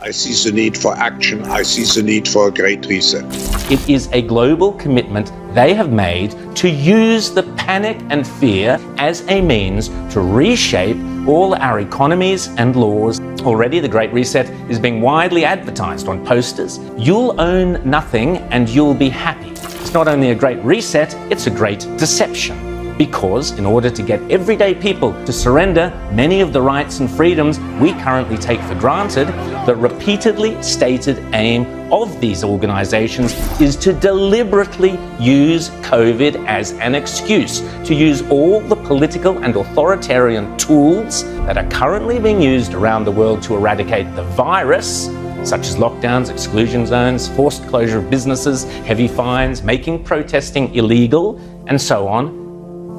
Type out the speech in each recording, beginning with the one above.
I see the need for action. I see the need for a great reset. It is a global commitment they have made to use the panic and fear as a means to reshape all our economies and laws. Already the Great Reset is being widely advertised on posters. You'll own nothing and you'll be happy. It's not only a great reset, it's a great deception. Because in order to get everyday people to surrender many of the rights and freedoms we currently take for granted, the repeatedly stated aim of these organizations is to deliberately use COVID as an excuse, to use all the political and authoritarian tools that are currently being used around the world to eradicate the virus, such as lockdowns, exclusion zones, forced closure of businesses, heavy fines, making protesting illegal, and so on,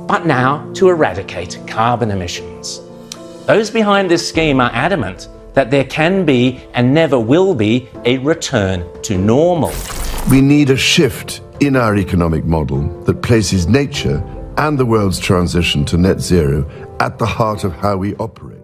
but now to eradicate carbon emissions. Those behind this scheme are adamant that there can be and never will be a return to normal. We need a shift in our economic model that places nature and the world's transition to net zero at the heart of how we operate.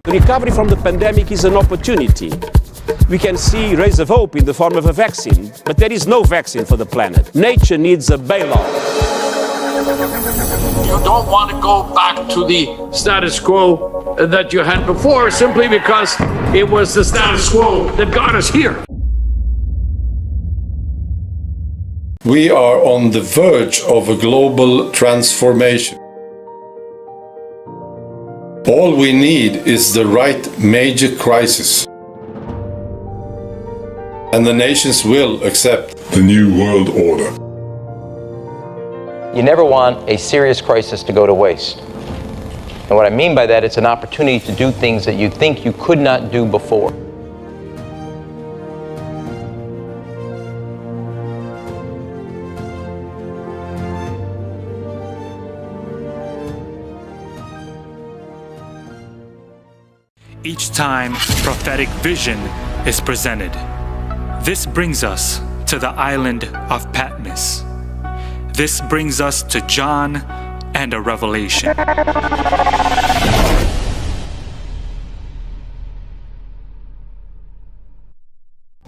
Recovery from the pandemic is an opportunity. We can see rays of hope in the form of a vaccine, but there is no vaccine for the planet. Nature needs a bailout. You don't want to go back to the status quo that you had before simply because it was the status quo that got us here. We are on the verge of a global transformation. All we need is the right major crisis. And the nations will accept the new world order. You never want a serious crisis to go to waste. And what I mean by that, it's an opportunity to do things that you think you could not do before. Each time prophetic vision is presented. This brings us to the island of Patmos. This brings us to John and a revelation.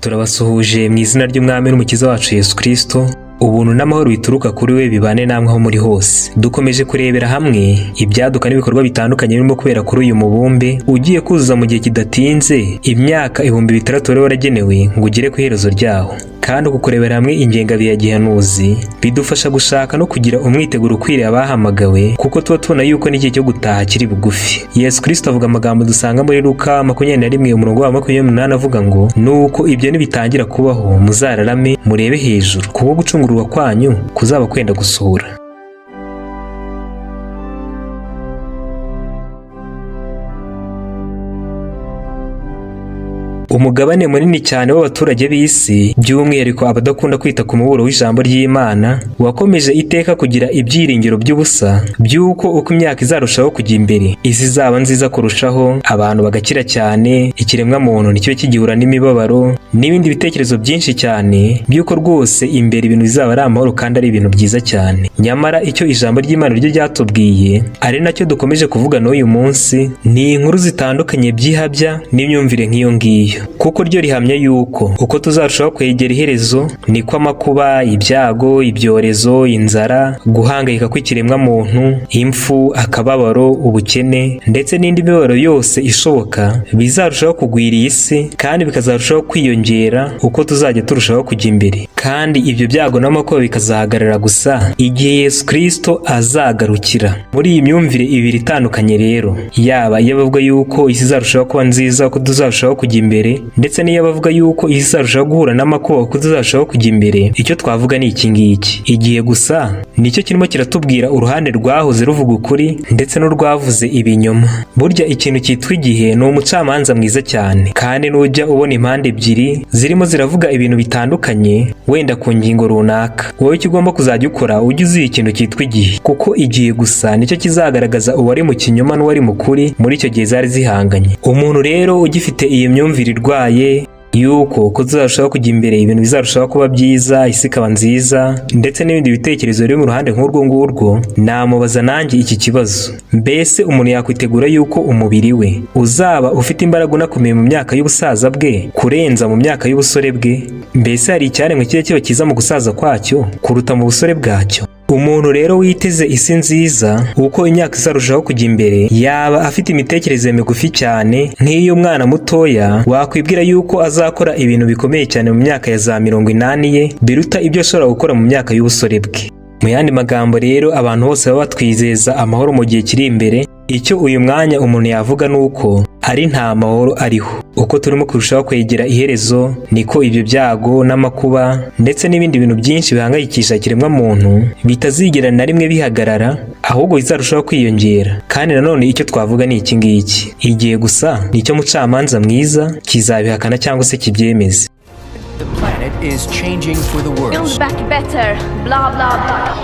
Turabasuhuje mu izina ry'Umwami n'Umukiza wacu Yesu Kristo. Ubuntu n'amahoro bituruka kuri we bibane namwe aho muri hose. Dukomeje kurebera hamwe ibyaduka n'ibikorwa bitandukanye birimo kubera kuri uyu mubumbe ugiye kuzuza mu gihe kidatinze imyaka 6,000 wari waragenewe ngo ugere ku iherezo ryaho. Kandi kukurebera hamwe ingengabihe ya gihanuzi bidufasha gushaka no kugira umwiteguro ukwiriye abahamagawe, kuko tuba tubona yuko n'igihe cyo gutaha kiri bugufi. Yesu Kristo avuga amagambo dusanga muri Luka 21:28 avuga ngo, nuko ibyo nibitangira kubaho muzararame murebe hejuru, kuko gucungurwa kwanyu kuzaba kwenda gusohora. Umugabane munini cyane w'abaturage b'isi, by'umwihariko abadakunda kwita ku muburo w'ijambo ry'Imana, wakomeje iteka kugira ibyiringiro by'ubusa by'uko uko imyaka izarushaho kujya imbere isi zaba nziza kurushaho, abantu bagakira cyane, ikiremwa muntu nicyo kigihura n'imibabaro n'ibindi bitekerezo byinshi cyane by'uko rwose imbere ibintu bizaba ari amahoro kandi ari ibintu byiza cyane. Nyamara icyo ijambo ry'Imana ryo ryatubwiye ari nacyo dukomeje kuvuga n'uyu munsi, ni inkuru zitandukanye by'ihabya n'imyumvire nk'iyo ngiyo, kuko ryo rihamya yuko uko tuzarushaho kwegera iherezo niko amakuba, ibyago, ibyorezo, inzara, guhangayika kw'ikiremwa muntu, impfu, akababaro, ubukene ndetse n'indi mibabaro yose ishoboka bizarushaho kugwira iyi si, kandi bikazarushaho kwiyongera uko tuzajya turushaho kujya imbere. kandi ibyo byago n'amakuba bikazahagarara gusa igihe Yesu Kristo azagarukira. Muri iyi myumvire ibiri itandukanye rero, yaba iyo bavuga yuko isi izarushaho kuba nziza ko tuzarushaho kujya imbere, ndetse n'iyo bavuga yuko isi izarushaho guhura n'amakuba ko tuzarushaho kujya imbere, icyo twavuga ni iki ngiki: igihe gusa nicyo kirimo kiratubwira uruhande rwahoze ruvuga ukuri ndetse n'urwavuze ibinyoma. Burya ikintu cyitwa igihe ni umucamanza mwiza cyane, kandi nujya ubona impande ebyiri zirimo ziravuga ibintu bitandukanye wenda ku ngingo runaka, wowe icyo ugomba kuzajya ukora ujye uziha ikintu cyitwa igihe, kuko igihe gusa nicyo kizagaragaza uwari mu kinyoma n'uwari mu kuri muri icyo gihe zari zihanganye. Umuntu rero ugifite iyi myumvire irwaye yuko ko tuzarushaho kujya imbere, ibintu bizarushaho kuba byiza, isi ikaba nziza, ndetse n'ibindi bitekerezo biri mu ruhande nk'urwo ngurwo, namubaza nanjye iki kibazo: mbese umuntu yakwitegura yuko umubiri we uzaba ufite imbaraga unakomeye mu myaka y'ubusaza bwe kurenza mu myaka y'ubusore bwe? Mbese hari icyaremwe kiba kiba cyiza mu gusaza kwacyo kuruta mu busore bwacyo? Umuntu rero witeze isi nziza uko imyaka izarushaho kujya imbere, yaba afite imitekerereze migufi cyane nk'iy'umwana mutoya wakwibwira yuko azakora ibintu bikomeye cyane mu myaka ya za 80 ye biruta ibyo ashobora gukora mu myaka y'ubusore bwe. Mu yandi magambo rero, abantu bose baba batwizeza amahoro mu gihe kiri imbere. Icyo uyu mwanya umuntu yavuga nuko ari nta mahoro ariho. Uko turimo kurushaho kwegera iherezo, niko ibyo byago n'amakuba ndetse n'ibindi bintu byinshi bihangayikisha ikiremwa muntu bitazigera na rimwe bihagarara, ahubwo bizarushaho kwiyongera. Kandi nanone icyo twavuga ni iki ngiki: igihe gusa nicyo mucamanza mwiza, kizabihakana cyangwa se kibyemeze. The planet is changing for the worse. Build back better, blah, blah, blah.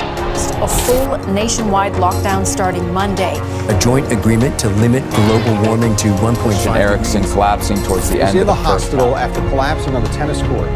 A full nationwide lockdown starting Monday. A joint agreement to limit global warming to 1.5. Erickson collapsing towards the end of the hospital after collapsing on the tennis court.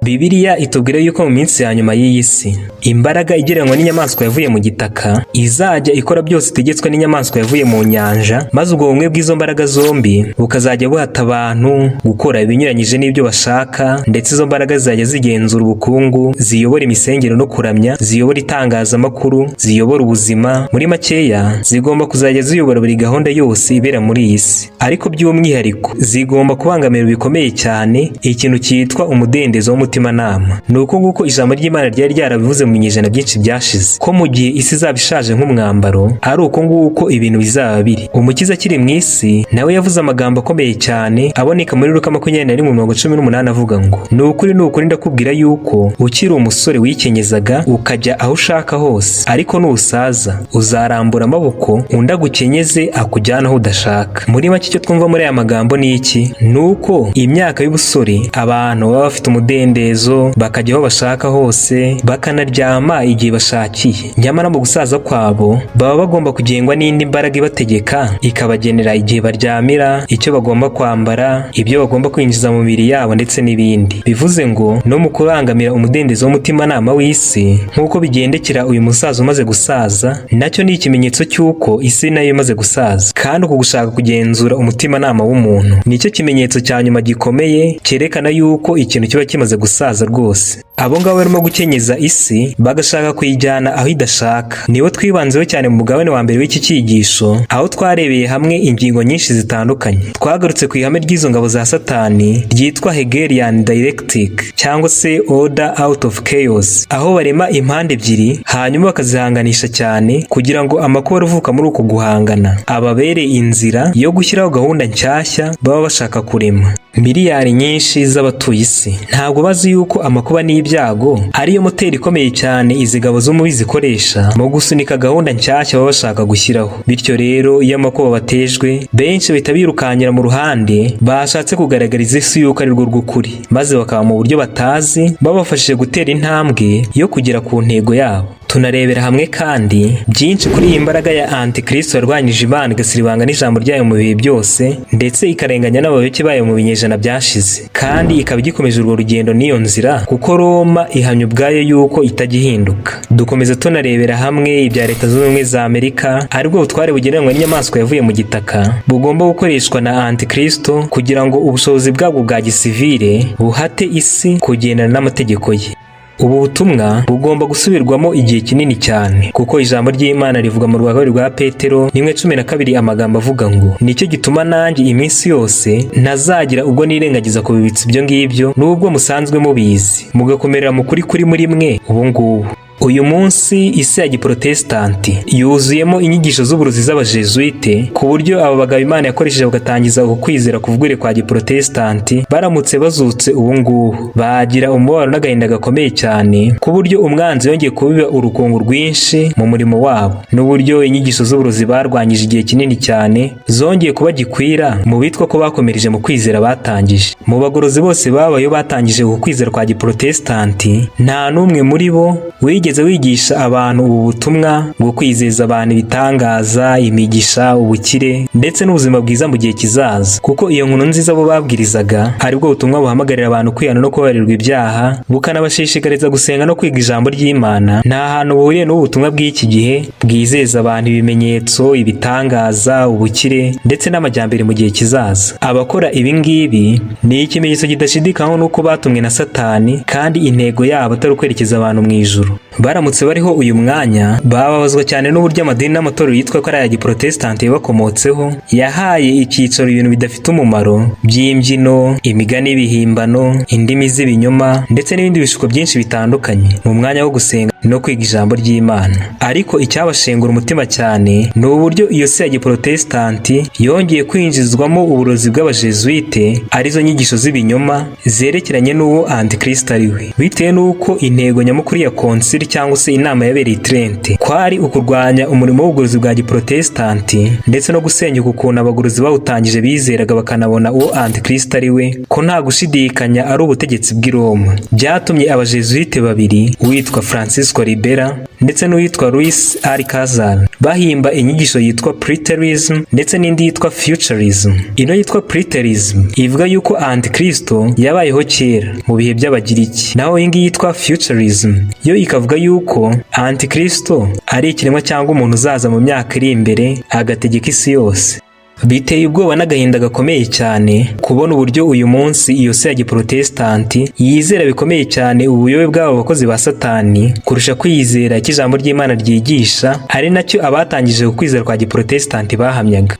Bibiliya itubwira yuko mu minsi ya nyuma y'iyi si imbaraga igereranywa n'inyamaswa yavuye mu gitaka izajya ikora byose itegetswe n'inyamaswa yavuye mu nyanja, maze ubwo bumwe bw'izo mbaraga zombi bukazajya buhata abantu gukora ibinyuranyije n'ibyo bashaka, ndetse izo mbaraga zizajya zigenzura ubukungu, ziyobora imisengero no kuramya, ziyobora itangazamakuru, ziyobora ubuzima. Muri makeya, zigomba kuzajya ziyobora buri gahunda yose ibera muri iyi si, ariko by'umwihariko zigomba kubangamira bikomeye cyane ikintu cyitwa umudendezo w'umutimanama. Ni uko nguko ijambo ry'Imana ryari ryarabivuze mu binyejana byinshi byashize, ko mu gihe isi izaba ishaje nk'umwambaro, ari uko nguko ibintu bizaba biri. Umukiza akiri mu isi nawe yavuze amagambo akomeye cyane aboneka muri Luka 20:18 avuga ngo: ni ukuri ndakubwira yuko ukiri umusore wikenyezaga ukajya aho ushaka hose, ariko nusaza uzarambura amaboko undi agukenyeze akujyana aho udashaka. Muri make icyo twumva muri aya magambo ni iki? Nuko imyaka y'ubusore abantu baba bafite umudendezo, bakajya aho bashaka hose, bakanaryama igihe bashakiye. Nyamara mu gusaza kwabo baba bagomba kugengwa n'indi mbaraga ibategeka, ikabagenera igihe baryamira, icyo bagomba kwambara, ibyo bagomba kwinjiza mu mibiri yabo ndetse n'ibindi. Bivuze ngo no mu kubangamira umudendezo w'umutimanama w'isi nk'uko bigendekera uyu musaza umaze gusaza, nacyo ni ikimenyetso cy'uko isi nayo imaze gusaza. Kandi uku gushaka kugenzura umutimanama w'umuntu nicyo kimenyetso cya nyuma gikomeye cyerekana yuko ikintu kiba kimaze gusaza rwose. Abo ngabo barimo gukenyeza isi bagashaka kuyijyana aho idashaka, nibo twibanzeho cyane mu mugabane wa mbere w'iki cyigisho, aho twarebeye hamwe ingingo nyinshi zitandukanye. Twagarutse ku ihame ry'izo ngabo za Satani ryitwa Hegelian dialectic cyangwa se order out of chaos, aho barema impande ebyiri hanyuma bakazihanganisha cyane kugira ngo amakuba avuka muri uko guhangana ababere inzira yo gushyiraho gahunda nshyashya baba bashaka kurema. Miliyari nyinshi z'abatuye isi ntabwo bazi yuko amakuba n'ibyago ariyo moteri ikomeye cyane izi ngabo z'umubi zikoresha mu gusunika gahunda nshyashya baba bashaka gushyiraho. Bityo rero iyo amakuba batejwe, benshi bahita birukanyira mu ruhande bashatse kugaragariza isi yuko ari rwo rw'ukuri, maze bakaba mu buryo batazi babafashije gutera intambwe yo kugera ku ntego yabo. Tunarebera hamwe kandi byinshi kuri iyi mbaraga ya Antikristo yarwanyije Imana igasiribanga n'ijambo ryayo mu bihe byose, ndetse ikarenganya n'abayoboke bayo mu binyejana byashize, kandi ikaba igikomeje urwo rugendo n'iyo nzira, kuko Roma ihamya ubwayo yuko itajya ihinduka. Dukomeza tunarebera hamwe ibya Leta Zunze Ubumwe za Amerika, aribwo butware bugereranywa n'inyamaswa yavuye mu gitaka bugomba gukoreshwa na Antikristo kugira ngo ubushobozi bwabwo bwa gisivile buhate isi kugendana n'amategeko ye. Ubu butumwa bugomba gusubirwamo igihe kinini cyane kuko ijambo ry'Imana rivuga mu rwa kabiri rwa Petero 1:12 amagambo avuga ngo nicyo gituma nanjye iminsi yose ntazagira ubwo nirengagiza kubibitsa ibyo ngibyo nubwo musanzwe mubizi mugakomerera mu kuri kuri muri mwe ubu ngubu. Uyu munsi isi ya giprotestanti yuzuyemo inyigisho z'uburozi z'abajesuite ku buryo aba bagabo Imana yakoresheje bagatangiza ukwizera kuvugure kwa giprotestanti baramutse bazutse ubu ngubu bagira umubabaro n'agahinda gakomeye cyane ku buryo umwanzi yongeye kubiba urukungu rwinshi mu murimo wabo n'uburyo inyigisho z'uburozi barwanyije igihe kinini cyane zongeye kuba gikwira mu bitwa ko bakomereje mu kwizera batangije. Mu bagorozi bose babayo batangije ukwizera kwa giprotestanti nta n'umwe muri bo wigeze wigisha abantu ubu butumwa bwo kwizeza abantu ibitangaza, imigisha, ubukire ndetse n'ubuzima bwiza mu gihe kizaza, kuko iyo nkuru nziza bo babwirizaga aribwo butumwa buhamagarira abantu kwihana no kubabarirwa ibyaha, bukanabashishikariza gusenga no kwiga ijambo ry'Imana. Nta hantu buhuriye n'ubu butumwa bw'iki gihe bwizeza abantu ibimenyetso, ibitangaza, ubukire ndetse n'amajyambere mu gihe kizaza. Abakora ibi ngibi ni ikimenyetso kidashidikanywaho n'uko batumwe na Satani kandi intego yabo atari ukwerekeza abantu mu ijuru. Baramutse bariho uyu mwanya bababazwa cyane n'uburyo amadini n'amatorero yitwa ko ari aya giprotestanti yabakomotseho yahaye icyicaro ibintu bidafite umumaro by'imbyino, imigani y'ibihimbano, indimi z'ibinyoma ndetse n'ibindi bishuko byinshi bitandukanye mu mwanya wo gusenga no kwiga ijambo ry'Imana. Ariko icyabashengura umutima cyane ni uburyo iyo si ya giprotestanti yongeye kwinjizwamo uburozi bw'abajesuite arizo nyigisho z'ibinyoma zerekeranye n'uwo Antikristo ari we, bitewe n'uko intego nyamukuru ya konsili cyangwa se inama yabereye i Trente kwari ukurwanya umurimo w'ubugorozi bwa giprotestanti ndetse no gusenya ukuntu abagorozi bawutangije bizeraga bakanabona uwo Antikristo ari we ko nta gushidikanya ari ubutegetsi bw'i Roma. Byatumye abajesuite babiri uwitwa Francisco Ribera ndetse n'uwitwa Luis Alcazar bahimba inyigisho yitwa Preterism ndetse n'indi yitwa Futurism. Ino yitwa Preterism ivuga yuko Antikristo yabayeho kera mu bihe by'Abagiriki, naho iyi ngiyi yitwa Futurism yo ikavuga yuko Antikristo ari ikiremwa cyangwa umuntu uzaza mu myaka iri imbere agategeka isi yose. Biteye ubwoba n'agahinda gakomeye cyane kubona uburyo uyu munsi iyo si ya giprotestanti yizera bikomeye cyane ubuyobe bw'abo bakozi ba Satani kurusha kwizera icyo ijambo ry'Imana ryigisha, ari nacyo abatangije ukwizera kwa giprotestanti bahamyaga.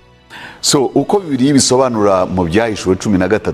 So uko Bibiliya bisobanura mu Byahishuwe 13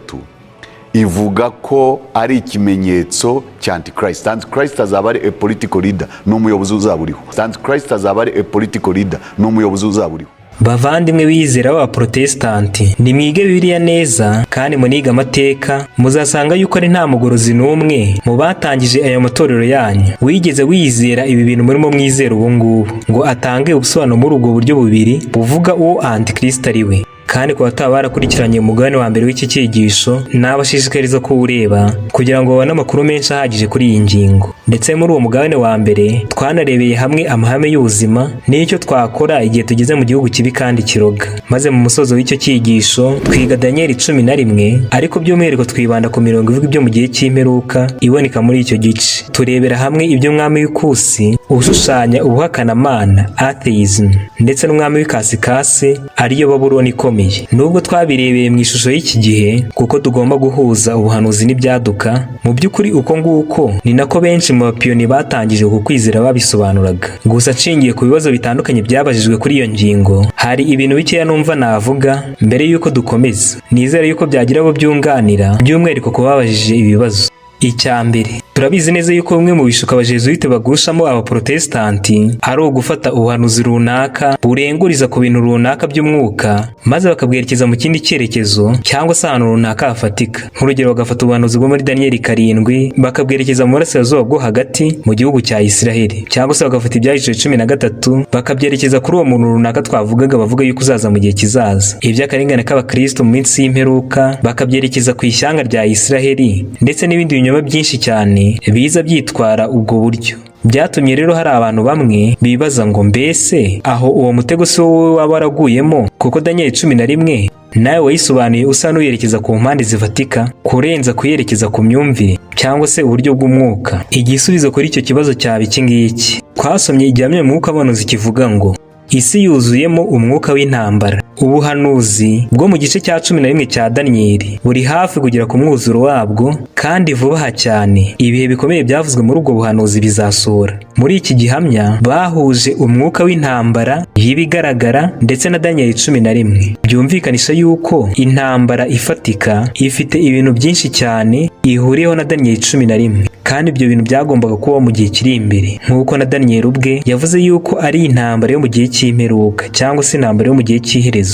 ivuga ko ari ikimenyetso cya Antichrist. Antichrist azaba ari a political leader n'umuyobozi uzaburiho. Antichrist azaba ari a political leader n'umuyobozi uzaburiho. Bavandimwe bizera b'abaprotestanti, nimwige Bibiliya neza kandi muniga amateka, muzasanga yuko ari nta mugorozi n'umwe mu batangije ayo matorero yanyu wigeze wizera ibi bintu murimo mwizera ubu ngubu ngo atange ubusobanuro muri ubwo buryo bubiri buvuga uwo Antikristo ari we. Kandi ku bataba barakurikiranye umugabane wa mbere w'iki cyigisho nabashishikariza kuwureba kugira ngo babone amakuru menshi ahagije kuri iyi ngingo. Ndetse muri uwo mugabane wa mbere twanarebeye hamwe amahame y'ubuzima n'icyo twakora igihe tugeze mu gihugu kibi kandi kiroga. Maze mu musozo w'icyo cyigisho twiga Daniel 11 ariko by'umwihariko twibanda ku mirongo ivuga ibyo mu gihe cy'imperuka iboneka muri icyo gice. Turebera hamwe ibyo mwami w'ikusi ushushanya ubuhakanamana atheism ndetse n'umwami w'ikasikasi ariyo Babuloni ikomeye. Nubwo twabirebeye mu ishusho y'iki gihe kuko tugomba guhuza ubuhanuzi n'ibyaduka, mu by'ukuri uko nguko ni nako benshi mu bapiyoni batangije ku kwizera babisobanuraga. Gusa nshingiye ku bibazo bitandukanye byabajijwe kuri iyo ngingo, hari ibintu bikeya numva navuga mbere y'uko dukomeza. Nizere yuko byagira abo byunganira by'umwihariko ku babajije ibibazo. Icyambere, turabizi neza yuko bimwe mu bishuka abajesuite bagushamo abaprotestanti ari ugufata ubuhanuzi runaka burenguriza ku bintu runaka by'umwuka maze bakabwerekeza mu kindi cyerekezo cyangwa se ahantu runaka hafatika. Nk'urugero, bagafata ubuhanuzi bwo muri Daniel 7 bakabwerekeza mu burasirazuba bwo hagati mu gihugu cya Isiraheli, cyangwa se bagafata Ibyahishuwe 13 bakabyerekeza kuri uwo muntu runaka twavugaga bavuga yuko uzaza mu gihe kizaza. Iby'akarengane k'abakristo mu minsi y'imperuka bakabyerekeza ku ishyanga rya Isiraheli ndetse n'ibindi binyoma byinshi cyane biza byitwara ubwo buryo. Byatumye rero hari abantu bamwe bibaza ngo mbese aho uwo mutego si wowe waba waraguyemo, kuko Daniel 11 nawe wayisobanuye usa n'uyerekeza ku mpande zifatika kurenza kuyerekeza ku myumvire cyangwa se uburyo bw'umwuka. Igisubizo kuri icyo kibazo cyaba iki ngiki. Twasomye igihamya mu mwuka abonozi kivuga ngo isi yuzuyemo umwuka w'intambara. Ubuhanuzi bwo mu gice cya 11 cya Daniyeli buri hafi kugera ku mwuzuro wabwo, kandi vuba cyane ibihe bikomeye byavuzwe muri ubwo buhanuzi bizasohora. Muri iki gihamya bahuje umwuka w'intambara y'ibigaragara ndetse na Daniyeli 11. Byumvikanisha yuko intambara ifatika ifite ibintu byinshi cyane ihuriyeho na Daniyeli 11, kandi ibyo bintu byagombaga kuba mu gihe kiri imbere, nk'uko na Daniyeli ubwe yavuze yuko ari intambara yo mu gihe cy'imperuka cyangwa se intambara yo mu gihe cy'iherezo.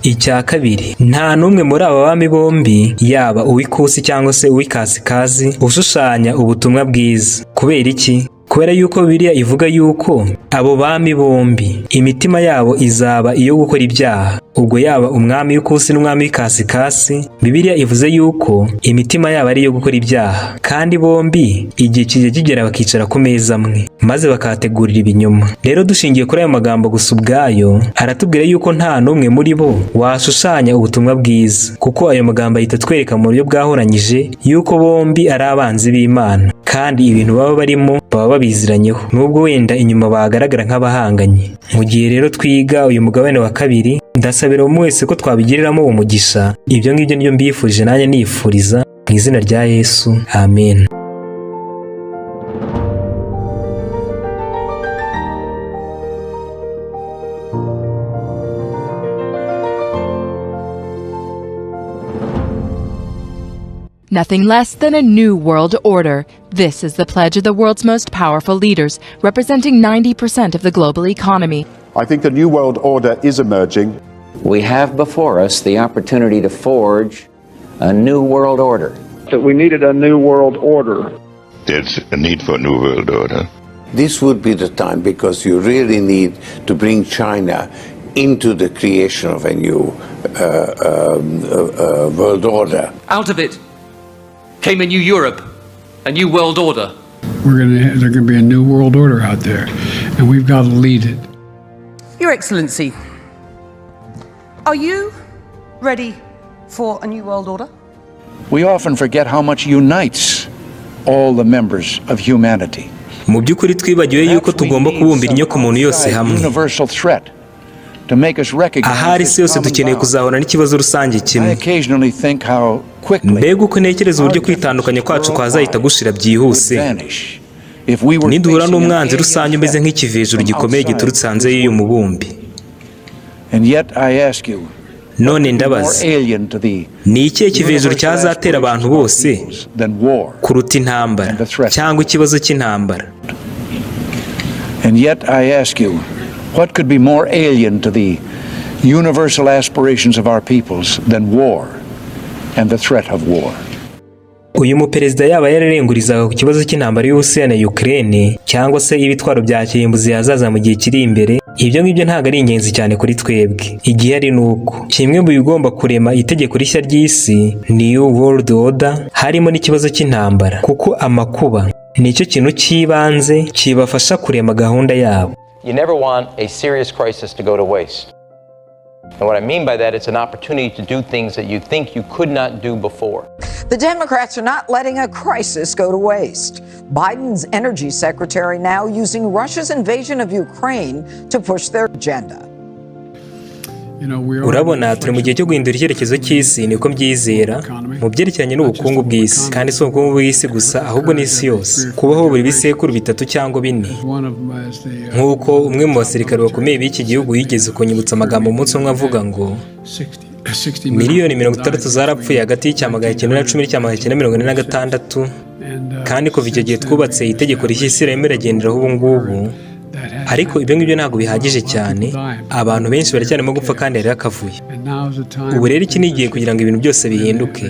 Icya kabiri, nta n'umwe muri aba bami bombi, yaba uw'ikusi cyangwa se uw'ikasikazi, ushushanya ubutumwa bwiza. Kubera iki? Kubera yuko Bibiliya ivuga yuko abo bami bombi imitima yabo izaba iyo gukora ibyaha. Ubwo yaba umwami w'ikusi n'umwami w'ikasikasi, Bibiliya ivuze yuko imitima yabo ari iyo gukora ibyaha, kandi bombi igihe kijya kigera bakicara ku meza amwe maze bakahategurira ibinyoma. Rero dushingiye kuri ayo magambo gusa ubwayo, aratubwira yuko nta n'umwe muri bo washushanya ubutumwa bwiza, kuko ayo magambo ahita twereka mu buryo bwahoranyije yuko bombi ari abanzi b'Imana, kandi ibintu baba barimo baba babiziranyeho, nubwo wenda inyuma bagaragara nk'abahanganye. Mu gihe rero twiga uyu mugabane wa kabiri, ndasabira umwe wese ko twabigiriramo umugisha. Ibyo ngibyo nibyo mbifurije nanjye nifuriza mu izina rya Yesu, amen. Nothing less than a new world order. This is the pledge of the world's most powerful leaders, representing 90% of the global economy. I think the new world order is emerging. We have before us the opportunity to forge a new world order. That we needed a new world order. There's a need for a new world order. This would be the time, because you really need to bring China into the creation of a new world order. Out of it came a new Europe, a new world order. There's going to be a new world order out there, and we've got to lead it. Your Excellency, are you ready for a new world order? We often forget how much unites all the members of humanity. Mu by'ukuri twibagiwe yuko tugomba kubumbira inyoko muntu yose hamwe. Ahari isi yose dukeneye kuzahura n'ikibazo rusange kimwe. Mbega uko ntekereza uburyo kwitandukanya kwacu kwazahita gushira byihuse niduhura n'umwanzi rusange umeze nk'ikivejuru gikomeye giturutse hanze y'uyu mubumbi. None ndabaza, ni ikihe kivejuru cyazatera abantu bose kuruta intambara cyangwa ikibazo cy'intambara? What could be more alien to the universal aspirations of our peoples than war and the threat of war? Uyu muperezida yaba yararengurizaga ku kibazo cy'intambara y'Uburusiya na Ukraine cyangwa se ibitwaro bya kirimbuzi yazaza mu gihe kiri imbere, ibyo ngibyo ntago ari ingenzi cyane kuri twebwe. Igihe ari nuko kimwe mu bigomba kurema itegeko rishya ry'isi, New World Order, harimo n'ikibazo cy'intambara, kuko amakuba nicyo kintu cy'ibanze kibafasha kurema gahunda yabo. You never want a serious crisis to go to waste. And what I mean by that, it's an opportunity to do things that you think you could not do before. The Democrats are not letting a crisis go to waste. Biden's energy secretary now using Russia's invasion of Ukraine to push their agenda. Urabona turi mu gihe cyo guhindura icyerekezo cy'isi, niko mbyizera mu byerekeranye n'ubukungu bw'isi, kandi si ubukungu bw'isi gusa ahubwo n'isi yose, kubaho buri bisekuru 3 cyangwa 4. Nk'uko umwe mu basirikare bakomeye b'iki gihugu yigeze kunyibutsa amagambo umunsi umwe avuga ngo miliyoni 60 zarapfuye hagati y'1910 n'1946, kandi kuva icyo gihe twubatse itegeko rishya isi irimo iragenderaho ubu ngubu. Ariko ibyo ngibyo ntabwo bihagije cyane, abantu benshi baracyarimo gupfa kandi hari akavuyo. Ubu rero iki ni igihe kugira ngo ibintu byose bihinduke.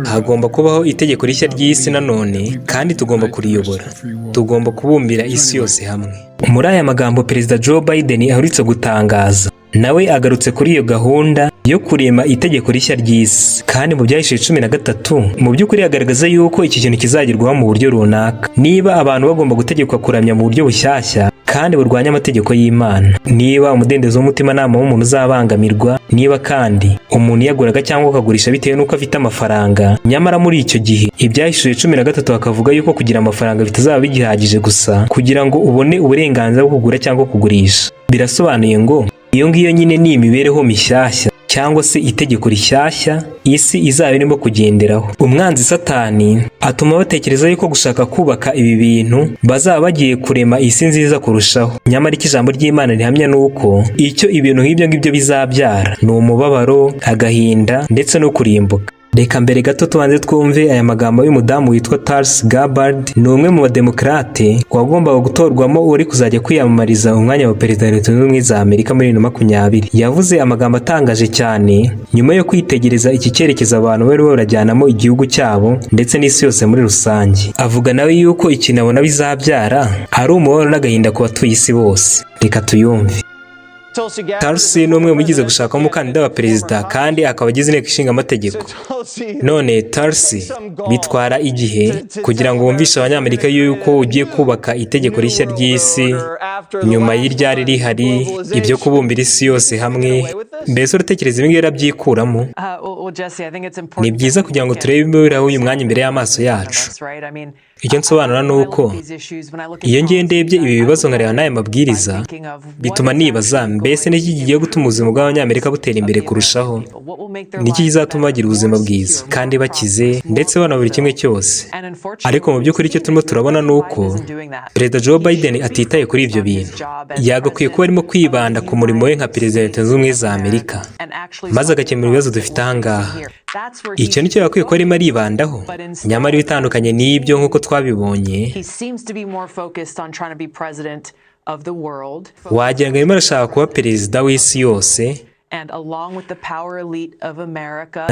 Hagomba kubaho itegeko rishya ry'isi nanone, kandi tugomba kuriyobora. Tugomba kubumbira isi yose hamwe. Muri aya magambo Perezida Joe Biden aherutse gutangaza, nawe agarutse kuri iyo gahunda yo kurema itegeko rishya ry'isi, kandi mu Byahishuwe 13 mu by'ukuri agaragaza yuko iki kintu kizagerwaho mu buryo runaka. Niba abantu bagomba gutegekwa kuramya mu buryo bushyashya, kandi burwanya amategeko y'Imana. Niba umudendezo w'umutimanama w'umuntu uzabangamirwa, niba kandi umuntu yaguraga cyangwa akagurisha bitewe n'uko afite amafaranga, nyamara muri icyo gihe Ibyahishuwe 13 bakavuga yuko kugira amafaranga bitazaba bigihagije gusa kugira ngo ubone uburenganzira bwo kugura cyangwa kugurisha. Birasobanuye ngo iyo ngiyo nyine ni imibereho mishyashya cyangwa se itegeko rishyashya isi izaba irimo kugenderaho. Umwanzi Satani atuma batekereza yuko gushaka kubaka ibi bintu bazaba bagiye kurema isi nziza kurushaho. Nyamara ijambo ry'Imana rihamya nuko icyo ibintu nk'ibyo ngibyo bizabyara ni umubabaro, agahinda ndetse no kurimbuka. Reka mbere gato tubanze twumve aya magambo y'umudamu witwa Tulsi Gabbard, ni umwe mu bademokrate wagombaga gutorwamo uri kuzajya kwiyamamariza umwanya wa perezida wa Leta Zunze Ubumwe za Amerika muri 2020. Yavuze amagambo atangaje cyane nyuma yo kwitegereza iki cyerekezo abantu bari barajyanamo igihugu cyabo ndetse n'isi yose muri rusange. Avuga nawe yuko ikintu abona bizabyara ari umubabaro n'agahinda ku batuye isi bose. Reka tuyumve. Tulsi ni umwe mu bigize gushaka umukandida wa perezida kandi akaba agize inteko ishinga amategeko. None Tulsi, bitwara igihe kugira ngo wumvishe abanyamerika yuko ugiye kubaka itegeko rishya ry'isi nyuma y'iryari rihari, ibyo kubumbira isi yose hamwe. Mbese uratekereza ibi ngibi yarabyikuramo? Ni byiza kugira ngo turebe ibiberaho uyu mwanya imbere y'amaso yacu. Icyo nsobanura ni uko iyo ngiye ndebye ibi bibazo nkareba n'aya mabwiriza, bituma nibaza mbese n'iki kigiye gutuma ubuzima bw'abanyamerika butera imbere kurushaho? Niki kizatuma bagira ubuzima bwiza kandi bakize ndetse bana buri kimwe cyose? Ariko mu by'ukuri icyo turimo turabona ni uko Perezida Joe Biden atitaye kuri ibyo bintu. Yagakwiye kuba arimo kwibanda ku murimo we nka Perezida wa Leta Zunze Ubumwe za Amerika, maze agakemura ibibazo dufite aha ngaha. Icyo nicyo yakwiye kuba arimo aribandaho. Nyamara ibitandukanye n'ibyo nk'uko twabibonye, wagira ngo arimo arashaka kuba perezida w'isi yose,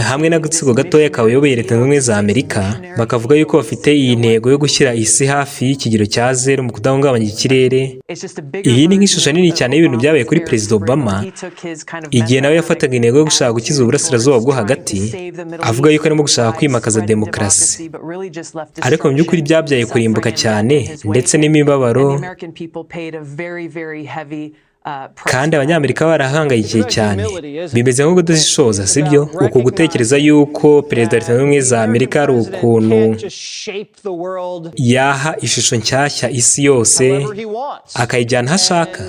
hamwe n'agatsiko gatoya kayoboye Leta Zunze Ubumwe za Amerika bakavuga yuko bafite iyi ntego yo gushyira isi hafi y'ikigero cya 0 mu kudahungabanya ikirere. Iyi ni nk'ishusho nini cyane y'ibintu byabaye kuri Perezida Obama igihe nawe yafataga intego yo gushaka gukiza uburasirazuba bwo hagati, avuga yuko arimo gushaka kwimakaza demokarasi. Ariko mu by'ukuri byabyaye kurimbuka cyane ndetse n'imibabaro, kandi abanyamerika barahangayikiye cyane. Bimeze nko kudashishoza, sibyo? Uko gutekereza yuko Perezida wa Leta Zunze Ubumwe za Amerika ari ukuntu yaha ishusho nshyashya isi yose akayijyana aho ashaka.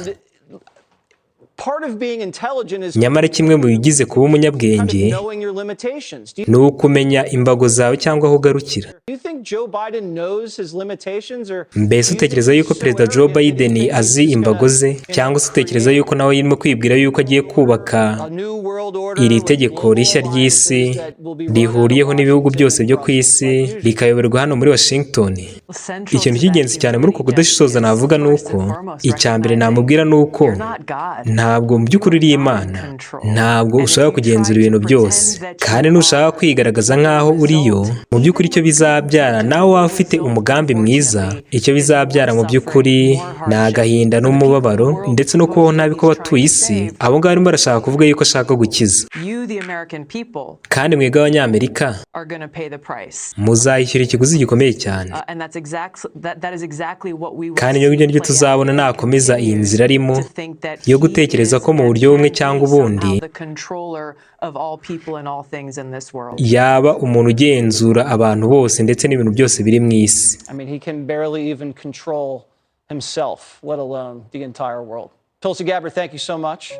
Nyamara kimwe mu bigize kuba umunyabwenge ni ukumenya imbago zawe cyangwa aho ugarukira. Mbese utekereza yuko Perezida Joe Biden azi imbago ze, cyangwa se utekereza yuko nawe yirimo kwibwira yuko agiye kubaka iri tegeko rishya ry'isi rihuriyeho n'ibihugu byose byo ku isi rikayoborwa hano muri Washington? Ikintu cy'ingenzi cyane muri uko kudashishoza navuga ni uko icya mbere namubwira ni uko ntabwo mu by'ukuri uri Imana. Ntabwo ushaka kugenzura ibintu byose, kandi ntushaka kwigaragaza nk'aho uriyo. Mu by'ukuri icyo bizabyara, nawe waba ufite umugambi mwiza, icyo bizabyara mu by'ukuri ni agahinda n'umubabaro ndetse no kubaho nabi ko batuye isi. Abo ngabo barimo barashaka kuvuga yuko ashaka gukiza. Kandi mwebwe abanyamerika muzayishyura ikiguzi gikomeye cyane. Kandi ibyo ngibyo tuzabona nakomeza iyi nzira arimo yo gutekereza ko mu buryo bumwe cyangwa ubundi yaba umuntu ugenzura abantu bose ndetse n'ibintu byose biri mu isi. Tulsi Gabbard, thank you so much.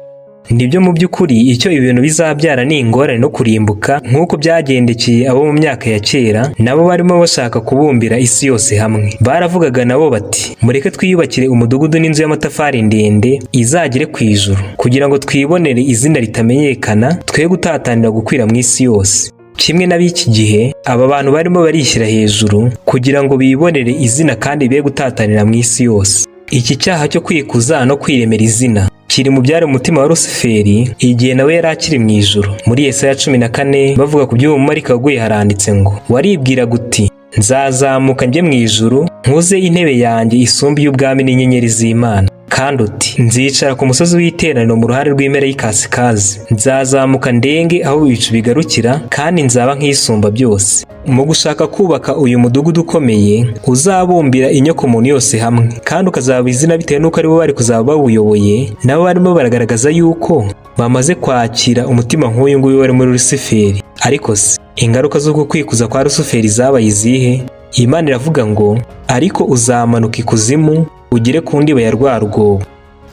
Nibyo mu by'ukuri icyo ibintu bizabyara ni ingorane no kurimbuka nk'uko byagendekeye abo mu myaka ya kera. Nabo barimo bashaka kubumbira isi yose hamwe. Baravugaga nabo bati, mureke twiyubakire umudugudu n'inzu y'amatafari ndende izagere ku ijuru, kugira ngo twibonere izina ritamenyekana, twe gutatanira gukwira mu isi yose. Kimwe n'ab'iki gihe, aba bantu barimo barishyira hejuru kugira ngo bibonere izina kandi be gutatanira mu isi yose. Iki cyaha cyo kwikuza no kwiremera izina kiri mu byari umutima wa Rusiferi igihe nawe yari akiri mu ijuru. Muri Yesaya 14 bavuga ku by'umumarika waguye haranditse ngo, waribwira guti nzazamuka njye mu ijuru nkuze intebe yanjye isumba y'ubwami n'inyenyeri z'Imana. kandi uti nzicara ku musozi w'iteraniro mu ruhare rw'impera y'ikasikazi, nzazamuka ndenge aho ibicu bigarukira kandi nzaba nk'isumba byose. Mu gushaka kubaka uyu mudugudu ukomeye uzabumbira inyokomuntu yose hamwe kandi ukazaba izina bitewe n'uko aribo bari kuzaba bawuyoboye, nabo barimo baragaragaza yuko bamaze kwakira umutima nk'uyu nguyu wari muri Lusiferi. Ariko se ingaruka zo kwikuza kwa Lusiferi zabaye izihe? Imana iravuga ngo ariko uzamanuka ikuzimu ugere ku ndiba ya rwa rwobo.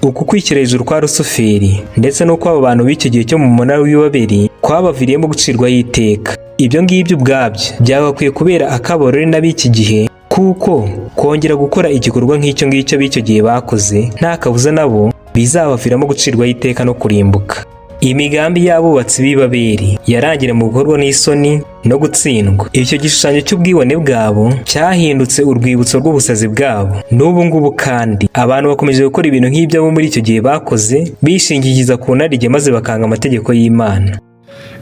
Uku kwikira hejuru kwa Lusiferi ndetse no kw'aba bantu b'icyo gihe cyo mu munara w'Ibaberi kwabaviriyemo gucirwaho iteka. Ibyo ngibyo ubwabyo byagakwiye kubera akabarore n'ab'iki gihe, kuko kongera gukora igikorwa nk'icyo ngicyo b'icyo gihe bakoze nta kabuza nabo bizabaviramo gucirwaho iteka no kurimbuka. Imigambi y'abubatsi b'Ibaberi yarangire mu gukorwa n'isoni no gutsindwa. Icyo gishushanyo cy'ubwibone bwabo cyahindutse urwibutso rw'ubusazi bwabo. N'ubu ngubu kandi abantu bakomeje gukora ibintu nk'ibyo muri icyo gihe bakoze, bishingikiza ku narijye maze bakanga amategeko y'Imana.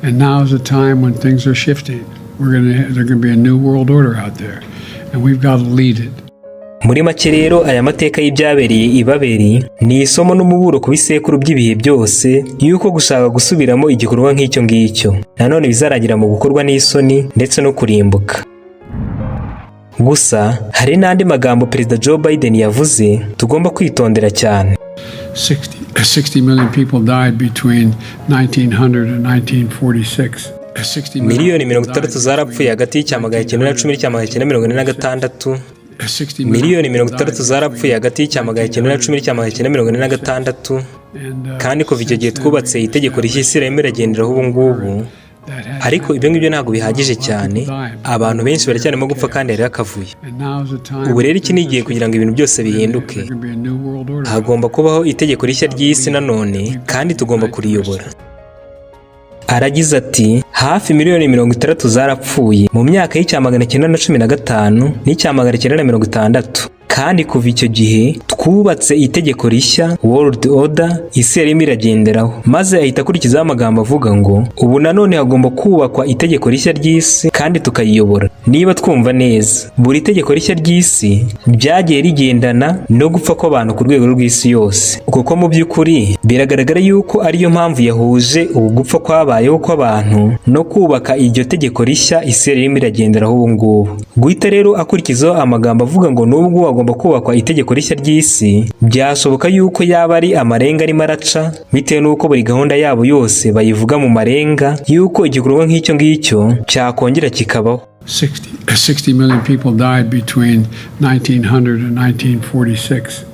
And now is the time when things are shifting. There's going to be a new world order out there, and we've got to lead it. Muri make rero aya mateka y'ibyabereye i Baberi ni isomo n'umuburo ku bisekuru by'ibihe byose yuko gushaka gusubiramo igikorwa nk'icyo ngicyo nanone bizarangira mu gukorwa n'isoni ndetse no kurimbuka. Gusa hari n'andi magambo Perezida Joe Biden yavuze tugomba kwitondera cyane. 60 million people died between 1900 and 1946. Miliyoni 60 zarapfuye hagati y'Icyamagana 1910 n'Icyamagana 1946. Miliyoni 60 zarapfuye hagati y'Icyamagana 1910 n'Icyamagana 1946. Kandi kuva icyo gihe twubatse itegeko rishya isi irimo iragenderaho ubu ngubu. Ariko ibyo ngibyo ntabwo bihagije cyane, abantu benshi baracyarimo gupfa kandi hari akavuyo. Ubu rero iki ni igihe kugira ngo ibintu byose bihinduke. Hagomba kubaho itegeko rishya ry'isi nanone kandi tugomba kuriyobora. Aragize ati hafi miliyoni 60 zarapfuye mu myaka y'Icyamagana 1915 n'Icyamagana 1960. Kandi kuva icyo gihe twubatse itegeko rishya World Order isi yarimo iragenderaho, maze ahita akurikizaho amagambo avuga ngo ubu nanone hagomba kubakwa itegeko rishya ry'isi kandi tukayiyobora. Niba twumva neza, buri tegeko rishya ry'isi ryagiye rigendana no gupfa kw'abantu ku rwego rw'isi yose, kuko mu by'ukuri biragaragara yuko ariyo mpamvu yahuje ubu gupfa kwabayeho kw'abantu no kubaka iryo tegeko rishya isi yarimo iragenderaho ubu ngubu. Guhita rero akurikizaho amagambo avuga ngo nubwo hagomba kubakwa itegeko rishya ry'isi, byashoboka yuko yaba ari amarenga arimo araca bitewe n'uko buri gahunda yabo yose bayivuga mu marenga yuko igikorwa nk'icyo ngicyo cyakongera kikabaho. 60 million people died between 1900 and 1946.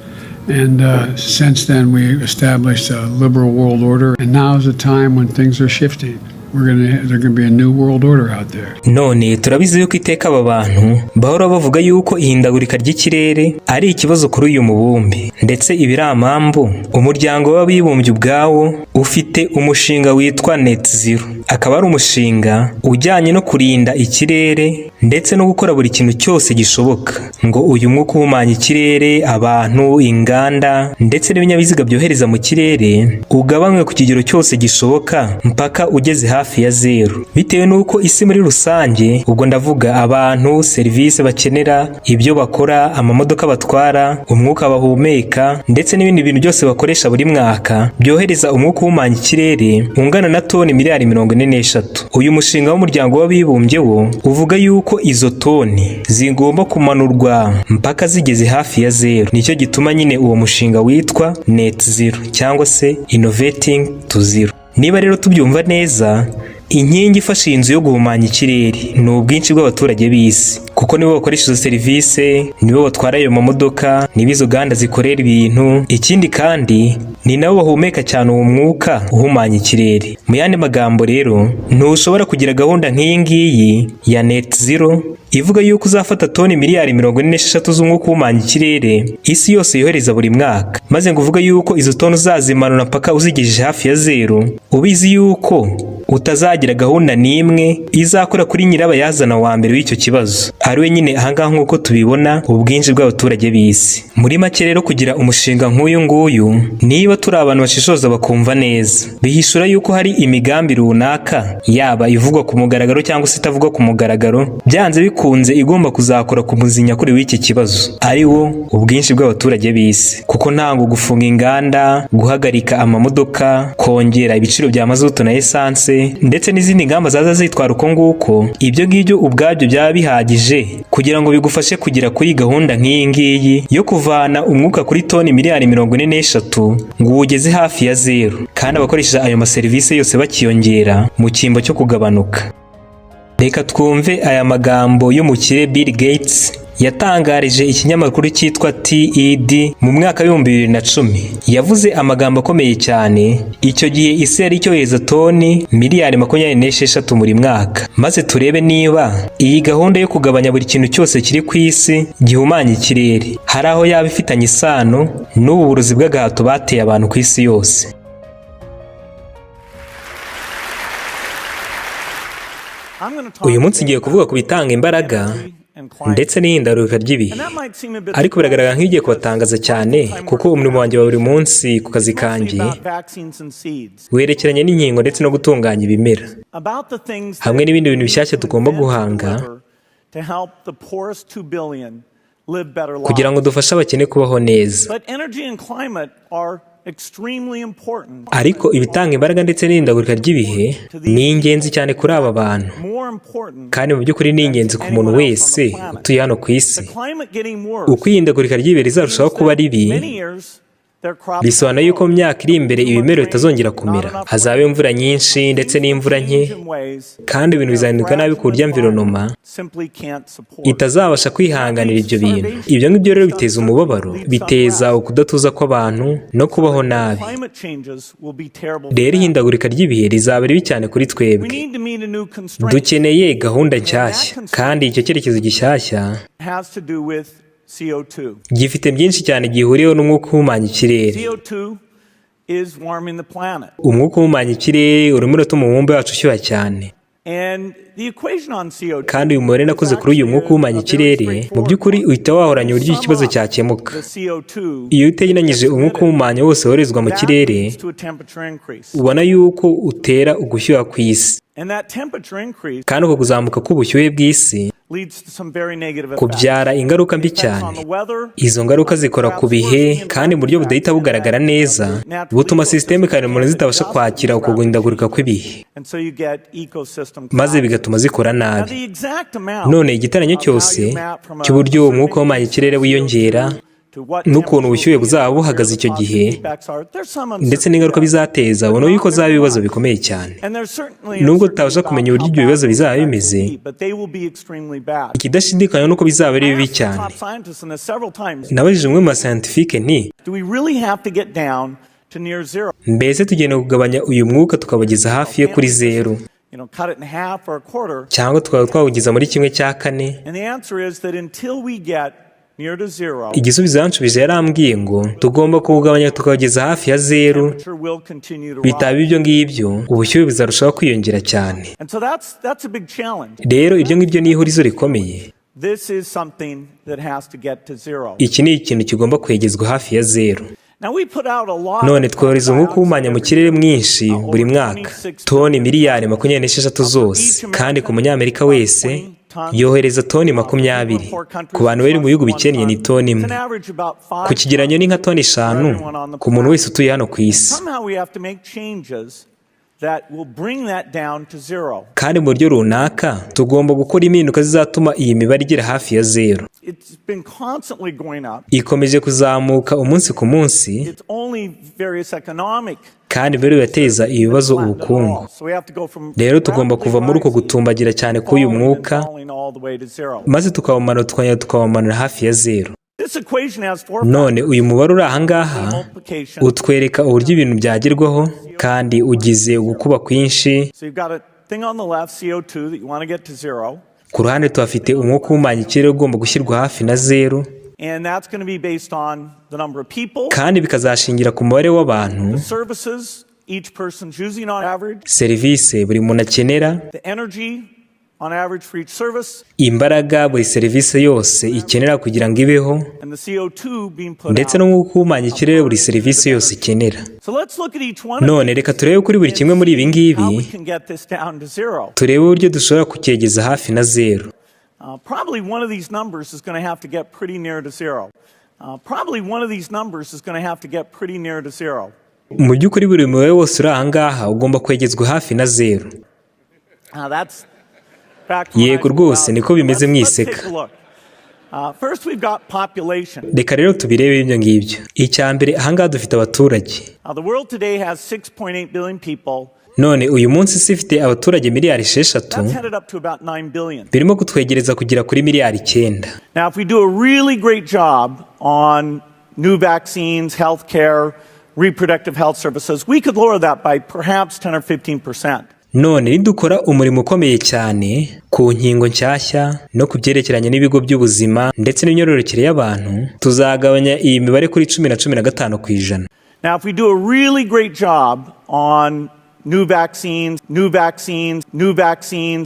And since then we established a liberal world order, and now is the time when things are shifting. There's going to be a new world order out there. None turabizi yuko iteka aba bantu bahora bavuga yuko ihindagurika ry'ikirere ari ikibazo kuri uyu mubumbe, ndetse ibiramambu umuryango w'abibumbye ubwawo ufite umushinga witwa Net Zero. Akaba ari umushinga ujyanye no kurinda ikirere ndetse no gukora buri kintu cyose gishoboka ngo uyu mwuka uhumanya ikirere, abantu, inganda ndetse n'ibinyabiziga byohereza mu kirere ugabanywe ku kigero cyose gishoboka mpaka ugeze hafi ya zero, bitewe n'uko isi muri rusange, ubwo ndavuga abantu, serivisi bakenera, ibyo bakora, amamodoka batwara, umwuka bahumeka ndetse n'ibindi bintu byose bakoresha buri mwaka byohereza umwuka uhumanya ikirere ungana na toni miliyari 43. Uyu mushinga w'umuryango w'abibumbye wo uvuga yuko izo toni zigomba kumanurwa mpaka zigeze hafi ya zero. Nicyo gituma nyine uwo mushinga witwa Net Zero cyangwa se Innovating to Zero. Niba rero tubyumva neza, inkingi ifasha inzu yo guhumanya ikirere ni ubwinshi bw'abaturage b'isi, kuko nibo bakoresha izo serivisi, nibo batwara ayo mamodoka, nibo izo ganda zikorera ibintu. Ikindi kandi ni nabo bahumeka cyane uwo mwuka uhumanya ikirere. Mu yandi magambo rero, ntushobora kugira gahunda nk'iyi ngiyi ya Net Zero ivuga yuko uzafata toni miliyari 46 z'umwuka uhumanya ikirere isi yose yohereza buri mwaka, maze ngo uvuga yuko izo toni uzazimanura mpaka uzigejeje hafi ya zero, ubizi yuko utazagira gahunda n'imwe izakora kuri nyirabayazana wa mbere w'icyo kibazo, ari we nyine ahangaha nk'uko tubibona ubwinshi bw'abaturage b'isi. Muri make rero kugira umushinga nk'uyu nguyu, niba turi abantu bashishoza bakumva neza, bihishura yuko hari imigambi runaka, yaba ivugwa ku mugaragaro cyangwa se itavugwa ku mugaragaro, byanze bikunze igomba kuzakora ku muzinya kuri w'iki kibazo, ari wo ubwinshi bw'abaturage b'isi. Kuko ntango gufunga inganda, guhagarika amamodoka, kongera ibiciro bya mazutu na esanse ndetse n'izindi ngamba zaza zitwara uko nguko, ibyo ngibyo ubwabyo byaba bihagije kugira ngo bigufashe kugera kuri gahunda nk'iyi ngiyi yo kuvana umwuka kuri toni miliyari 43 ngo uwugeze hafi ya zero, kandi abakoresha ayo maserivisi yose bakiyongera mu cyimbo cyo kugabanuka. Reka twumve aya magambo y'umukire Bill Gates yatangarije ikinyamakuru cyitwa TED mu mwaka wa 2010. Yavuze amagambo akomeye cyane. Icyo gihe isi yari icyohereza toni miliyari 26 buri mwaka. Maze turebe niba iyi gahunda yo kugabanya buri kintu cyose kiri ku isi gihumanya ikirere hari aho yaba ifitanye isano n'ubu burozi bw'agahato bateye abantu ku isi yose. Uyu munsi ngiye kuvuga ku bitanga imbaraga ndetse n'ihindaruka ry'ibihe, ariko biragaragara nk'igiye kubatangaza cyane kuko umurimo wanjye wa buri munsi ku kazi kanjye werekeranye n'inkingo ndetse no gutunganya ibimera hamwe n'ibindi bintu bishyashya tugomba guhanga kugira ngo dufashe abakene kubaho neza. Ariko ibitanga imbaraga ndetse n'ihindagurika ry'ibihe ni ingenzi cyane kuri aba bantu, kandi mu by'ukuri ni ingenzi ku muntu wese utuye hano ku isi. Uko ihindagurika ry'ibihe rizarushaho kuba ribi, bisobanura yuko mu myaka iri imbere ibimera bitazongera kumera, hazaba imvura nyinshi ndetse n'imvura nke, kandi ibintu bizahinduka nabi ku buryo environoma itazabasha kwihanganira ibyo bintu. Ibyo ngibyo rero biteza umubabaro, biteza ukudatuza kw'abantu no kubaho nabi. Rero ihindagurika ry'ibihe rizaba ribi cyane kuri twebwe. Dukeneye gahunda nshyashya, kandi icyo cyerekezo gishyashya gifite byinshi cyane gihuriyeho n'umwuka uhumanya ikirere. Umwuka uhumanya ikirere urimo uratuma umubumbe wacu ushyuha cyane, kandi uyu mubare nakoze kuri uyu mwuka uhumanya ikirere mu by'ukuri uhita wahoranya uburyo ikibazo cyakemuka. Iyo utegeranyije umwuka uhumanya wose woherezwa mu kirere, ubona yuko utera ugushyuha ku isi, kandi uko kuzamuka k'ubushyuhe bw'isi kubyara ingaruka mbi cyane. Izo ngaruka zikora ku bihe, kandi mu buryo budahita bugaragara neza butuma sisiteme karemano zitabasha kwakira uko guhindagurika kw'ibihe, maze bigatuma zikora nabi. None igiteranyo cyose cy'uburyo umwuka uhumanya ikirere wiyongera n'ukuntu ubushyuhe buzaba buhagaze icyo gihe ndetse n'ingaruka bizateza, ubona yuko zaba ibibazo bikomeye cyane. Nubwo tutabasha kumenya uburyo ibyo bibazo bizaba bimeze, ikidashidikanywa nuko bizaba ari bibi cyane. Nabajije umwe mu bascientifique nti, mbese tugenda kugabanya uyu mwuka tukawugeza hafi yo kuri zero, cyangwa tukaba twawugeza muri 1/4? Igisubizo yanshubije yarambwiye ngo tugomba kuwugabanya tukawugeza hafi ya zero. Bitaba ibyo ngibyo ubushyuhe buzarushaho kwiyongera cyane. Rero iryo ngibyo ni ihurizo rikomeye. Iki ni ikintu kigomba kwegezwa hafi ya zero. None twohereza umwuka uhumanya mu kirere mwinshi buri mwaka, toni miliyari 26 zose, kandi ku munyamerika wese yohereza toni 20. Ku bantu bari mu bihugu bikennye ni toni 1. Ku kigereranyo ni nka toni 5 ku muntu wese utuye hano ku isi. Kandi mu buryo runaka tugomba gukora impinduka zizatuma iyi mibare igera hafi ya zero. Ikomeje kuzamuka umunsi ku munsi, kandi mbere birateza ibibazo ubukungu. Rero tugomba kuva muri uko gutumbagira cyane k'uyu mwuka, maze tukawumanura hafi ya zero. None uyu mubare uri ahangaha utwereka uburyo ibintu byagerwaho, kandi ugize ugukuba kwinshi. Ku ruhande tuhafite umwuka uhumanya ikirere ugomba gushyirwa hafi na zero, kandi bikazashingira ku mubare w'abantu, each person's using on average, serivisi buri muntu akenera, the energy on average for each service, imbaraga buri serivisi yose ikenera kugira ngo ibeho, and the CO2 being put ndetse out. no guhumanya ikirere buri serivisi yose ikenera. So let's look at each one of None reka turebe kuri buri kimwe muri ibi how we ngibi, can get this down to zero. turebe uburyo dushobora kucyegeza hafi na zero. Probably one of these numbers is going to have to get pretty near to zero. Probably one of these numbers is going to have to get pretty near to zero. Mu by'ukuri buri mubare wose uri aha ngaha ugomba kwegezwa hafi na zero. That's back to Yego rwose niko bimeze mwiseka. take a look. First we've got population. Reka rero tubirebe ibyo ngibyo. Icya mbere aha ngaha dufite abaturage. The world today has 6.8 billion people. None uyu munsi isi ifite abaturage miliyari 6, That's headed up to about 9 billion. birimo kutwegereza kugera kuri miliyari 9. Now, if we do a really great job on new vaccines, healthcare, reproductive health services, we could lower that by perhaps 10 or 15%. None nidukora umurimo ukomeye cyane ku nkingo nshyashya no ku byerekeranye n'ibigo by'ubuzima ndetse n'imyororokere y'abantu, tuzagabanya iyi mibare kuri 10 na 15%. Now, if we do a really great job on new vaccines,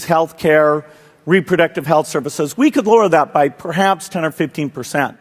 healthcare, reproductive health services, we could lower that by perhaps 10 or 15%.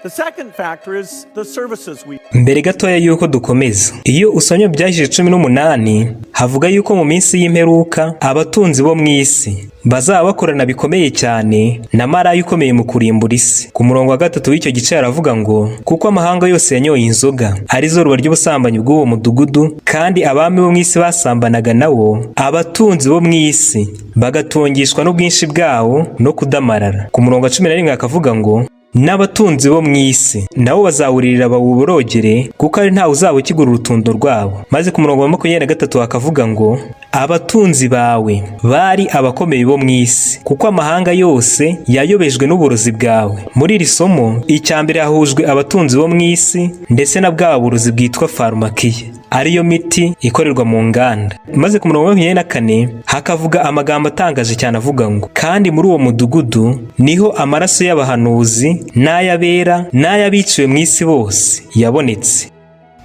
The second factor is the services we. Mbere gatoya yuko dukomeza, iyo usomye Ibyahishije 18 havuga yuko mu minsi y'imperuka abatunzi bo mu isi bazaba bakorana bikomeye cyane na maraya ukomeye mu kurimbura isi. Ku murongo wa 3 w'icyo gice aravuga ngo kuko amahanga yose yanyoye inzoga arizo ruba ry'ubusambanyi bw'uwo mudugudu, kandi abami bo mu isi basambanaga nawo, abatunzi bo mu isi bagatungishwa n'ubwinshi bwawo no kudamarara. Ku murongo wa 11 akavuga ngo n'abatunzi bo mu isi nabo bazawuririra bawuborogere, kuko ari ntawe uzaba ukigura urutundo rwabo. Maze ku murongo wa 23 akavuga ngo abatunzi bawe bari abakomeye bo mu isi, kuko amahanga yose yayobejwe n'uburozi bwawe. Muri iri somo icya mbere hahujwe abatunzi bo mu isi ndetse na bwa burozi bwitwa farmakiya, ariyo miti ikorerwa mu nganda. Maze ku murongo wa 24 hakavuga amagambo atangaje cyane avuga ngo kandi muri uwo mudugudu niho amaraso y'abahanuzi n'ay'abera n'ay'abiciwe mu isi bose yabonetse.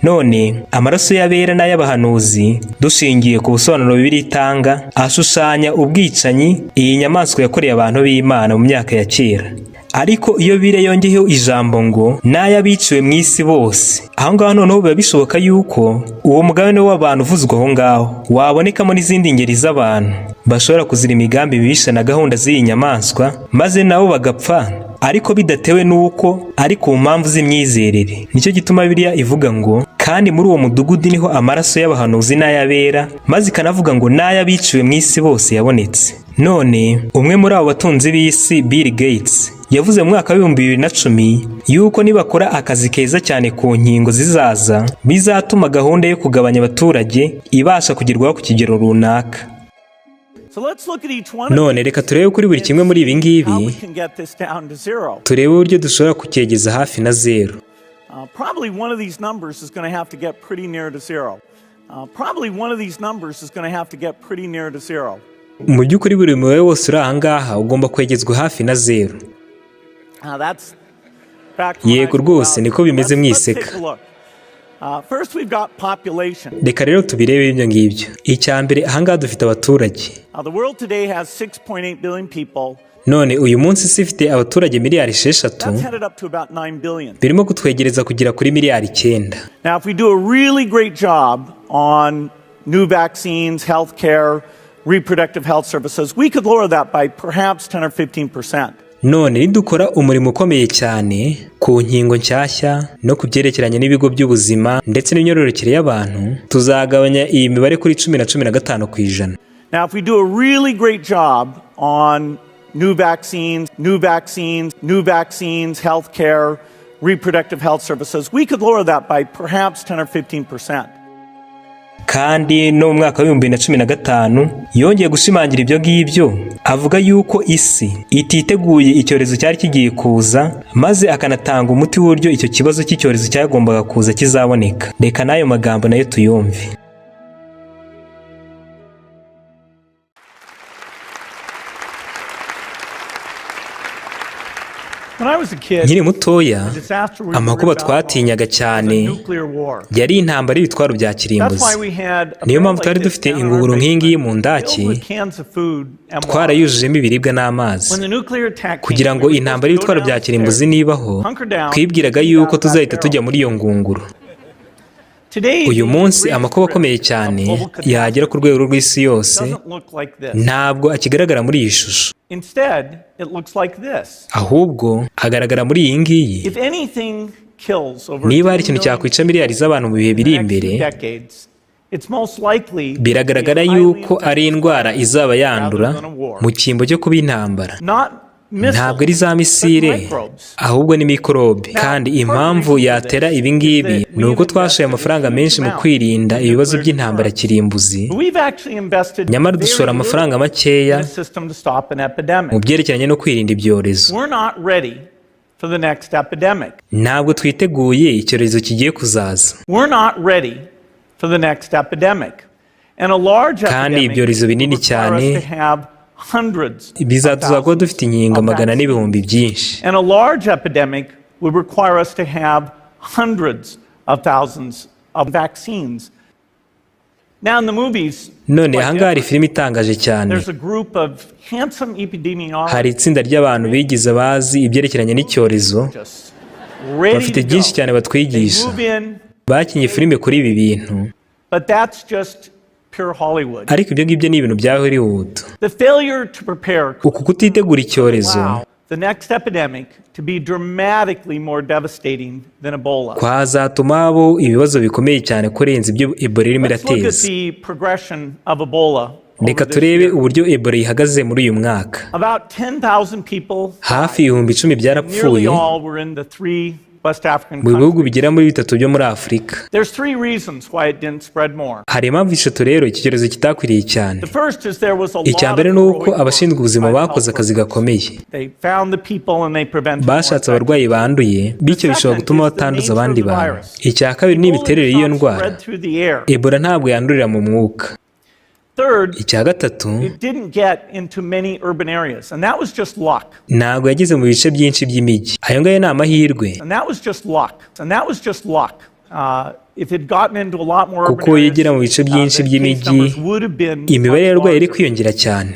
None amaraso y'abera n'ay'abahanuzi, dushingiye ku busobanuro Bibiliya itanga, ashushanya ubwicanyi iyi nyamaswa yakoreye abantu b'Imana mu myaka ya kera. Ariko iyo Bibiliya yongeyeho ijambo ngo n'ay'abiciwe mu isi bose, aho ngaho noneho biba bishoboka yuko uwo mugabane w'abantu uvuzwa aho ngaho wabonekamo n'izindi ngeri z'abantu bashobora kuzira imigambi mibisha na gahunda z'iyi nyamaswa, maze nabo bagapfa, ariko bidatewe n'uko ari ku mpamvu z'imyizerere. Nicyo gituma Bibiliya ivuga ngo kandi muri uwo mudugudu niho amaraso y'abahanuzi n'ay'abera, maze ikanavuga ngo n'ay'abiciwe mu isi bose yabonetse. None umwe muri abo batunzi b'isi, Bill Gates, yavuze mu mwaka wa 2010 yuko nibakora akazi keza cyane ku nkingo zizaza, bizatuma gahunda yo kugabanya abaturage ibasha kugerwaho ku kigero runaka. None reka turebe kuri buri kimwe muri ibi ngibi, turebe uburyo dushobora kucyegeza hafi na zero. Probably one of these numbers is going to have to get pretty near to zero. Mu by'ukuri buri mubare wose uri aha ngaha ugomba kwegezwa hafi na zero. Yego rwose niko bimeze mwiseka. Reka rero tubirebe ibyo ngibyo. Icya mbere aha ngaha dufite abaturage. None uyu munsi isi ifite abaturage miliyari 6, birimo kutwegereza kugera kuri miliyari 9. Now, if we do a really great job on new vaccines, healthcare, reproductive health services, we could lower that by perhaps 10 or 15%. None nidukora umurimo ukomeye cyane ku nkingo nshyashya no ku byerekeranye n'ibigo by'ubuzima ndetse n'imyororokere y'abantu, tuzagabanya iyi mibare kuri 10 na 15%. Now, if we do a really great job on new vaccines, healthcare, reproductive health services, we could lower that by perhaps 10 or 15%. Kandi no mu mwaka wa 2015 yongeye gushimangira ibyo ngibyo, avuga yuko isi ititeguye icyorezo cyari kigiye kuza, maze akanatanga umuti w'uburyo icyo kibazo cy'icyorezo cyagombaga kuza kizaboneka. Reka nayo magambo nayo tuyumve. nkiri mutoya amakuba twatinyaga cyane yari intambara y'ibitwaro bya kirimbuzi. Niyo mpamvu twari dufite ingunguru nk'ingiyi mu ndaki twarayujujemo ibiribwa n'amazi kugira ngo intambara y'ibitwaro bya kirimbuzi nibaho twibwiraga yuko tuzahita tujya muri iyo ngunguru. Uyu munsi amakuba akomeye cyane yagera ku rwego rw'isi yose ntabwo akigaragara muri iyi shusho, ahubwo agaragara muri iyi ngiyi. Niba hari ikintu cyakwica miliyari z'abantu mu bihe biri imbere, biragaragara yuko ari indwara izaba yandura mu cyimbo cyo kuba intambara. Ntabwo ari za misile ahubwo ni mikorobe. Kandi impamvu yatera ibi ngibi ni uko twashoye amafaranga menshi mu kwirinda ibibazo by'intambara kirimbuzi, nyamara dushora amafaranga makeya mu byerekeranye no kwirinda ibyorezo. Ntabwo twiteguye icyorezo kigiye kuzaza, kandi ibyorezo binini cyane bizatuza kuba dufite inkingo magana n'ibihumbi byinshi. None ahangaha hari filime itangaje cyane. Hari itsinda ry'abantu bigize bazi ibyerekeranye n'icyorezo, bafite byinshi cyane batwigisha. Bakinnye filime kuri ibi bintu, ariko ibyo ngibyo ni ibintu bya Hollywood. Uku kutitegura icyorezo kwazatuma habo ibibazo bikomeye cyane kurenza ibyo Ebola irimo irateza. Reka turebe uburyo Ebola ihagaze muri uyu mwaka. Hafi 10,000 byarapfuye mu bihugu bigera muri 3 byo muri Afurika. Hari impamvu eshatu rero iki cyorezo kitakwiriye cyane. Icya mbere ni uko abashinzwe ubuzima bakoze akazi gakomeye, bashatse abarwayi banduye, bityo bishobora gutuma batanduza abandi bantu. Icya kabiri ni imiterere y'iyo ndwara. Ebola ntabwo yandurira mu mwuka. Icya gatatu, ntabwo yageze mu bice byinshi by'imijyi. Ayo ngayo ni amahirwe, kuko yegera mu bice byinshi by'imijyi imibare y'abarwayi yari kwiyongera cyane.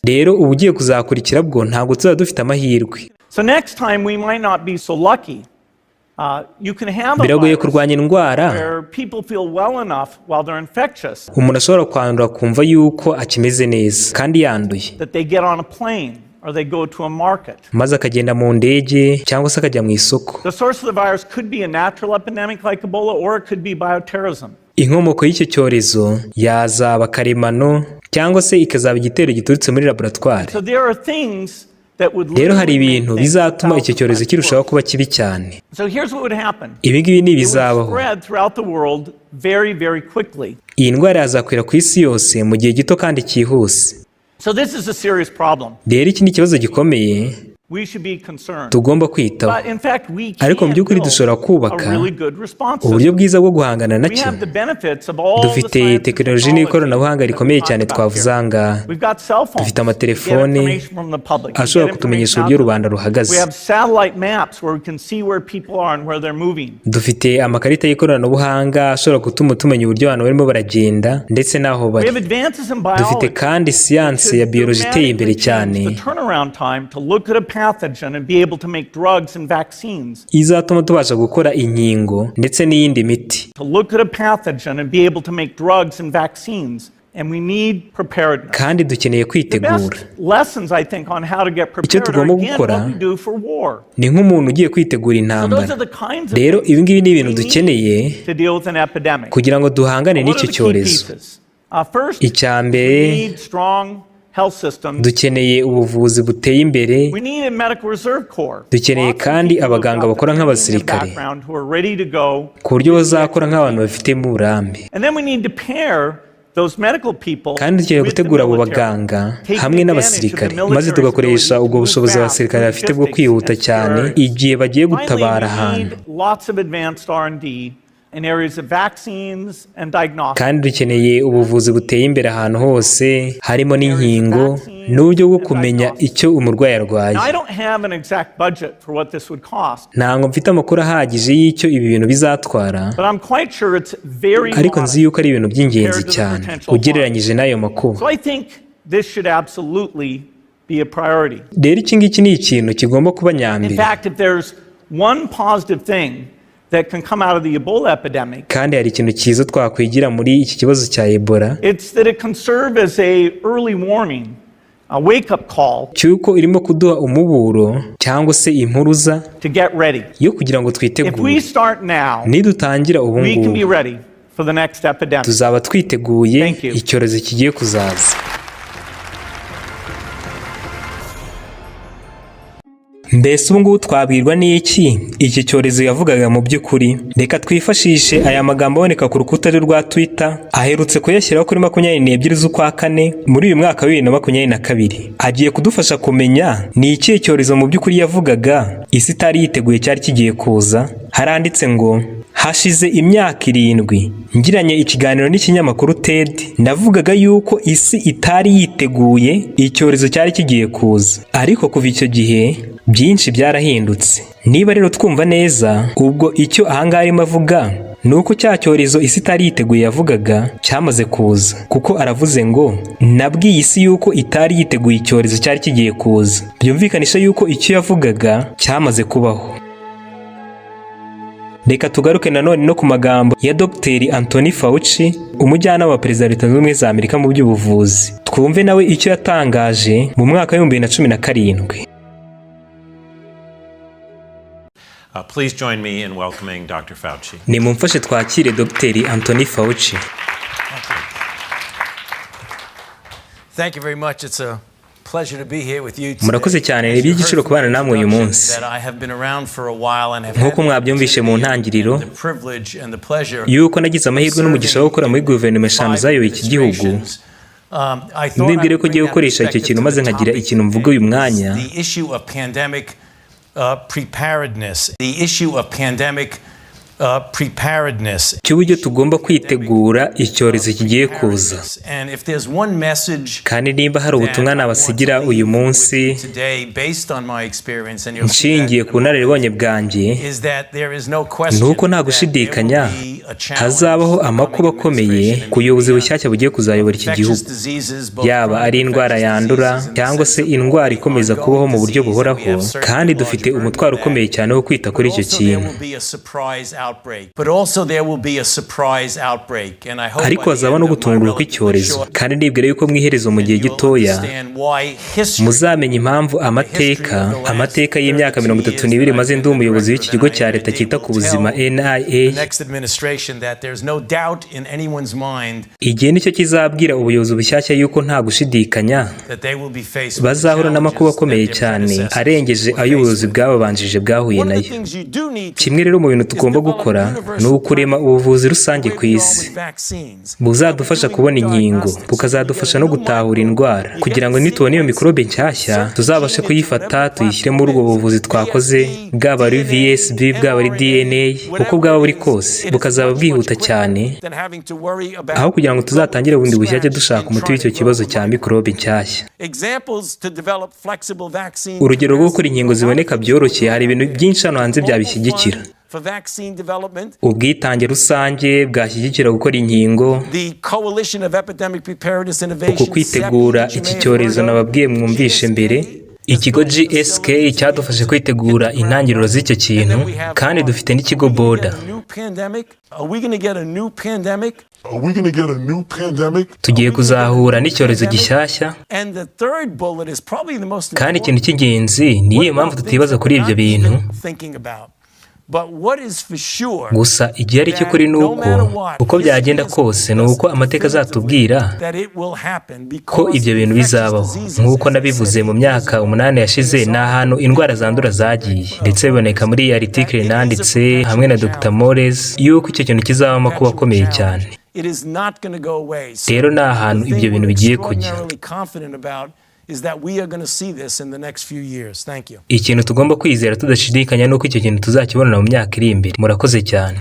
Rero ubu ugiye kuzakurikira bwo ntabwo tuzaba dufite amahirwe. Biragoye kurwanya indwara umuntu ashobora kwandura kumva yuko akimeze neza kandi yanduye, maze akagenda mu ndege cyangwa se akajya mu isoko. Inkomoko y'icyo cyorezo yazaba karemano cyangwa se ikazaba igitero giturutse muri laboratwari. Rero hari ibintu bizatuma icyo cyorezo kirushaho kuba kibi cyane. Ibi ngibi ni ibizabaho. Iyi ndwara yazakwira ku isi yose mu gihe gito kandi cyihuse. Rero iki ni ikibazo gikomeye tugomba kwitaho, ariko mu by'ukuri dushobora kubaka uburyo bwiza bwo guhangana nacyo. Dufite tekinoloji n'ikoranabuhanga rikomeye cyane twavuze ahangaha. Dufite amatelefone ashobora kutumenyesha uburyo rubanda ruhagaze. Dufite amakarita y'ikoranabuhanga ashobora gutuma tumenya uburyo abantu barimo baragenda ndetse n'aho bari. Dufite kandi siyanse ya biyoloji iteye imbere cyane izatuma tubasha gukora inkingo ndetse n'iyindi miti. Kandi dukeneye kwitegura. Icyo tugomba gukora ni nk'umuntu ugiye kwitegura intambara. Rero ibi ngibi ni ibintu dukeneye kugira ngo duhangane n'icyo cyorezo. Icya mbere, dukeneye ubuvuzi buteye imbere. Dukeneye kandi abaganga bakora nk'abasirikare ku buryo bazakora nk'abantu bafitemo uburambe. Kandi dukeneye gutegura abo baganga hamwe n'abasirikare, maze tugakoresha ubwo bushobozi abasirikare bafite bwo kwihuta cyane igihe bagiye gutabara ahantu. in areas of vaccines and diagnostics. kandi dukeneye ubuvuzi buteye imbere ahantu hose harimo n'inkingo n'uburyo bwo kumenya icyo umurwayi arwaye. Now, I don't have an exact budget for what this would cost. Ntabwo mfite amakuru ahagije y'icyo ibi bintu bizatwara, But I'm quite sure it's very ariko nzi yuko ari ibintu by'ingenzi cyane ugereranyije n'ayo makuba. So I think this should absolutely be a priority. Rero iki ngiki ni ikintu kigomba kuba In nyambere. fact, if there's one positive thing that can come out of the Ebola epidemic, kandi hari ikintu cyiza twakwigira muri iki kibazo cya Ebola, it's that it can serve as a early warning, a wake-up call cyuko irimo kuduha umuburo cyangwa se impuruza to get ready. yo kugira ngo If twitegure. we start now, Nidutangira ubu we can be ngubu ready for the next epidemic. tuzaba twiteguye Thank you. icyorezo kigiye kuzaza. Mbese ubu ngubu twabwirwa n'iki iki cyorezo yavugaga mu by'ukuri? Reka twifashishe aya magambo aboneka ku rukuta rwa Twitter, aherutse kuyashyiraho kuri 22 z'ukwa kane muri uyu mwaka wa 2022. Agiye kudufasha kumenya ni ikihe cyorezo mu by'ukuri yavugaga isi itari yiteguye cyari kigiye kuza. Haranditse ngo hashize imyaka 7 ngiranye ikiganiro n'ikinyamakuru TED, ndavugaga yuko isi itari yiteguye icyorezo cyari kigiye kuza, ariko kuva icyo gihe byinshi byarahindutse. Niba rero twumva neza, ubwo icyo ahangaha arimo avuga nuko cya cyorezo isi itari yiteguye yavugaga cyamaze kuza, kuko aravuze ngo nabwiye isi yuko itari yiteguye icyorezo cyari kigiye kuza. Byumvikanisha yuko icyo yavugaga cyamaze kubaho. Reka tugaruke nanone no ku magambo ya Dr. Anthony Fauci, umujyanama wa Perezida wa Leta Zunze Ubumwe za Amerika mu by'ubuvuzi. Twumve nawe icyo yatangaje mu mwaka wa 2017. Please join me in welcoming Dr. Fauci. Nimumfashe twakire Dr. Anthony Fauci. Thank you very much. It's a pleasure to be here with you today. Murakoze cyane, ni iby'igiciro kubana namwe uyu munsi. Nk'uko mwabyumvishe mu ntangiriro yuko nagize amahirwe n'umugisha wo gukora muri guverinoma eshanu zayoboye iki gihugu. Ndibwire ko ngiye gukoresha icyo kintu maze nkagira ikintu mvuga uyu mwanya. cy'uburyo tugomba kwitegura icyorezo kigiye kuza. Kandi nimba hari ubutumwa nabasigira uyu munsi nshingiye ku nararibonye bwanjye, nuko nta gushidikanya hazabaho amakuba akomeye ku buyobozi bushyashya bugiye kuzayobora iki gihugu, yaba ari indwara yandura cyangwa se indwara ikomeza kubaho mu buryo buhoraho, kandi dufite umutwaro ukomeye cyane wo kwita kuri icyo kintu. Ariko hazaba no gutungurwa kw'icyorezo, kandi nibwira yuko mwiherezo mu gihe gitoya muzamenya impamvu amateka y'imyaka 32 maze ndi umuyobozi w'iki kigo cya leta cyita ku buzima NIA. Igihe nicyo kizabwira ubuyobozi bushyashya yuko nta gushidikanya bazahura n'amakuba akomeye cyane arengeje ay'ubuyobozi bwababanjije bwahuye nayo. Kimwe rero mu bintu tugomba gukora ni ukurema ubuvuzi rusange ku isi buzadufasha kubona inkingo, bukazadufasha no gutahura indwara, kugira ngo nitubona iyo mikorobe nshyashya tuzabashe kuyifata tuyishyire muri ubwo buvuzi twakoze, bwaba ari VSB, bwaba ari DNA, uko bwaba buri kose bukazaba bwihuta cyane, aho kugira ngo tuzatangire bundi bushyashya dushaka umuti w'icyo kibazo cya mikorobe nshyashya. Urugero rwo gukora inkingo ziboneka byoroshye, hari ibintu byinshi hano hanze byabishyigikira. Ubwitange rusange bwashyigikira gukora inkingo, uko kwitegura iki cyorezo nababwiye mwumvishe mbere. Ikigo GSK cyadufashe kwitegura intangiriro z'icyo kintu, kandi dufite n'ikigo Boda. Tugiye kuzahura n'icyorezo gishyashya, kandi ikintu cy'ingenzi ni iyihe mpamvu tutibaza kuri ibyo bintu. Gusa igihe ari cyo kuri uko byagenda kose ni uko amateka azatubwira ko ibyo bintu bizabaho. Nk'uko nabivuze mu myaka 8 yashize, ni ahantu indwara zandura zagiye, ndetse biboneka muri article nanditse hamwe na Dr. Mores yuko icyo kintu kizaba amakuba akomeye cyane. Rero ni ahantu ibyo bintu bigiye kujya. Ikintu tugomba kwizera tudashidikanya nuko icyo kintu tuzakibonana mu myaka iri imbere. Murakoze cyane.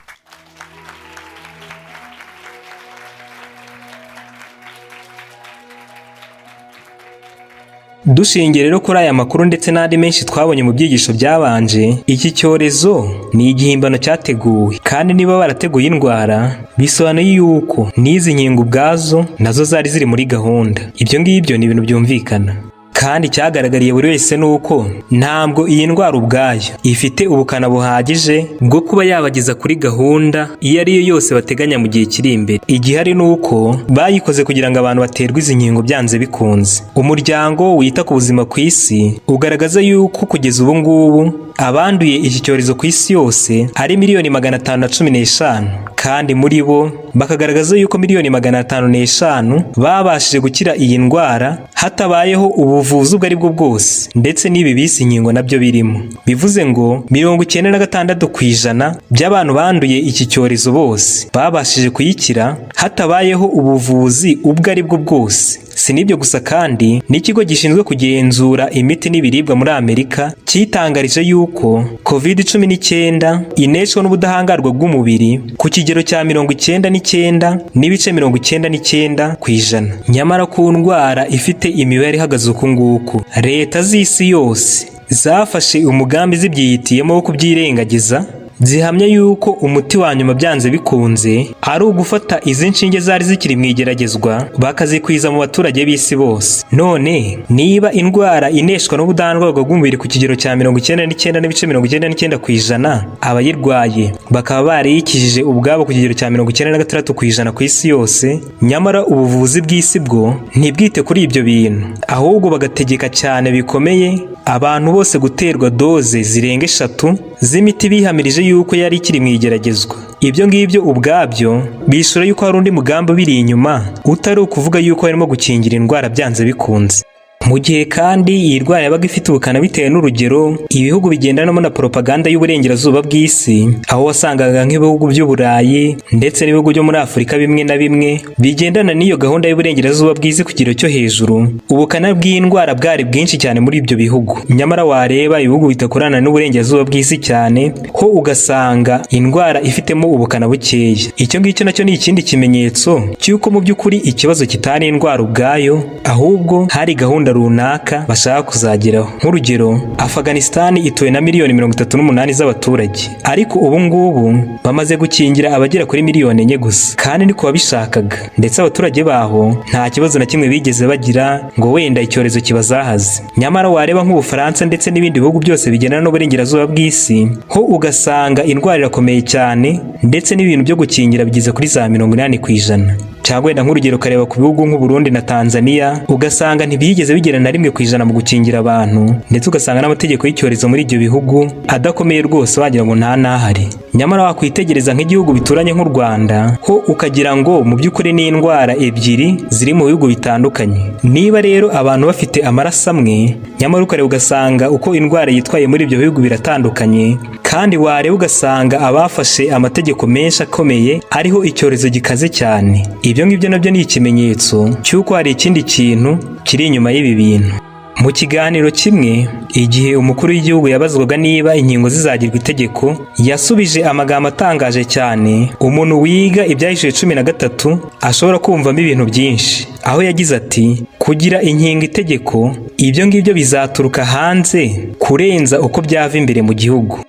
Dushingiye rero kuri aya makuru ndetse n'andi menshi twabonye mu byigisho byabanje, iki cyorezo ni igihimbano cyateguwe, kandi niba barateguye indwara bisobanuye yuko n'izi nkingo ubwazo nazo zari ziri muri gahunda. Ibyo ngibyo ni ibintu byumvikana, kandi cyagaragariye buri wese nuko ntabwo iyi ndwara ubwayo ifite ubukana buhagije bwo kuba yabageza kuri gahunda iyo ari yo yose bateganya mu gihe kiri imbere. Igihari nuko bayikoze kugira ngo abantu baterwe izi nkingo byanze bikunze. Umuryango wita ku buzima ku isi ugaragaza yuko kugeza ubu ngubu abanduye iki cyorezo ku isi yose ari 515, kandi muri bo bakagaragaza yuko 505 babashije gukira iyi ndwara hatabayeho ubuvuzi ubwo ari bwo bwose, ndetse n'ibi bisi inkingo nabyo birimo. Bivuze ngo 96% by'abantu banduye iki cyorezo bose babashije kuyikira hatabayeho ubuvuzi ubwo ari bwo bwose. Si n'ibyo gusa kandi n'ikigo gishinzwe kugenzura imiti n'ibiribwa muri Amerika cyitangarije yuko COVID-19 ineshwa n'ubudahangarwa bw'umubiri ku kigero cya 99.99%. Nyamara ku ndwara ifite imibare ihagaze uku nguku, leta z'isi yose zafashe umugambi zibyihitiyemo wo kubyirengagiza, zihamya yuko umuti wa nyuma byanze bikunze ari ugufata izi nshinge zari zikiri mu igeragezwa bakazikwiza mu baturage b'isi bose. None niba indwara ineshwa n'ubudahangarwa bw'umubiri ku kigero cya 99.99%, abayirwaye bakaba bariyikijije ubwabo ku kigero cya 96% ku isi yose, nyamara ubuvuzi bw'isi bwo ntibwite kuri ibyo bintu, ahubwo bagategeka cyane bikomeye abantu bose guterwa doze zirenga 3 z'imiti bihamirije yuko yari ikiri mu igeragezwa. Ibyo ngibyo ubwabyo bishura yuko hari undi mugambi biri inyuma utari ukuvuga yuko barimo gukingira indwara byanze bikunze. Mu gihe kandi iyi ndwara yabaga ifite ubukana bitewe n'urugero ibihugu bigendanamo na propaganda y'uburengerazuba bw'isi, aho wasangaga nk'ibihugu by'Uburayi ndetse n'ibihugu byo muri Afurika bimwe na bimwe bigendana n'iyo gahunda y'uburengerazuba bw'isi ku kigero cyo hejuru, ubukana bw'indwara bwari bwinshi cyane muri ibyo bihugu. Nyamara wareba ibihugu bitakorana n'uburengerazuba bw'isi cyane ho ugasanga indwara ifitemo ubukana bukeya. Icyo ngicyo nacyo ni ikindi kimenyetso cy'uko mu by'ukuri ikibazo kitari indwara ubwayo, ahubwo hari gahunda runaka bashaka kuzageraho. Nk'urugero, Afghanistan ituwe na 38 z'abaturage, ariko ubu ngubu bamaze gukingira abagera kuri 4 miliyoni gusa, kandi niko babishakaga, ndetse abaturage baho nta kibazo na kimwe bigeze bagira ngo wenda icyorezo kibazahaze. Nyamara wareba nk'Ubufaransa ndetse n'ibindi bihugu byose bigendana n'uburengerazuba bw'isi ho ugasanga indwara irakomeye cyane, ndetse n'ibintu byo gukingira bigize kuri za 80%. Cyangwa wenda nk'urugero kareba ku bihugu nk'u Burundi na Tanzania ugasanga ntibigeze bigera na 1% mu gukingira abantu, ndetse ugasanga n'amategeko y'icyorezo muri ibyo bihugu adakomeye rwose wagira ngo nta nahari. Nyamara wakwitegereza nk'igihugu bituranye nk'u Rwanda ho ukagira ngo mu by'ukuri ni indwara ebyiri ziri mu bihugu bitandukanye. Niba rero abantu bafite amaraso amwe, nyamara ukareba ugasanga uko indwara yitwaye muri ibyo bihugu biratandukanye, kandi wareba ugasanga abafashe amategeko menshi akomeye ariho icyorezo gikaze cyane. Ibyo ngibyo nabyo ni ikimenyetso cy'uko hari ikindi kintu kiri inyuma y'ibi bintu. Mu kiganiro kimwe, igihe umukuru w'igihugu yabazwaga niba inkingo zizagirwa itegeko, yasubije amagambo atangaje cyane umuntu wiga Ibyahishuwe 13 ashobora kumvamo ibintu byinshi, aho yagize ati kugira inkingo itegeko, ibyo ngibyo bizaturuka hanze kurenza uko byava imbere mu gihugu.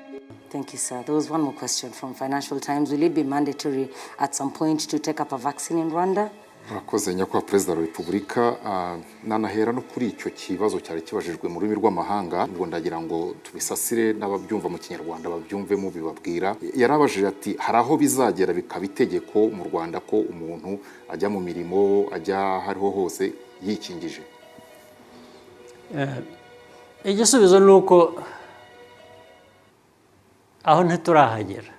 Thank you, sir. There was one more question from Financial Times. Will it be mandatory at some point to take up a vaccine in Rwanda? Murakoze nyakubahwa Perezida wa Repubulika, nanahera no kuri icyo kibazo cyari kibajijwe mu rurimi rw'amahanga, ngo ndagira ngo tubisasire n'ababyumva mu Kinyarwanda babyumvemo bibabwira. Yarabajije ati hari aho bizagera bikaba itegeko mu Rwanda ko umuntu ajya mu mirimo, ajya hariho hose yikingije. Igisubizo nuko aho ntiturahagera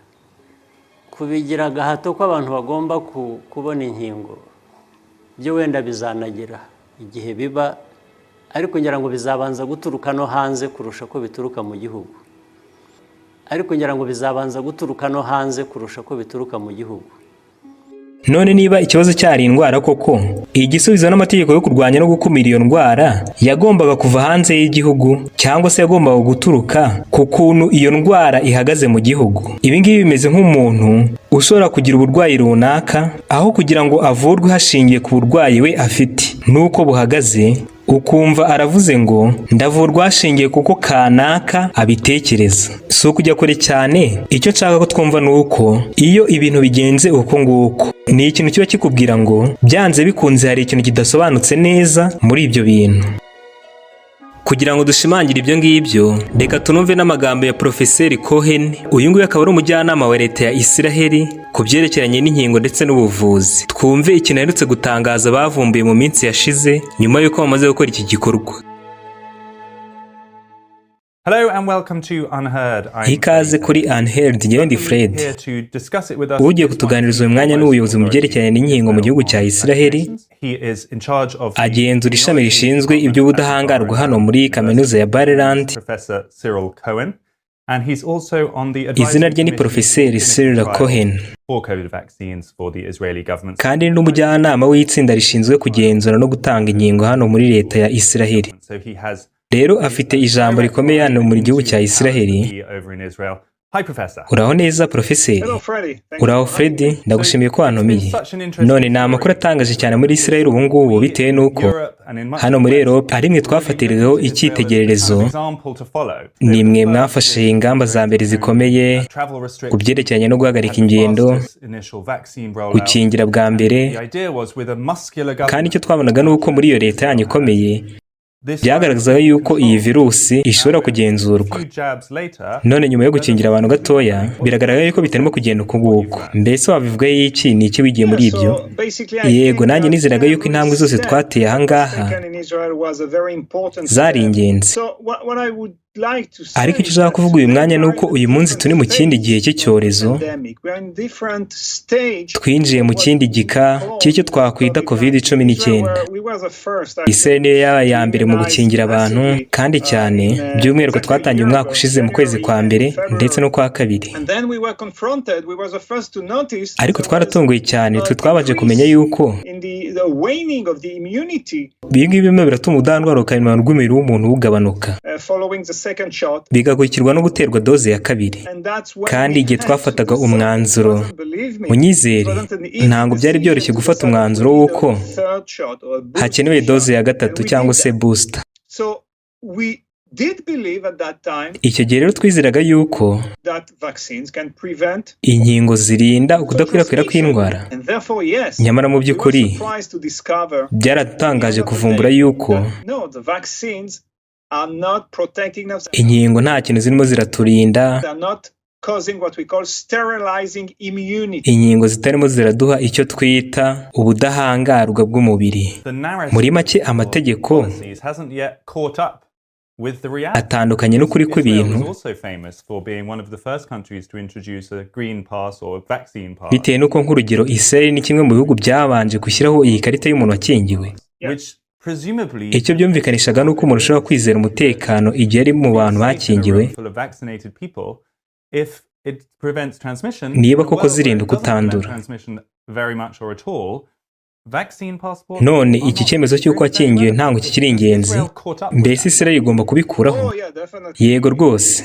kubigira agahato ko abantu bagomba kubona inkingo, byo wenda bizanagira igihe biba, ariko ngira ngo bizabanza guturuka no hanze kurusha ko bituruka mu gihugu. None niba ikibazo cyari indwara koko, igisubizo n'amategeko yo kurwanya no gukumira iyo ndwara yagombaga kuva hanze y'igihugu, cyangwa se yagombaga guturuka ku kuntu iyo ndwara ihagaze mu gihugu. Ibi ngibi bimeze nk'umuntu ushobora kugira uburwayi runaka, aho kugira ngo avurwe hashingiye ku burwayi we afite nuko buhagaze, ukumva aravuze ngo ndavurwa hashingiye kuko kanaka abitekereza. Si ukujya kure cyane, icyo nshaka ko twumva ni uko iyo ibintu bigenze uko nguko, ni ikintu kiba kikubwira ngo byanze bikunze hari ikintu kidasobanutse neza muri ibyo bintu. Kugira ngo dushimangire ibyo ngibyo, reka tunumve n'amagambo ya Profeseri Cohen. Uyu nguyu akaba ari umujyanama wa leta ya Isiraheli ku byerekeranye n'inkingo ndetse n'ubuvuzi. Twumve ikintu aherutse gutangaza bavumbuye mu minsi yashize nyuma y'uko bamaze gukora iki gikorwa. Hello and welcome to Unheard. Ikaze kuri Unheard, njyewe ndi Fred. Ugiye kutuganiriza uyu mwanya n'ubuyobozi mu byerekeranye n'inkingo mu gihugu cya Isiraheli. Agenzura ishami rishinzwe iby'ubudahangarwa hano muri kaminuza ya Maryland. Izina rye ni Profeseri Cyril Cohen. Kandi ni umujyanama w'itsinda rishinzwe kugenzura no gutanga inkingo hano muri leta ya Isiraheli. Rero afite ijambo rikomeye hano muri gihugu cya Isiraheli. Uraho neza Profeseri? Uraho Freddy, ndagushimiye ko wantumiye. None ni amakuru atangaje cyane muri Isiraheli ubu ngubu bitewe n'uko hano muri Europe ari mwe twafatiriweho icyitegererezo. Ni mwe mwafashe ingamba za mbere zikomeye ku byerekeranye no guhagarika ingendo, gukingira bwa mbere. Kandi icyo twabonaga ni uko muri iyo leta yanyu ikomeye byagaragazaga yuko iyi virusi ishobora kugenzurwa. None nyuma yo gukingira abantu gatoya, biragaragara yuko bitarimo kugenda uko nguko. Mbese wabivugaho iki? Ni iki wigiye muri ibyo? Yego, nanjye nizeraga yuko intambwe zose twateye aha ngaha zari ingenzi. Ariko icyo ushaka kuvuga uyu mwanya ni uko uyu munsi turi mu kindi gihe cy'icyorezo. Twinjiye mu kindi gika cy'icyo twakwita COVID-19. Isiraheli niyo yabaye iya mbere mu gukingira abantu, kandi cyane by'umwihariko twatangiye umwaka ushize mu kwezi kwa mbere ndetse no kwa kabiri. Ariko twaratunguye cyane, twabanje kumenya yuko ibingibi bimwe biratuma ubudahangarwa karemano bw'umubiri w'umuntu bugabanuka, bigakurikirwa no guterwa doze ya kabiri. Kandi igihe twafataga umwanzuro, munyizere, ntabwo byari byoroshye gufata umwanzuro w'uko hakenewe doze ya gatatu cyangwa se booster. Icyo gihe rero twizeraga yuko inkingo zirinda ukudakwirakwira kw'indwara. Nyamara mu by'ukuri byaratangaje kuvumbura yuko inkingo nta kintu zirimo ziraturinda. Inkingo zitarimo ziraduha icyo twita ubudahangarwa bw'umubiri. Muri make, amategeko atandukanye n'ukuri kw'ibintu, bitewe n'uko nk'urugero Israel ni kimwe mu bihugu byabanje gushyiraho iyi karita y'umuntu wakingiwe. Icyo byumvikanishaga n'uko umuntu ushobora kwizera umutekano igihe ari mu bantu bakingiwe, niba koko zirinda kutandura. None iki cyemezo cy'uko wakingiwe ntabwo kikiri ingenzi. Mbese Isiraheli igomba kubikuraho? Yego rwose.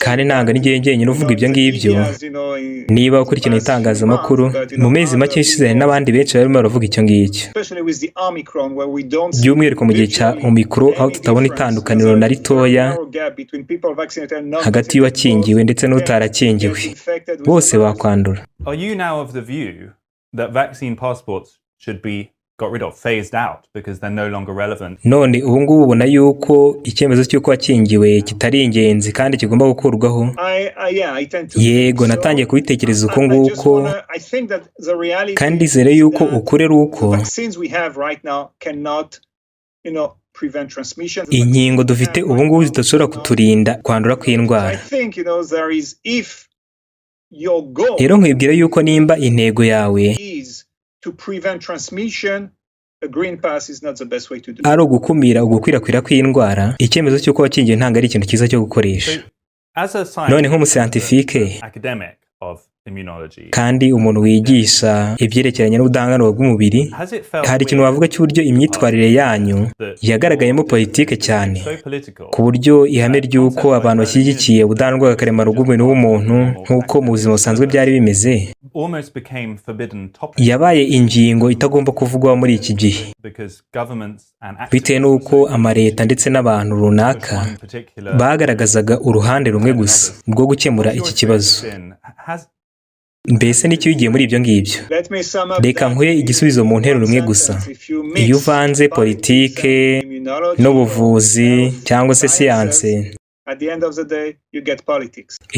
Kandi ntabwo ari njye njyenyine uvuga ibyo ngibyo. Niba ukurikirana itangazamakuru, mu mezi make yashize hari n'abandi benshi barimo baravuga icyo ngicyo. By'umwihariko mu gihe cya Omicron, aho tutabona itandukaniro na ritoya hagati y'uwakingiwe ndetse n'utarakingiwe. Bose bakwandura. That vaccine passports should be got rid of, phased out, because they're no longer relevant. None ubu ngubu ubona yuko icyemezo cy'uko wakingiwe kitari ingenzi kandi kigomba gukurwaho? Yego, natangiye kubitekereza uko nguko, kandi ndizere yuko ukuri ari uko inkingo dufite ubu ngubu zidashobora kuturinda kwandura kw'indwara. Rero nkwibwira yuko nimba intego yawe ari ugukumira ugukwirakwira kw'indwara, icyemezo cy'uko wakingiwe ntabwo ari ikintu cyiza cyo gukoresha. None nk'umusiyantifike kandi umuntu wigisha ibyerekeranye n'ubudahangarwa bw'umubiri, hari ikintu wavuga cy'uburyo imyitwarire yanyu yagaragayemo politike cyane, ku buryo ihame ry'uko abantu bashyigikiye ubudahangarwa karemano bw'umubiri w'umuntu nk'uko mu buzima busanzwe byari bimeze yabaye ingingo itagomba kuvugwaho muri iki gihe, bitewe n'uko amaleta ndetse n'abantu runaka bagaragazaga uruhande rumwe gusa rwo gukemura iki kibazo. Mbese nicyo ugiye muri ibyo ngibyo? Reka nkwiye igisubizo mu nteruro imwe gusa. Iyo uvanze politike n'ubuvuzi cyangwa se siyanse,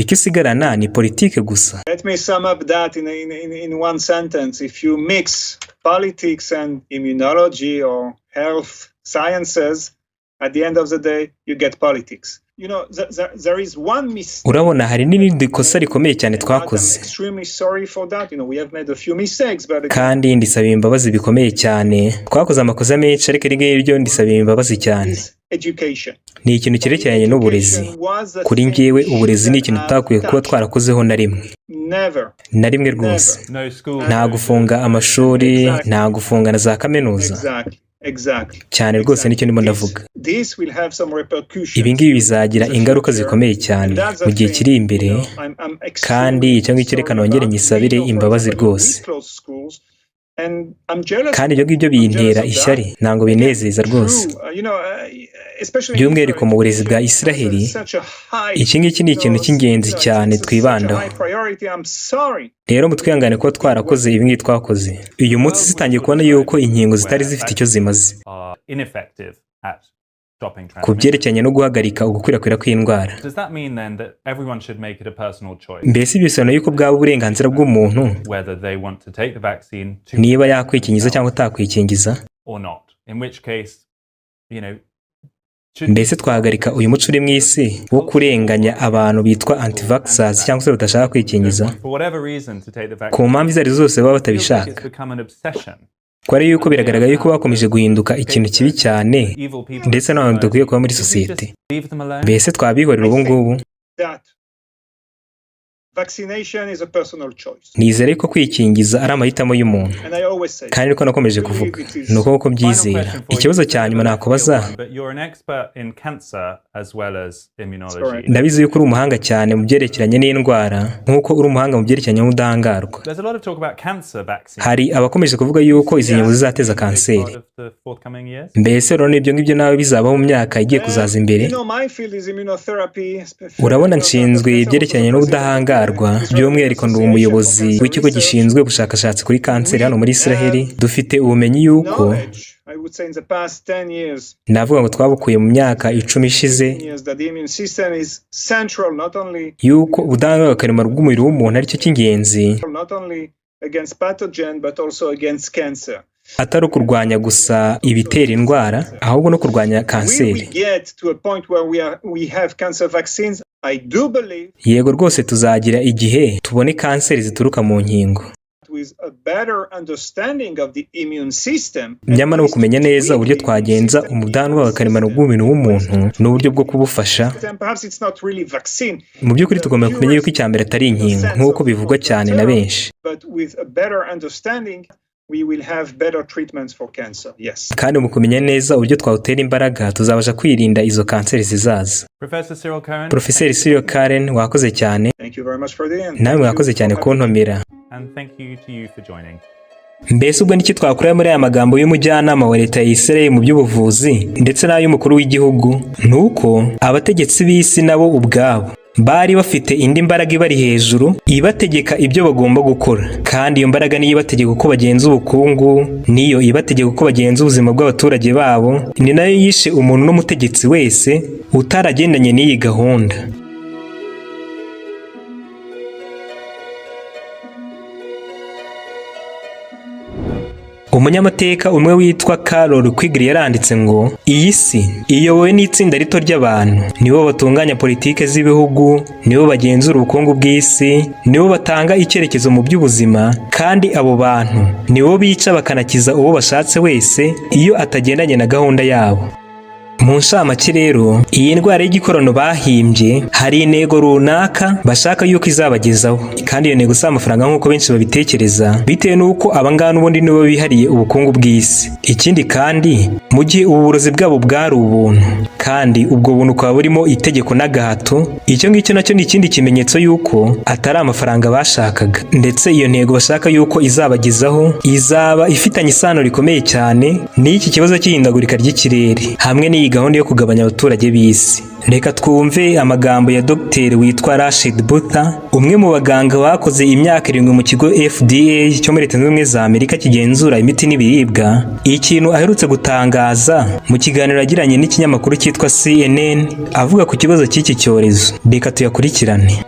icyo usigarana ni politike gusa. Let me sum up that in one sentence. If you mix politics and immunology or health sciences, at the end of the day, you get politics. You know, there is one mistake. Urabona hari n'irindi kosa rikomeye cyane twakoze. Extremely sorry for that. You know, we have made a few mistakes, but kandi ndisaba imbabazi bikomeye cyane. Twakoze amakosa menshi ariko iryo ndisaba imbabazi cyane. Ni ikintu cyerekeranye n'uburezi. Kuri njyewe uburezi ni ikintu tutakwiye kuba twarakozeho na rimwe rwose. Nta gufunga amashuri, nta gufunga na za kaminuza. Cyane rwose nicyo ndimo ndavuga. Ibi ngibi bizagira ingaruka zikomeye cyane mu gihe kiri imbere, kandi icyo ngicyo reka nongere nyisabire imbabazi rwose. Kandi ibyo ngibyo bintera ishyari, ntabwo binezeza rwose. By'umwihariko mu burezi bwa Isiraheli, iki ngiki ni ikintu cy'ingenzi cyane twibandaho. Rero mutwihangane kuba twarakoze ibi ngibi twakoze. Uyu munsi zitangiye kubona yuko inkingo zitari zifite icyo zimaze ku byerekeranye no guhagarika ugukwirakwira kw'indwara. Mbese ibyo bisobanura yuko bwaba uburenganzira bw'umuntu niba yakwikingiza cyangwa atakwikingiza? Mbese twahagarika uyu muco uri mu isi wo kurenganya abantu bitwa anti-vaxxers cyangwa se badashaka kwikingiza ku mpamvu izo ari zo zose baba batabishaka? Kwari yuko biragaragara yuko bakomeje guhinduka ikintu kibi cyane, ndetse n'abantu dukwiye kuba muri sosiyete. Mbese twabihorera ubu ngubu? Nizere ko kwikingiza ari amahitamo y'umuntu, kandi niko nakomeje kuvuga, ni uko byizera. Ikibazo cya nyuma nakubaza, ndabizi yuko uri umuhanga cyane mu byerekeranye n'indwara nk'uko uri umuhanga mu byerekeranye n'ubudahangarwa. Hari abakomeje kuvuga yuko izi nkingo zizateza kanseri. Mbese rero n'ibyo ngibyo nawe bizabaho mu myaka igiye kuzaza imbere? Urabona nshinzwe ibyerekeranye n'ubudahangarwa, by'umwihariko ndi umuyobozi w'ikigo gishinzwe ubushakashatsi kuri kanseri hano muri Isiraheli. Dufite ubumenyi yuko navuga ngo twabukuye mu myaka 10 ishize yuko ubudahangarwa karemano bw'umubiri w'umuntu ari cyo cy'ingenzi, atari ukurwanya gusa ibitera indwara, ahubwo no kurwanya kanseri. Yego rwose tuzagira igihe tubone kanseri zituruka mu nkingo. Nyamara kumenya neza uburyo twagenza ubudahangarwa karemano bw'umubiri w'umuntu n'uburyo bwo kubufasha. Mu by'ukuri tugomba kumenya yuko icya mbere atari inkingo nk'uko bivugwa cyane na benshi. Kandi mu kumenya neza uburyo twawutera imbaraga tuzabasha kwirinda izo kanseri zizaza. Professor Cyril Karen, wakoze cyane. Nawe mwakoze cyane kuntomera. Mbese ubwo niki twakorera muri aya magambo y'umujyanama wa leta ya Israel mu by'ubuvuzi ndetse n'ay'umukuru w'igihugu? Nuko abategetsi b'isi nabo ubwabo bari bafite indi mbaraga ibari hejuru ibategeka ibyo bagomba gukora, kandi iyo mbaraga niyo ibategeka uko bagenza ubukungu, niyo ibategeka uko bagenza ubuzima bw'abaturage babo, ni nayo yishe umuntu n'umutegetsi wese utaragendanye n'iyi gahunda. Umunyamateka umwe witwa Carol Quigley yaranditse ngo iyi si iyobowe n'itsinda rito ry'abantu, nibo batunganya politike z'ibihugu, nibo bagenzura ubukungu bw'isi, nibo batanga icyerekezo mu by'ubuzima, kandi abo bantu nibo bica bakanakiza uwo bashatse wese iyo atagendanye na gahunda yabo. mu nshamake rero iyi ndwara y'igikorano bahimbye hari intego runaka bashaka yuko izabagezaho, kandi iyo ntego si amafaranga nk'uko benshi babitekereza, bitewe n'uko abangana ubundi nibo bihariye ubukungu bw'isi. Ikindi kandi mu gihe uburozi bwabo bwari ubuntu, kandi ubwo buntu ukaba burimo itegeko n'agahato, icyo ngicyo nacyo ni ikindi kimenyetso yuko atari amafaranga bashakaga, ndetse iyo ntego bashaka yuko izabagezaho izaba ifitanye isano rikomeye cyane n'iki kibazo cy'ihindagurika ry'ikirere hamwe n'iyi gahunda yo kugabanya abaturage b'isi. Reka twumve amagambo ya Dr. witwa Rashid Butha, umwe mu baganga bakoze imyaka 7 mu kigo FDA cyo muri Leta Zunze Ubumwe za Amerika kigenzura imiti n'ibiribwa, ikintu aherutse gutangaza mu kiganiro yagiranye n'ikinyamakuru cyitwa CNN avuga ku kibazo cy'iki cyorezo. Reka tuyakurikirane.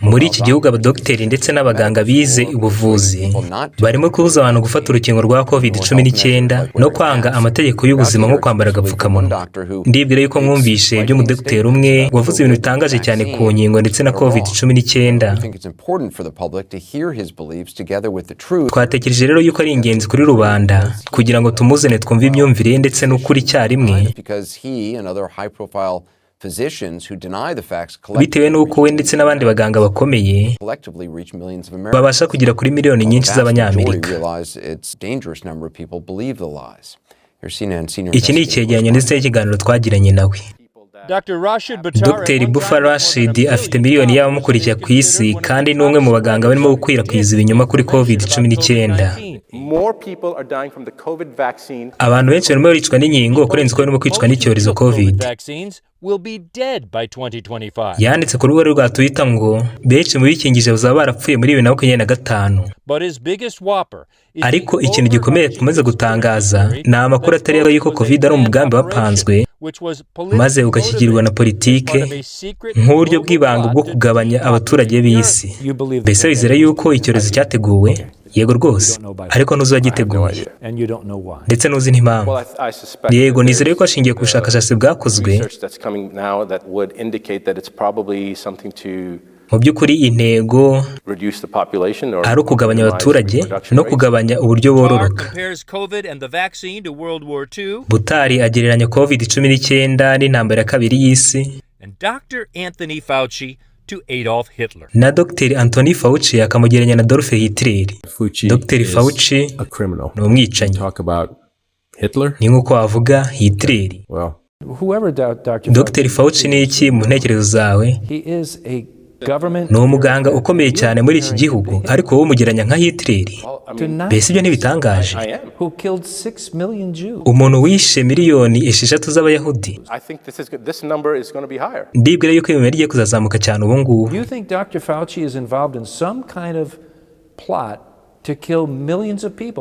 Muri iki gihugu abadogiteri ndetse n'abaganga bize ubuvuzi barimo kubuza abantu gufata urukingo rwa COVID-19 no kwanga amategeko y'ubuzima nko kwambara agapfukamunwa. Ndibwira yuko mwumvishe iby'umudogiteri umwe wavuze ibintu bitangaje cyane ku nkingo ndetse na COVID-19. Twatekereje rero yuko ari ingenzi kuri rubanda kugira ngo tumuzane twumve imyumvire ndetse n'ukuri cyarimwe, bitewe n'uko we ndetse n'abandi baganga bakomeye babasha kugera kuri miliyoni nyinshi z'Abanyamerika. Iki ni icyegeranyo ndetse n'ikiganiro twagiranye nawe. Dr. Butha Rashid afite miliyoni y'abamukurikira ku isi, kandi ni umwe mu baganga barimo gukwirakwiza ibinyoma kuri COVID-19. Abantu benshi barimo baricwa n'inkingo kurenza uko barimo kwicwa n'icyorezo COVID. Yanditse ku rubuga rwa Twitter ngo benshi mu bikingije bazaba barapfuye muri 2025. Ariko ikintu gikomeye tumaze gutangaza ni amakuru atari yuko COVID ari umugambi wapanzwe maze ugashyigirwa na politike nk'uburyo bw'ibanga bwo kugabanya abaturage b'isi. Mbese wizera yuko icyorezo cyateguwe? Yego rwose, ariko ntuzi wagiteguye ndetse ntuzi n'impamvu. Yego, nizere yuko ashingiye ku bushakashatsi bwakozwe. Mu by'ukuri intego ari ukugabanya abaturage no kugabanya uburyo bororoka. Butari agereranya COVID-19 n'intambara ya kabiri y'isi, na Dr. Anthony Fauci akamugereranya na Adolf Hitler. Dr. Fauci ni umwicanyi, ni nk'uko wavuga Hitler. Dr. Fauci ni iki mu ntekerezo zawe? Ni umuganga ukomeye cyane muri iki gihugu, ariko wowe umugereranya nka Hitler? Mbese ibyo ntibitangaje? Umuntu wishe miliyoni 6 z'Abayahudi. Ndibwira yuko imibare igiye kuzazamuka cyane ubu ngubu.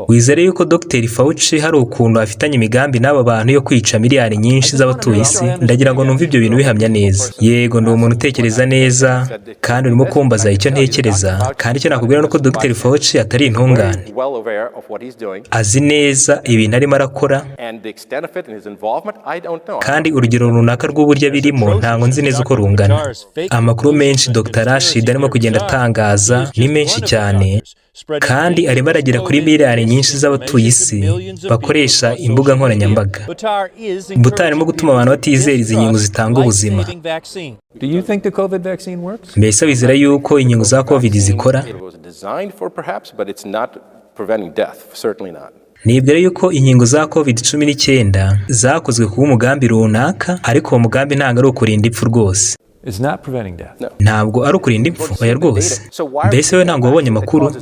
Wizere yuko Dr. Fauci hari ukuntu afitanye imigambi n'aba bantu yo kwica miliyari nyinshi z'abatuye isi? Ndagira ngo numve ibyo bintu bihamya neza. Yego, ndi umuntu utekereza neza, kandi urimo kumbaza icyo ntekereza, kandi icyo nakubwira nuko Dr. Fauci atari intungane. Azi neza ibintu arimo arakora, kandi urugero runaka rw'uburyo birimo ntabwo nzi neza uko rungana. Amakuru menshi Dr. Rashid arimo kugenda atangaza ni menshi cyane, kandi arimo aragera kuri miliyari nyinshi z'abatuye isi bakoresha imbuga nkoranyambaga. Butari arimo gutuma abantu batizera izi nkingo zitanga ubuzima. Mbese wizera yuko inkingo za COVID zikora? Nibwira yuko inkingo za COVID-19 zakozwe kuba umugambi runaka, ariko uwo mugambi ntabwo ari ukurinda impfu rwose. Ntabwo ari ukurinda impfu, oya rwose. Mbese we ntabwo wabonye amakuru?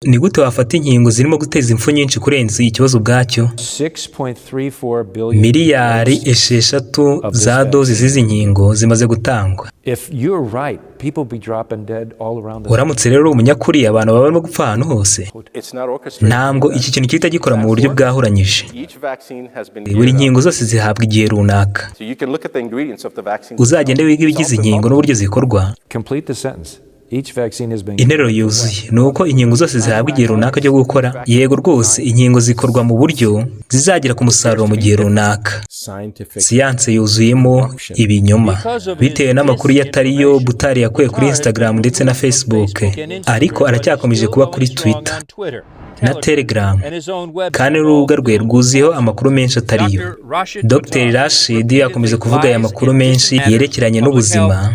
Ni gute wafata inkingo zirimo guteza impfu nyinshi kurenza ikibazo ubwacyo? Miliyari 6 za dozi z'izi nkingo zimaze gutangwa. Uramutse rero umunyakuri, abantu baba barimo gupfa ahantu hose. Ntabwo iki kintu gihita gikora mu buryo bwahuranyije. Buri nkingo zose zihabwa igihe runaka. Uzagende wiga ibigize inkingo n'uburyo zikorwa. interuro yuzuye ni uko inkingo zose zihabwa igihe runaka cyo gukora. Yego rwose, inkingo zikorwa mu buryo zizagera ku musaruro mu gihe runaka. Siyanse yuzuyemo ibinyoma bitewe n'amakuru yatariyo Butari yakuye kuri Instagram ndetse na Facebook, ariko aracyakomeje kuba kuri Twitter na Telegram, kandi n'urubuga rwe rwuzuyeho amakuru menshi atariyo. Dr. Rashid yakomeje kuvuga aya makuru menshi yerekeranye n'ubuzima,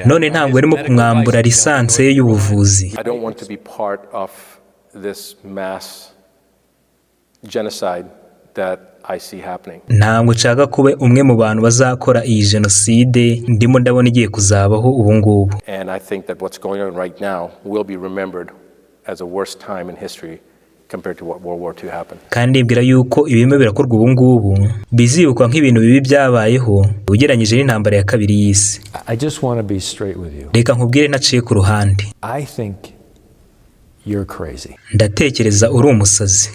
none ntabwo arimo kumwambura lisansi ye y'ubuvuzi. Ntabwo nshaka kuba umwe mu bantu bazakora iyi jenoside ndimo ndabona igiye kuzabaho ubu ngubu. Kandi mbwira yuko ibirimo birakorwa ubu ngubu bizibukwa nk'ibintu bibi byabayeho ugereranyije n'intambara ya kabiri y'isi. Reka nkubwire ntaciye ku ruhande, ndatekereza uri umusazi.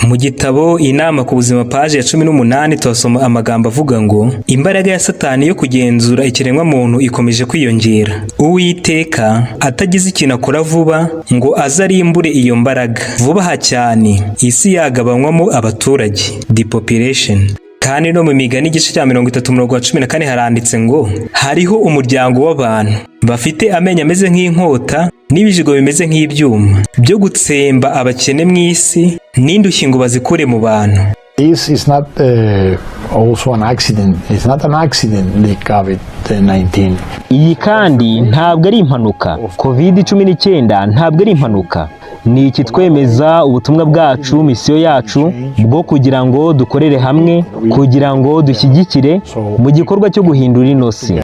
Mu gitabo Inama ku buzima paje ya 18 tuhasoma amagambo avuga ngo imbaraga ya Satani yo kugenzura ikiremwa muntu ikomeje kwiyongera. Uwiteka atagize ikintu akora vuba ngo azarimbure iyo mbaraga vuba ha cyane, isi yagabanywamo abaturage, depopulation. Kandi no mu migani igice cya 30:14 haranditse ngo hariho umuryango w'abantu bafite amenyo ameze nk'inkota n'ibijigo bimeze nk'ibyuma byo gutsemba abakene mu isi n'indushyi ngo bazikure mu bantu. This is not also an accident. It's not an accident, the COVID-19. Iyi kandi ntabwo ari impanuka. COVID-19 ntabwo ari impanuka. Ni iki twemeza ubutumwa bwacu, misiyo yacu bwo kugira ngo dukorere hamwe, kugira ngo dushyigikire mu gikorwa cyo guhindura inosi.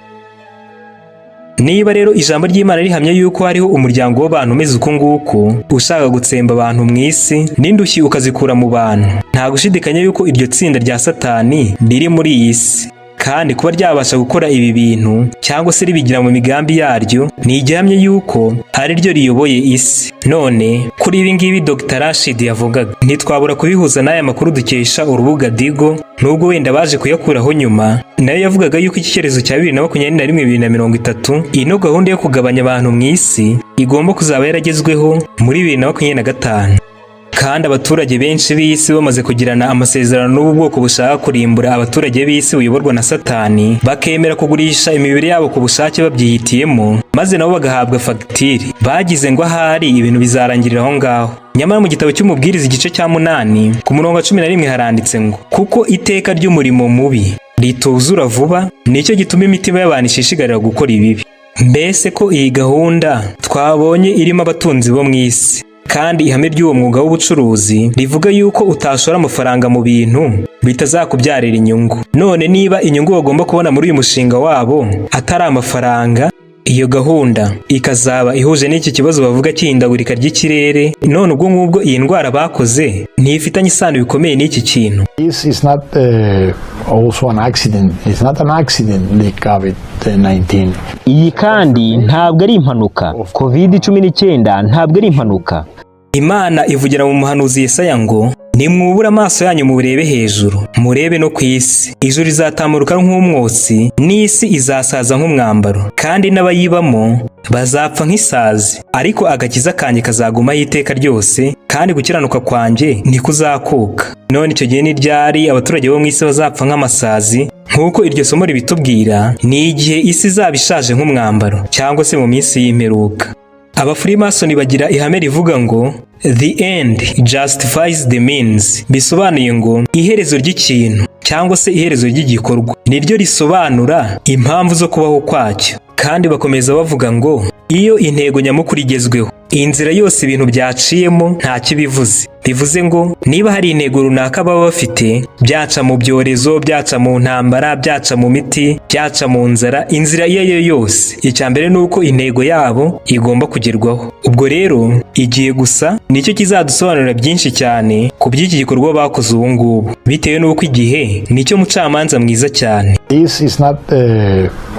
Niba rero ijambo ry'Imana rihamya yuko hariho umuryango w'abantu umeze uko nguko ushaka gutsemba abantu mu isi n'indushyi ukazikura mu bantu, nta gushidikanya yuko iryo tsinda rya Satani riri muri iyi si. Kandi kuba ryabasha gukora ibi bintu cyangwa se ribigira mu migambi yaryo ni igihamya yuko ari ryo riyoboye isi. None kuri ibi ngibi Dr. Rashid yavugaga ntitwabura kubihuza n'aya makuru dukesha urubuga Digo, nubwo wenda baje kuyakuraho nyuma. Nayo yavugaga yuko iki cyerezo cya 2021-2030 ino gahunda yo kugabanya abantu mu isi igomba kuzaba yaragezweho muri 2025. Kandi abaturage benshi b'isi bamaze kugirana amasezerano n'ubu bwoko bushaka kurimbura abaturage b'isi buyoborwa na Satani, bakemera kugurisha imibiri yabo ku bushake babyihitiyemo, maze nabo bagahabwa fagitire. Bagize ngo ahari ibintu bizarangirira aho ngaho. Nyamara mu gitabo cy'umubwiriza igice cya 8 ku murongo wa 11 haranditse ngo kuko iteka ry'umurimo mubi rituzura vuba, nicyo gituma imitima y'abantu ishishigarira gukora ibibi. Mbese ko iyi gahunda twabonye irimo abatunzi bo mu isi, kandi ihame ry'uwo mwuga w'ubucuruzi rivuga yuko utashora amafaranga mu bintu bitazakubyarira inyungu. None niba inyungu bagomba kubona muri uyu mushinga wabo atari amafaranga, iyo gahunda ikazaba ihuje n'iki kibazo bavuga cy'ihindagurika ry'ikirere, none ubwo ngubwo iyi ndwara bakoze ntifitanye isano bikomeye n'iki kintu. This is not also an accident. It's not an accident, the COVID-19. Iyi kandi ntabwo ari impanuka. COVID-19 ntabwo ari impanuka. Imana ivugira mu muhanuzi Yesaya ngo nimwubura amaso yanyu murebe hejuru, murebe no ku isi. Ijuru rizatamuruka nk'umwotsi, n'isi izasaza nk'umwambaro, kandi n'abayibamo bazapfa nk'isazi. Ariko agakiza kanjye kazagumaho iteka ryose, kandi gukiranuka kwanjye ntikuzakuka. None icyo gihe ni ryari abaturage bo mu isi bazapfa nk'amasazi? Nk'uko iryo somo ribitubwira, ni igihe isi izaba ishaje nk'umwambaro, cyangwa se mu minsi y'imperuka. Abafrimasoni bagira ihame rivuga ngo the end justifies the means, bisobanuye ngo iherezo ry'ikintu cyangwa se iherezo ry'igikorwa niryo risobanura impamvu zo kubaho kwacyo. Kandi bakomeza bavuga ngo iyo intego nyamukuru igezweho, inzira yose ibintu byaciyemo nta kibivuze. Bivuze ngo niba hari intego runaka baba bafite, byaca mu byorezo, byaca mu ntambara, byaca mu miti, byaca mu nzara, inzira iyo yo yose, icya mbere ni uko intego yabo igomba kugerwaho. Ubwo rero igiye gusa nicyo kizadusobanurira byinshi cyane ku by'iki gikorwa bakoze ubu ngubu, bitewe n'uko igihe nicyo mucamanza mwiza cyane. This is not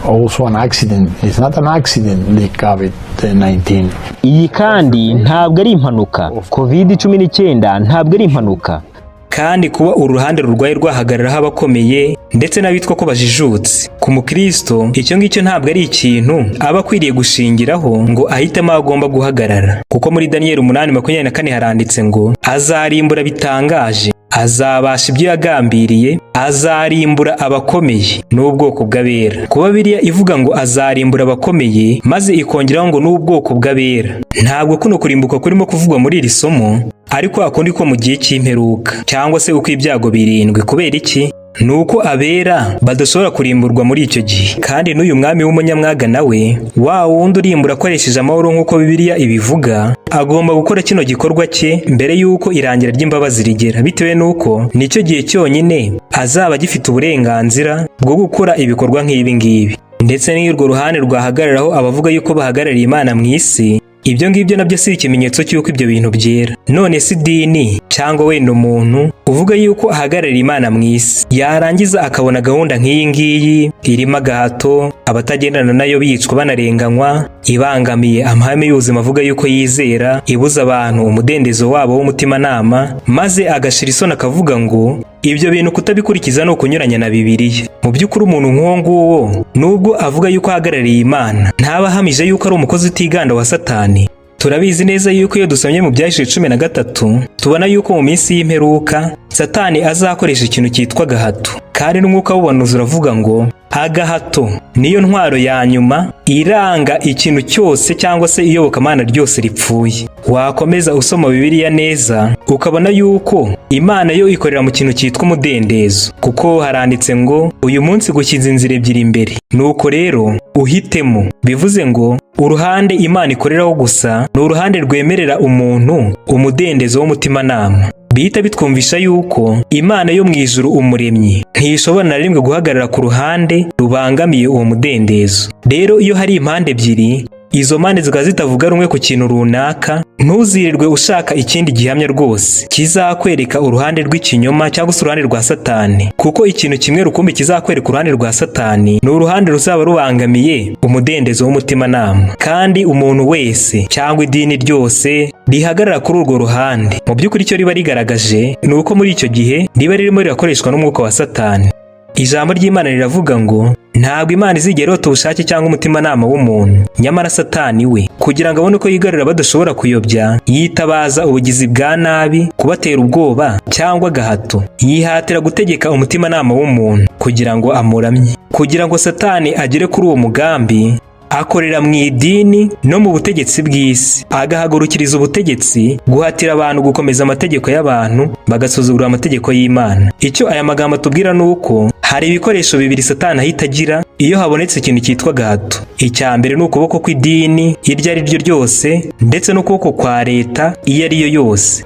also an accident. It's not an accident, the COVID-19. Iyi kandi ntabwo ari impanuka. COVID-19 ntabwo ari impanuka. Kandi kuba uruhande rurwaye rwahagararaho abakomeye ndetse n'abitwa ko bajijutse. Ku mukristo icyo ngicyo ntabwo ari ikintu aba akwiriye gushingiraho ngo ahitemo aho agomba guhagarara, kuko muri Daniyeli 8:24 haranditse ngo azarimbura bitangaje, azabasha ibyo yagambiriye, azarimbura abakomeye n'ubwoko bw'abera. Kuba Bibiliya ivuga ngo azarimbura abakomeye maze ikongeraho ngo n'ubwoko bw'abera, ntabwo kuno kurimbuka kurimo kuvugwa muri iri somo ariko akundi ko mu gihe cy'imperuka cyangwa se uko ibyago birindwi. Kubera iki? Nuko abera badashobora kurimburwa muri icyo gihe, kandi n'uyu mwami w'umunyamwaga nawe wa wundi urimbura akoresheje amahoro nk'uko Bibiliya ibivuga, agomba gukora kino gikorwa cye mbere y'uko irangira ry'imbabazi rigera, bitewe n'uko nicyo gihe cyonyine azaba agifite uburenganzira bwo gukora ibikorwa nk'ibi ngibi. Ndetse n'urwo ruhande rwahagararaho abavuga yuko bahagarariye Imana mu isi, ibyo ngibyo nabyo si ikimenyetso cy'uko ibyo bintu byera. None si idini cyangwa wenda umuntu uvuga yuko ahagarariye Imana mu isi yarangiza akabona gahunda nk'iyi ngiyi irimo agahato, abatagendana nayo bicwa banarenganywa, ibangamiye amahame y'ubuzima avuga yuko yizera, ibuza abantu umudendezo wabo w'umutimanama, maze agashira isoni akavuga ngo ibyo bintu kutabikurikiza no kunyuranya na Bibiliya. Mu by'ukuri umuntu nk'uwo nguwo nubwo avuga yuko ahagarariye Imana, ntaba ahamije yuko ari umukozi utiganda wa Satani. Turabizi neza yuko iyo dusomye mu Byahishwe 13 tubona yuko mu minsi y'imperuka Satani azakoresha ikintu cyitwa gahato, kandi n'umwuka w'ubuhanuzi uravuga ngo agahato niyo ntwaro ya nyuma iranga ikintu cyose cyangwa se iyobokamana ryose ripfuye. Wakomeza usoma Bibiliya neza ukabona yuko Imana yo ikorera mu kintu cyitwa umudendezo, kuko haranditse ngo uyu munsi gushyize inzira ebyiri imbere, nuko rero uhitemo. Bivuze ngo uruhande Imana ikoreraho gusa ni uruhande rwemerera umuntu umudendezo w'umutimanama. Bihita bitwumvisha yuko Imana yo mu ijuru umuremyi ntishobora na rimwe guhagarara ku ruhande rubangamiye uwo mudendezo. Rero iyo hari impande ebyiri, izo mpande zikaba zitavuga rumwe ku kintu runaka, ntuzirirwe ushaka ikindi gihamya rwose kizakwereka uruhande rw'ikinyoma cyangwa se uruhande rwa Satani, kuko ikintu kimwe rukumbi kizakwereka uruhande rwa Satani ni uruhande ruzaba rubangamiye umudendezo w'umutimanama. Kandi umuntu wese cyangwa idini ryose rihagarara kuri urwo ruhande, mu by'ukuri icyo riba rigaragaje ni uko muri icyo gihe riba ririmo rirakoreshwa n'umwuka wa Satani. Ijambo ry'Imana riravuga ngo ntabwo Imana izigera irota ubushake cyangwa umutimanama w'umuntu, nyamara Satani we kugira ngo abone ko yigarurira badashobora kuyobya, yitabaza ubugizi bwa nabi, kubatera ubwoba cyangwa gahato. Yihatira gutegeka umutimanama w'umuntu kugira ngo amuramye. Kugira ngo Satani agere kuri uwo mugambi, akorera mu idini no mu butegetsi bw'isi, agahagurukiriza ubutegetsi guhatira abantu gukomeza amategeko y'abantu bagasuzugura amategeko y'Imana. Icyo aya magambo atubwira ni uko hari ibikoresho bibiri Satani ahita agira iyo habonetse ikintu cyitwa gahato. Icya mbere ni ukuboko kw'idini iryo ari ryo ryose, ndetse n'ukuboko kwa leta iyo ari yo yose.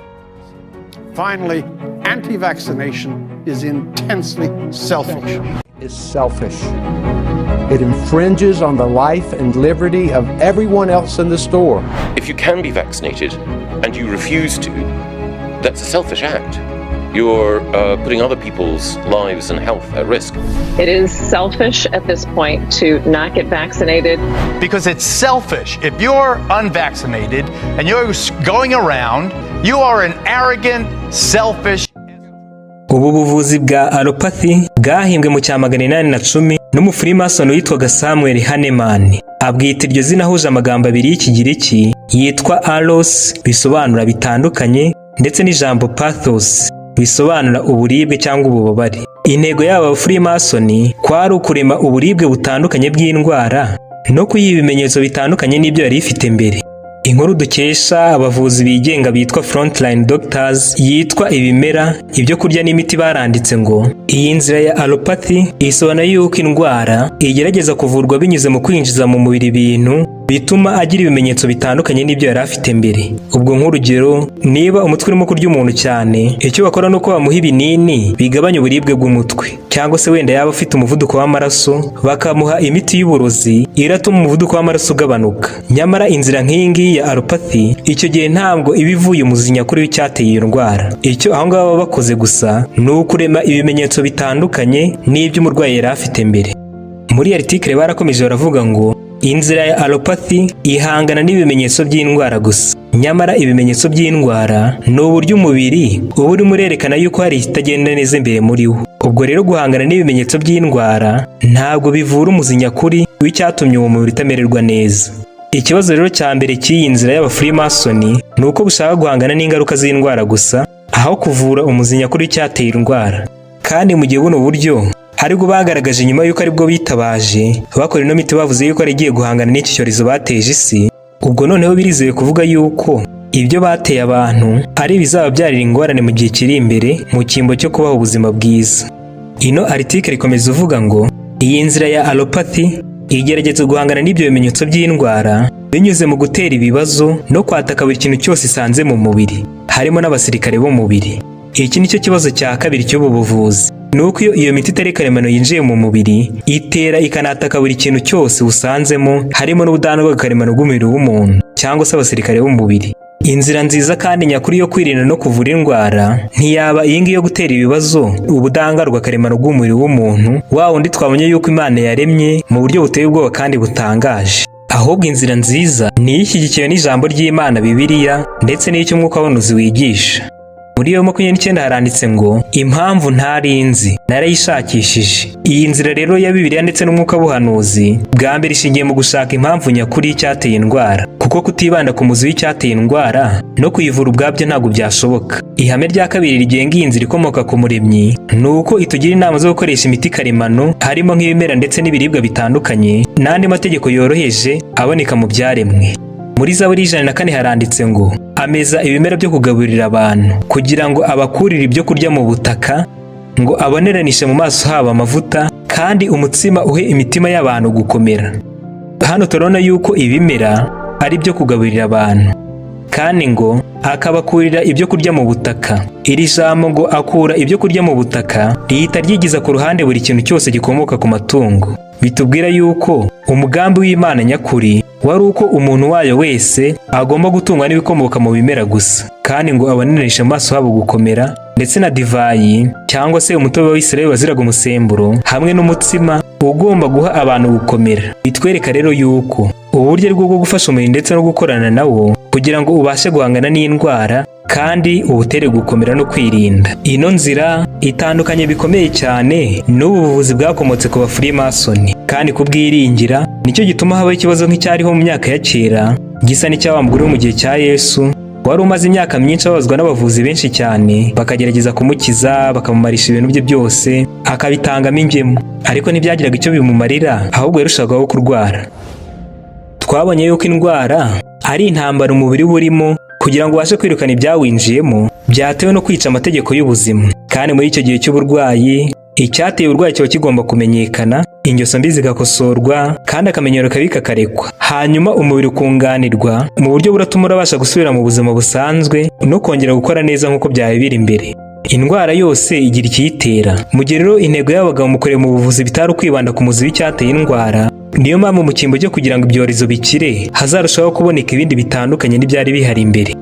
Finally, anti-vaccination is intensely selfish. Is selfish. It infringes on the life and liberty of everyone else in the store. If you can be vaccinated and you refuse to, that's a selfish act. You're putting other people's lives and health at risk. It is selfish at this point to not get vaccinated. Because it's selfish. If you're unvaccinated and you're going around, you are an arrogant, selfish. Ubu buvuzi bwa allopathy bwahimbwe mu cya 810 n'umufrimason witwaga Samuel Hahnemann. Abwita iryo zina ahuje amagambo abiri y'Ikigiriki yitwa allos bisobanura bitandukanye, ndetse n'ijambo pathos bisobanura uburibwe cyangwa ububabare. Intego y'aba Freemason kwari ukurema uburibwe butandukanye bw'indwara no kuyiha ibimenyetso bitandukanye n'ibyo yari ifite mbere. Inkuru dukesha abavuzi bigenga bitwa frontline doctors yitwa ibimera ibyo kurya n'imiti baranditse ngo iyi nzira ya allopathy isobanura yuko indwara igerageza kuvurwa binyuze mu kwinjiza mu mubiri ibintu bituma agira ibimenyetso bitandukanye n'ibyo yari afite mbere. Ubwo nk'urugero, niba umutwe urimo kurya umuntu cyane, icyo bakora nuko bamuha ibinini bigabanya uburibwe bw'umutwe, cyangwa se wenda yaba afite umuvuduko w'amaraso bakamuha imiti y'uburozi iratuma umuvuduko w'amaraso ugabanuka. Nyamara inzira nk'iyi ngiyi ya allopathy icyo gihe ntabwo iba ivuye umuzinya kuri w'icyateye iyo ndwara. Icyo aho ngaho baba bakoze gusa ni ukurema ibimenyetso bitandukanye n'ibyo umurwayi yari afite mbere. Muri article barakomeje baravuga ngo inzira ya allopathy ihangana n'ibimenyetso by'indwara gusa, nyamara ibimenyetso by'indwara ni uburyo umubiri uba urimo urerekana yuko hari ikitagenda neza imbere muri wo. ubwo rero guhangana n'ibimenyetso by'indwara ntabwo bivura umuzi nyakuri w'icyatumye uwo mubiri utamererwa neza. Ikibazo rero cya mbere cy'iyi nzira y'abafurimasoni ni uko bushaka guhangana n'ingaruka z'indwara gusa aho kuvura umuzi nyakuri w'icyateye indwara. Kandi mu gihe buno buryo aribwo bagaragaje nyuma y'uko aribwo bitabaje bakora ino miti bavuze yuko ari igiye guhangana n'iki cyorezo bateje isi, ubwo noneho birizewe kuvuga yuko ibyo bateye abantu ari bizaba byarira ingorane mu gihe kiri imbere mu cyimbo cyo kubaho ubuzima bwiza. Ino article ikomeza uvuga ngo iyi nzira ya allopathy igerageza guhangana n'ibyo bimenyetso by'indwara binyuze mu gutera ibibazo no kwataka buri kintu cyose isanze mu mubiri, harimo n'abasirikare b'umubiri. Iki nicyo kibazo cya kabiri cy'ubu buvuzi, ni uko iyo miti itari karemano yinjiye mu mubiri itera ikanataka buri kintu cyose usanzemo, harimo n'ubudahangarwa karemano bw'umubiri w'umuntu cyangwa se abasirikare b'umubiri. Inzira nziza kandi nyakuri yo kwirinda no kuvura indwara ntiyaba iyi ngiyi yo gutera ibibazo ubudahangarwa karemano bw'umubiri w'umuntu, wa wundi twabonye yuko Imana yaremye mu buryo buteye ubwoba kandi butangaje. Ahubwo inzira nziza ni ishyigikiwe n'ijambo ry'Imana Bibiliya ndetse n'icy'umwuka w'ubuhanuzi wigisha. Muri yo 29 haranditse ngo impamvu ntarinzi narayishakishije. Iyi nzira rero ya Bibiliya ndetse n'umwuka w'ubuhanuzi bwa mbere ishingiye mu gushaka impamvu nyakuri y'icyateye indwara, kuko kutibanda ku muzi w'icyateye indwara no kuyivura ubwabyo ntabwo byashoboka. Ihame rya kabiri rigenga iyi nzira ikomoka ku muremyi ni uko itugira inama zo gukoresha imiti karemano harimo nk'ibimera ndetse n'ibiribwa bitandukanye n'andi mategeko yoroheje aboneka mu byaremwe. Muri Zaburi 104 haranditse ngo ameza ibimera byo kugaburira abantu kugira ngo abakurire ibyo kurya mu butaka, ngo aboneranishe mu maso habo amavuta kandi umutsima uhe imitima y'abantu gukomera. Hano turabona yuko ibimera ari byo kugaburira abantu kandi ngo akabakurira ibyo kurya mu butaka. Iri jambo ngo akura ibyo kurya mu butaka rihita ryigiza ku ruhande buri kintu cyose gikomoka ku matungo, bitubwira yuko umugambi w'Imana nyakuri wari uko umuntu wayo wese agomba gutungwa n'ibikomoka mu bimera gusa, kandi ngo abonereshe amaso habo gukomera, ndetse na divayi cyangwa se umutobe w'Isirayeli waziraga umusemburo hamwe n'umutsima ugomba guha abantu gukomera. Bitwereka rero yuko uburyo bwo gufasha umubiri ndetse no gukorana nawo kugira ngo ubashe guhangana n'indwara kandi ubutere gukomera no kwirinda. Ino nzira itandukanye bikomeye cyane n'ubu buvuzi bwakomotse ku bafurimasoni, kandi kubwiringira nicyo gituma habaho ikibazo nk'icyariho mu myaka ya kera gisa n'icya mugore wo mu gihe cya Yesu wari umaze imyaka myinshi abazwa n'abavuzi benshi cyane, bakagerageza kumukiza bakamumarisha ibintu bye byose akabitangamo ingemu, ariko ntibyagiraga icyo bimumarira, ahubwo yarushagaho kurwara. Twabonye yuko indwara ari intambara umubiri burimo kugira ngo ubashe kwirukana ibyawinjiyemo byatewe no kwica amategeko y'ubuzima, kandi muri icyo gihe cy'uburwayi icyateye uburwayi kiba kigomba kumenyekana, ingeso mbi zigakosorwa kandi akamenyero kabi kakarekwa, hanyuma umubiri ukunganirwa mu buryo buratuma urabasha gusubira mu buzima busanzwe no kongera gukora neza nk'uko byari biri imbere. Indwara yose igira ikiyitera. Mu gihe rero intego y'abagabo mu kureba mu buvuzi bitari ukwibanda ku muzi w'icyateye indwara, niyo mpamvu mu cyimbo cyo kugira ngo ibyorezo bikire hazarushaho kuboneka ibindi bitandukanye n'ibyari bihari imbere.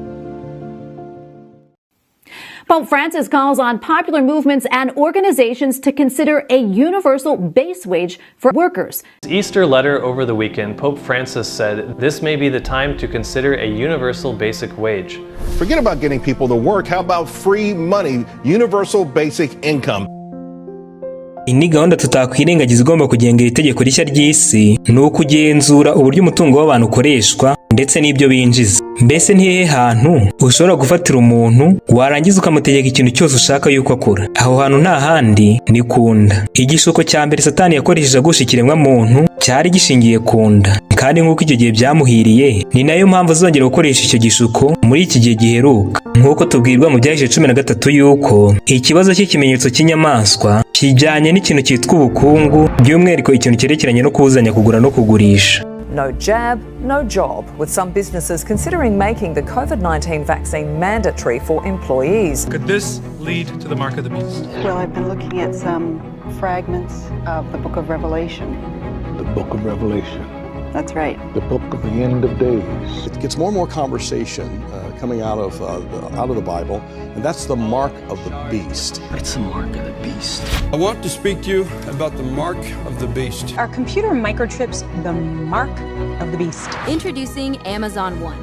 Pope Francis calls on popular movements and organizations to consider a universal base wage for workers. Easter letter over the weekend, Pope Francis said this may be the time to consider a universal basic wage. Forget about getting people to work. How about free money, universal basic income? Ini gahunda tutakwirengagiza igomba kugenga itegeko rishya ry'isi ni ukugenzura uburyo umutungo w'abantu ukoreshwa ndetse n'ibyo binjiza. Mbese ntihehe hantu ushobora gufatira umuntu warangiza ukamutegeka ikintu cyose ushaka yuko akora. Aho hantu nta handi ni kunda. Igishuko cya mbere Satani yakoresheje agusha ikiremwa muntu cyari gishingiye kunda, kandi nk'uko icyo gihe byamuhiriye ni nayo mpamvu azongera gukoresha icyo gishuko muri iki gihe giheruka, nk'uko tubwirwa mu Byahishwe 13 yuko ikibazo cy'ikimenyetso cy'inyamaswa kijyanye n'ikintu cyitwa ubukungu, by'umwihariko ikintu cyerekeranye no kubuzanya kugura no kugurisha. No jab, no job, with some businesses considering making the COVID-19 vaccine mandatory for employees. Could this lead to the mark of the beast? Well, I've been looking at some fragments of the book of Revelation. The book of Revelation. That's right. The book of the end of days. It gets more and more conversation coming out of the Bible, and that's the mark of the beast. It's the mark of the beast. I want to speak to you about the mark of the beast. Are computer microchips the mark of the beast? Introducing Amazon One,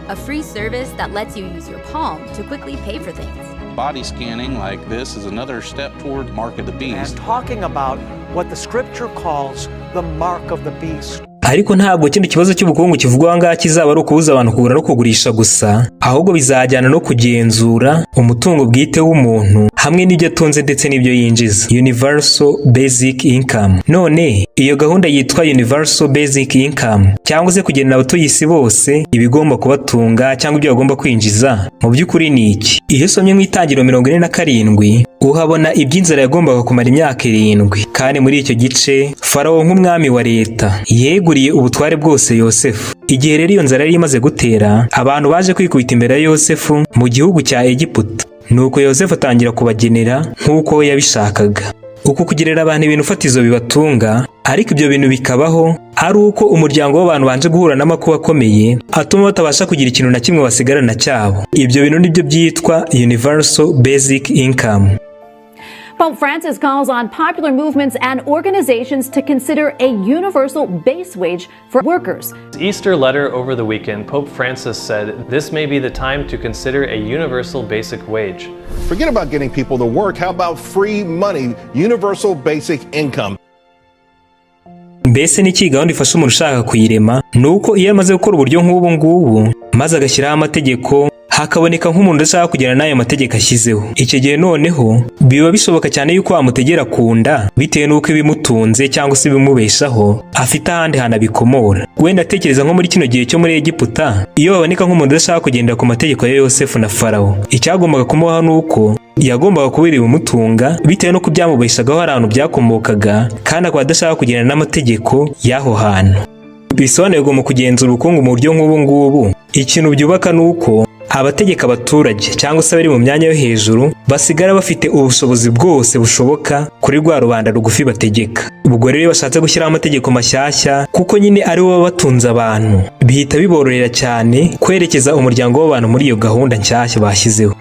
a free service that lets you use your palm to quickly pay for things. body scanning like this is another step toward the mark of the beast. And talking about what the scripture calls the mark of the beast. ariko ntabwo kindi kibazo cy'ubukungu kivugwa aha ngaha kizaba ari ukubuza abantu kugura no kugurisha gusa, ahubwo bizajyana no kugenzura umutungo bwite w'umuntu hamwe n'ibyo atunze ndetse n'ibyo yinjiza, Universal Basic Income. None iyo gahunda yitwa Universal Basic Income cyangwa se kugenera abatuye isi bose ibigomba kubatunga cyangwa ibyo bagomba kwinjiza, mu by'ukuri ni iki? Iyo somye mu itangiriro 47 uhabona iby'inzara yagombaga kumara imyaka 7, kandi muri icyo gice Farawo nk'umwami wa leta yeguriye ubutware bwose Yosefu. Igihe rero iyo nzara yari imaze gutera, abantu baje kwikubita imbere ya Yosefu mu gihugu cya Egiputa, nuko Yosefu atangira kubagenera nk'uko we yabishakaga. Uku kugerera abantu ibintu fatizo bibatunga, ariko ibyo bintu bikabaho ari uko umuryango w'abantu banje guhura n'amakuba akomeye atuma batabasha kugira ikintu na kimwe basigarana cyabo. Ibyo bintu nibyo byitwa Universal Basic Income. Pope Francis calls on popular movements and organizations to consider a universal base wage for workers. Easter letter over the weekend, Pope Francis said this may be the time to consider a universal basic wage. Forget about getting people to work. How about free money, universal basic income? Mbese n'iki gahunda ifasha umuntu ushaka kuyirema, nuko iyo amaze gukora uburyo nk'ubu ngubu maze agashyiraho amategeko, hakaboneka nk'umuntu udashaka kugera n'ayo mategeko ashyizeho, icyo gihe noneho biba bishoboka cyane yuko wamutegera kunda bitewe n'uko ibimutunze cyangwa se ibimubeshaho afite ahandi hantu abikomora. Wenda atekereza nko muri kino gihe cyo muri Egiputa, iyo baboneka nk'umuntu udashaka kugendera ku mategeko ya Yosefu na Farawo, icyagombaga kumubaho nuko yagombaga kubira ibimutunga bitewe no kubyamubeshagaho hari ahantu byakomokaga, kandi akaba adashaka kugenda n'amategeko y'aho hantu. Bisobanuye ngo mu kugenzura ubukungu mu buryo nk'ubu ngubu, ikintu byubaka nuko abategeka abaturage cyangwa se bari mu myanya yo hejuru basigara bafite ubushobozi bwose bushoboka kuri rwa rubanda rugufi bategeka. Ubwo rero bashatse gushyiraho amategeko mashyashya kuko nyine ari bo batunze abantu, bihita bibororera cyane kwerekeza umuryango w'abantu muri iyo gahunda nshyashya bashyizeho.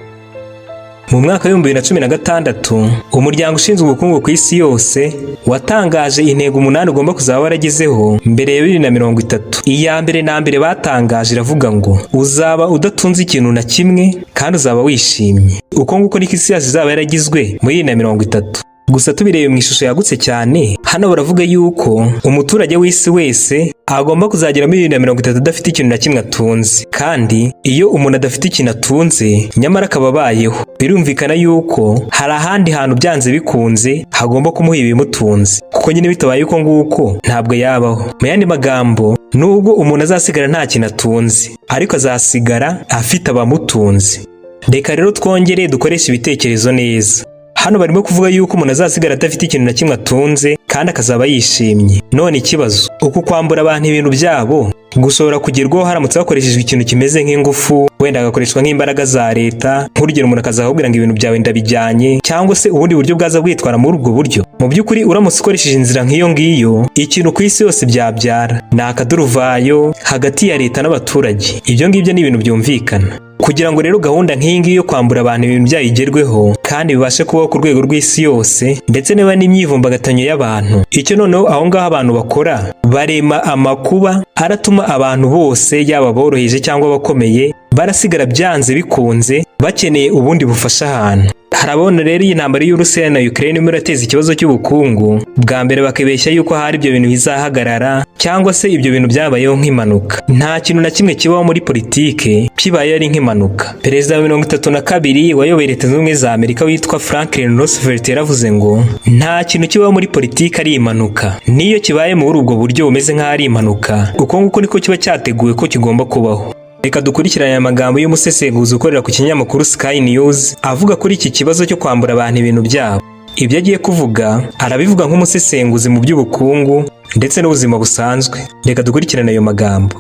Mu mwaka wa 2016 umuryango ushinzwe ubukungu ku isi yose watangaje intego 8 ugomba kuzaba waragezeho mbere ya 2030. Iya mbere na mbere batangaje iravuga ngo uzaba udatunze ikintu na kimwe kandi uzaba wishimye. Uko nguko niko isi yose izaba yaragizwe muri 2030. Gusa tubireye mu ishusho yagutse cyane, hano baravuga yuko umuturage w'isi wese agomba kuzagera muri 2030 adafite ikintu na kimwe atunze. Kandi iyo umuntu adafite ikintu atunze nyamara akababayeho, birumvikana yuko hari ahandi hantu byanze bikunze hagomba kumuha ibimutunze, kuko nyine bitabaye uko nguko ntabwo yabaho. Mu yandi magambo, nubwo umuntu azasigara nta kintu atunze, ariko azasigara afite abamutunze. Reka rero twongere dukoresha ibitekerezo neza. Hano barimo kuvuga yuko umuntu azasigara adafite ikintu na kimwe atunze kandi akazaba yishimye. None ikibazo, uku kwambura abantu ibintu byabo gushobora kugerwaho haramutse hakoreshejwe ikintu kimeze nk'ingufu, wenda agakoreshwa nk'imbaraga za leta, nk'urugero umuntu akazakubwira ngo ibintu byawe ndabijyanye, cyangwa se ubundi buryo bwaza bwitwara muri ubwo buryo. Mu by'ukuri uramutse ukoresheje inzira nk'iyo ngiyo, ikintu ku isi yose byabyara ni akaduruvayo hagati ya leta n'abaturage. Ibyo ngibyo ni ibintu byumvikana. Kugira ngo rero gahunda nk'iyi ngiyi yo kwambura abantu ibintu byayigerweho kandi bibashe kubaho ku rwego rw'isi yose, ndetse niba n'imyivumbagatanyo y'abantu, icyo noneho aho ngaho abantu bakora barema amakuba aratuma abantu bose yaba boroheje cyangwa abakomeye barasigara byanze bikunze bakeneye ubundi bufasha ahantu. Harabona rero iyi ntambara y'Urusiya na Ukraine irimo irateza ikibazo cy'ubukungu, bwa mbere bakibeshya yuko hari ibyo bintu bizahagarara cyangwa se ibyo bintu byabayeho nk'impanuka. Nta kintu na kimwe kibaho muri politike kibaye ari nk'impanuka. Perezida wa 32 wayoboye Leta Zunze Ubumwe za Amerika witwa Franklin Roosevelt yaravuze ngo nta kintu kibaho muri politike ari impanuka, niyo kibaye muri ubwo buryo bumeze nk'aho ari impanuka, uko nguko niko kiba cyateguwe ko kigomba kubaho. Reka dukurikirane aya magambo y'umusesenguzi ukorera ku kinyamakuru Sky News avuga kuri iki kibazo cyo kwambura abantu ibintu byabo. Ibyo agiye kuvuga arabivuga nk'umusesenguzi mu by'ubukungu ndetse n'ubuzima busanzwe. Reka dukurikirane ayo magambo.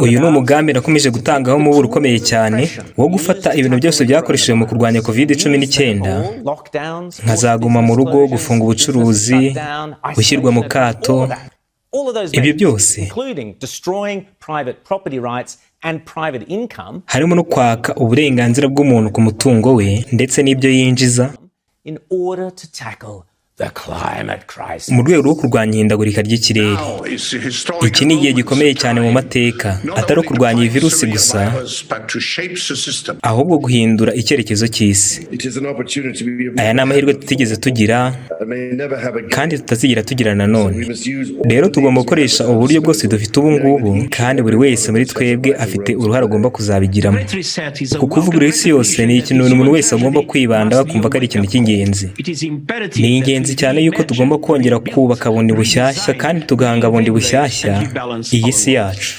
Uyu ni umugambi nakomeje gutangaho umuburo ukomeye cyane wo gufata ibintu byose byakoreshejwe mu kurwanya COVID-19, nkazaguma mu rugo, gufunga ubucuruzi, gushyirwa mu kato. Ibyo byose harimo no kwaka uburenganzira bw'umuntu ku mutungo we ndetse n'ibyo yinjiza, mu rwego rwo kurwanya ihindagurika ry'ikirere. Iki ni igihe gikomeye cyane mu mateka, atari ukurwanya iyi virusi gusa, ahubwo guhindura icyerekezo cy'isi. Aya ni amahirwe tutigeze tugira kandi tutazigera tugira nanone. Rero tugomba gukoresha uburyo bwose dufite ubu ngubu, kandi buri wese muri twebwe afite uruhare agomba kuzabigiramo. Uku kuvugurura isi yose ni ikintu umuntu wese agomba kwibanda bakumva ko ari ikintu cy'ingenzi. Ni ingenzi cyane yuko tugomba kongera kubaka bundi bushyashya kandi tugahanga bundi bushyashya iyi si yacu.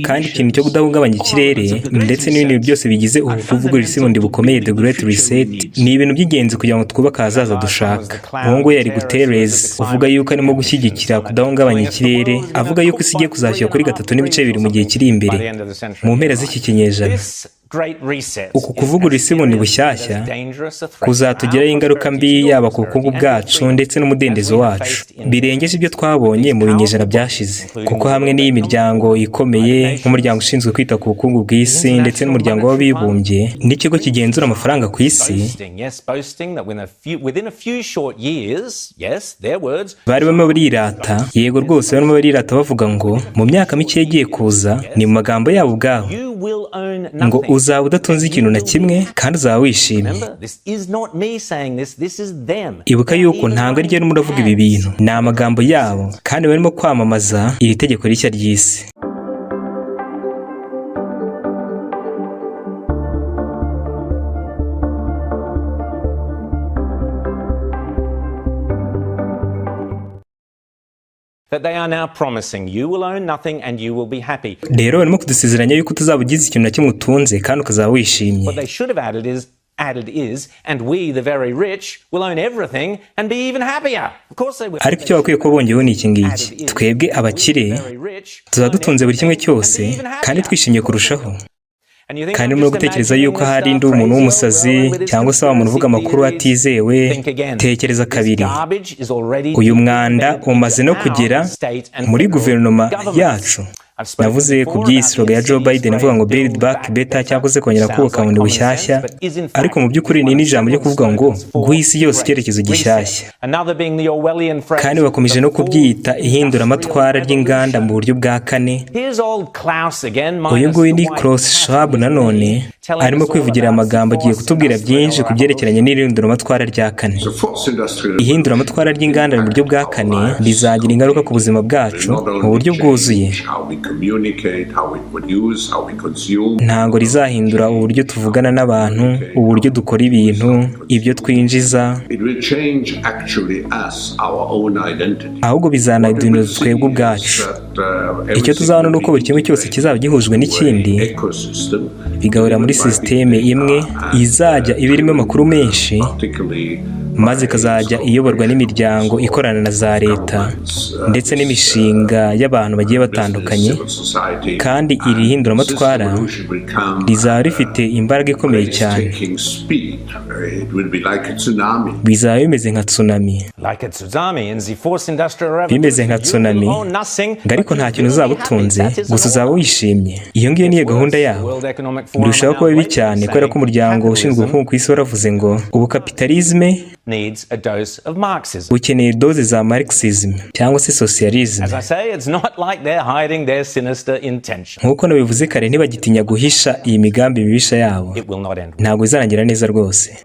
Kandi ikintu cyo kudahungabanya ikirere ndetse n'ibindi byose bigize ubu kuvugurura isi bundi bukomeye, The Great Reset, ni ibintu by'ingenzi kugira ngo twubake ahazaza dushaka. Uwo nguwo yari Guterres uvuga yuko arimo gushyigikira kudahungabanya ikirere, avuga yuko isi igiye kuzashyira kuri 3.2 mu gihe kiri imbere mu mpera z'iki kinyejana. Uku kuvugurura isi bundi bushyashya kuzatugiraho ingaruka mbi, yaba ku bukungu bwacu ndetse n'umudendezo wacu, birengeje ibyo twabonye mu binyejana byashize. Kuko hamwe n'iyi miryango ikomeye nk'umuryango ushinzwe kwita ku bukungu bw'isi ndetse n'umuryango w'abibumbye n'ikigo kigenzura amafaranga ku isi, bari barimo barirata, yego rwose barimo barirata bavuga ngo mu myaka mike igiye kuza, ni mu magambo yabo ubwabo, ngo uzaba udatunze ikintu na kimwe kandi uzaba wishimye. Ibuka yuko ntabwo ari jye n'umuntu avuga ibi bintu, ni amagambo yabo, kandi barimo kwamamaza iri tegeko rishya ry'isi. That they are now promising you will own nothing and you will be happy. Rero barimo kudusezeranya yuko utazaba ugize ikintu na kimwe utunze kandi ukazaba wishimye. What they should have added is and we the very rich will own everything and be even happier. Of course they will. Ariko icyo bakwiye ko bongeyeho ni iki ngiki: twebwe abakire tuzaba dutunze buri kimwe cyose kandi twishimye kurushaho. Kandi muri gutekereza yuko hari indi umuntu w'umusazi cyangwa se wa muntu uvuga amakuru atizewe, tekereza kabiri. Uyu mwanda umaze no kugera muri guverinoma yacu. Navuze ku by'isroga ya Joe Biden avuga ngo build back better cyangwa se kongera kubaka bundi bushyashya, ariko mu by'ukuri ni n'ijambo ryo kuvuga ngo guha isi yose icyerekezo gishyashya. Kandi bakomeje no kubyita ihinduramatwara ry'inganda mu buryo bwa kane. Uyu nguyu ni Klaus Schwab nanone arimo kwivugira amagambo agiye kutubwira byinshi ku byerekeranye n'ihinduramatwara rya kane. Ihinduramatwara ry'inganda mu buryo bwa kane rizagira ingaruka ku buzima bwacu mu buryo bwuzuye. Ntabwo rizahindura uburyo tuvugana n'abantu, uburyo dukora ibintu, ibyo twinjiza, ahubwo bizanahindura twebwe ubwacu. Icyo tuzabona ni uko buri kimwe cyose kizaba gihujwe n'ikindi, bigahurira muri sisiteme imwe izajya iba irimo amakuru menshi, maze ikazajya iyoborwa n'imiryango ikorana na za leta ndetse n'imishinga y'abantu bagiye batandukanye. Kandi iri hinduramatwara rizaba rifite imbaraga ikomeye cyane, bizaba bimeze nka tsunami. Bimeze nka tsunami, ariko nta kintu uzaba utunze, gusa uzaba wishimye. Iyo ngiyo niyo gahunda yabo. Birushaho kuba bibi cyane kubera ko umuryango ushinzwe ubukungu ku isi waravuze ngo ubu kapitalisme ukeneye doze za Marxism cyangwa se socialism. Nk'uko nabivuze kare, ntibagitinya guhisha iyi migambi mibisha yabo, ntabwo izarangira neza rwose.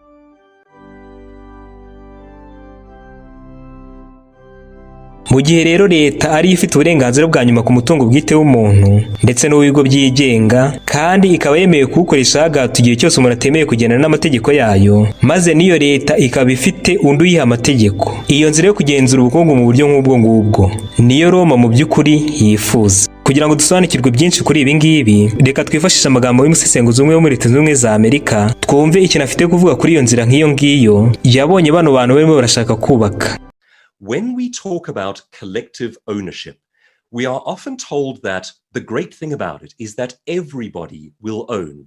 Mu gihe rero leta ariyo ifite uburenganzira bwa nyuma ku mutungo bwite w'umuntu ndetse n'uw'ibigo byigenga, kandi ikaba yemewe kuwukoresha hagati igihe cyose umuntu atemeye kugendana n'amategeko yayo, maze n'iyo leta ikaba ifite undi uyiha amategeko. Iyo nzira yo kugenzura ubukungu mu buryo nk'ubwo ngubwo niyo Roma mu by'ukuri yifuza. Kugira ngo dusobanukirwe byinshi kuri ibi ngibi, reka twifashishe amagambo y'umusesenguzi umwe wo muri Leta Zunze Ubumwe za Amerika, twumve ikintu afite kuvuga kuri iyo nzira nk'iyo ngiyo yabonye bano bantu barimo barashaka kubaka. When we talk about collective ownership, we are often told that the great thing about it is that everybody will own.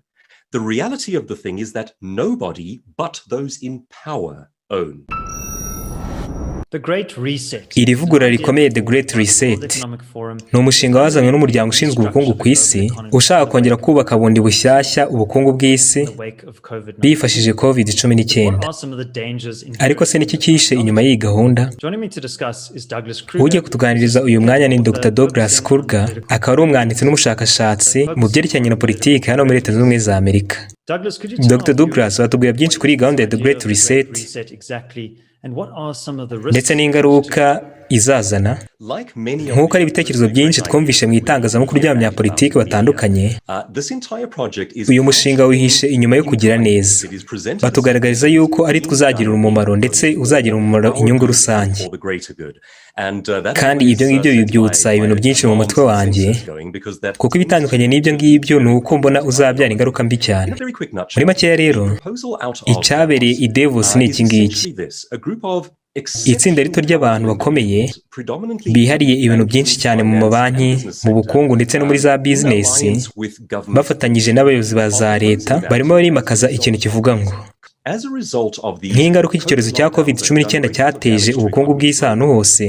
The reality of the thing is that nobody but those in power own. Iri vugurura rikomeye The Great Reset ni umushinga wazanywe n'umuryango ushinzwe ubukungu ku isi ushaka kongera kubaka bundi bushyashya ubukungu bw'isi bifashishije COVID-19. Ariko se niki cyihishe inyuma y'iyi gahunda? Ugiye kutuganiriza uyu mwanya ni Dr. Douglas Kurga, akaba ari umwanditsi n'umushakashatsi mu byerekeranye na politiki hano muri Leta Zunze Ubumwe za Amerika. Dr. Douglas watubwira byinshi kuri iyi gahunda ya The Great Reset ndetse n'ingaruka izazana. Nk'uko ari ibitekerezo byinshi twumvishe mu itangazamakuru ry'abanyapolitiki batandukanye, uyu mushinga wihishe inyuma yo kugira neza. Batugaragariza yuko ari twuzagirira umumaro ndetse uzagirira umumaro inyungu rusange. Kandi ibyo ngibyo bibyutsa ibintu byinshi mu mutwe wanjye, kuko ibitandukanye n'ibyo ngibyo ni uko mbona uzabyara ingaruka mbi cyane. Muri makeya rero, icyabereye i Davos ni iki ngiki. Itsinda rito ry'abantu bakomeye bihariye ibintu byinshi cyane mu mabanki, mu bukungu ndetse no muri za bizinesi, bafatanyije n'abayobozi ba za leta, barimo barimakaza ikintu kivuga ngo nk'ingaruka iki cyorezo cya COVID-19 cyateje ubukungu bw'isi ahantu hose,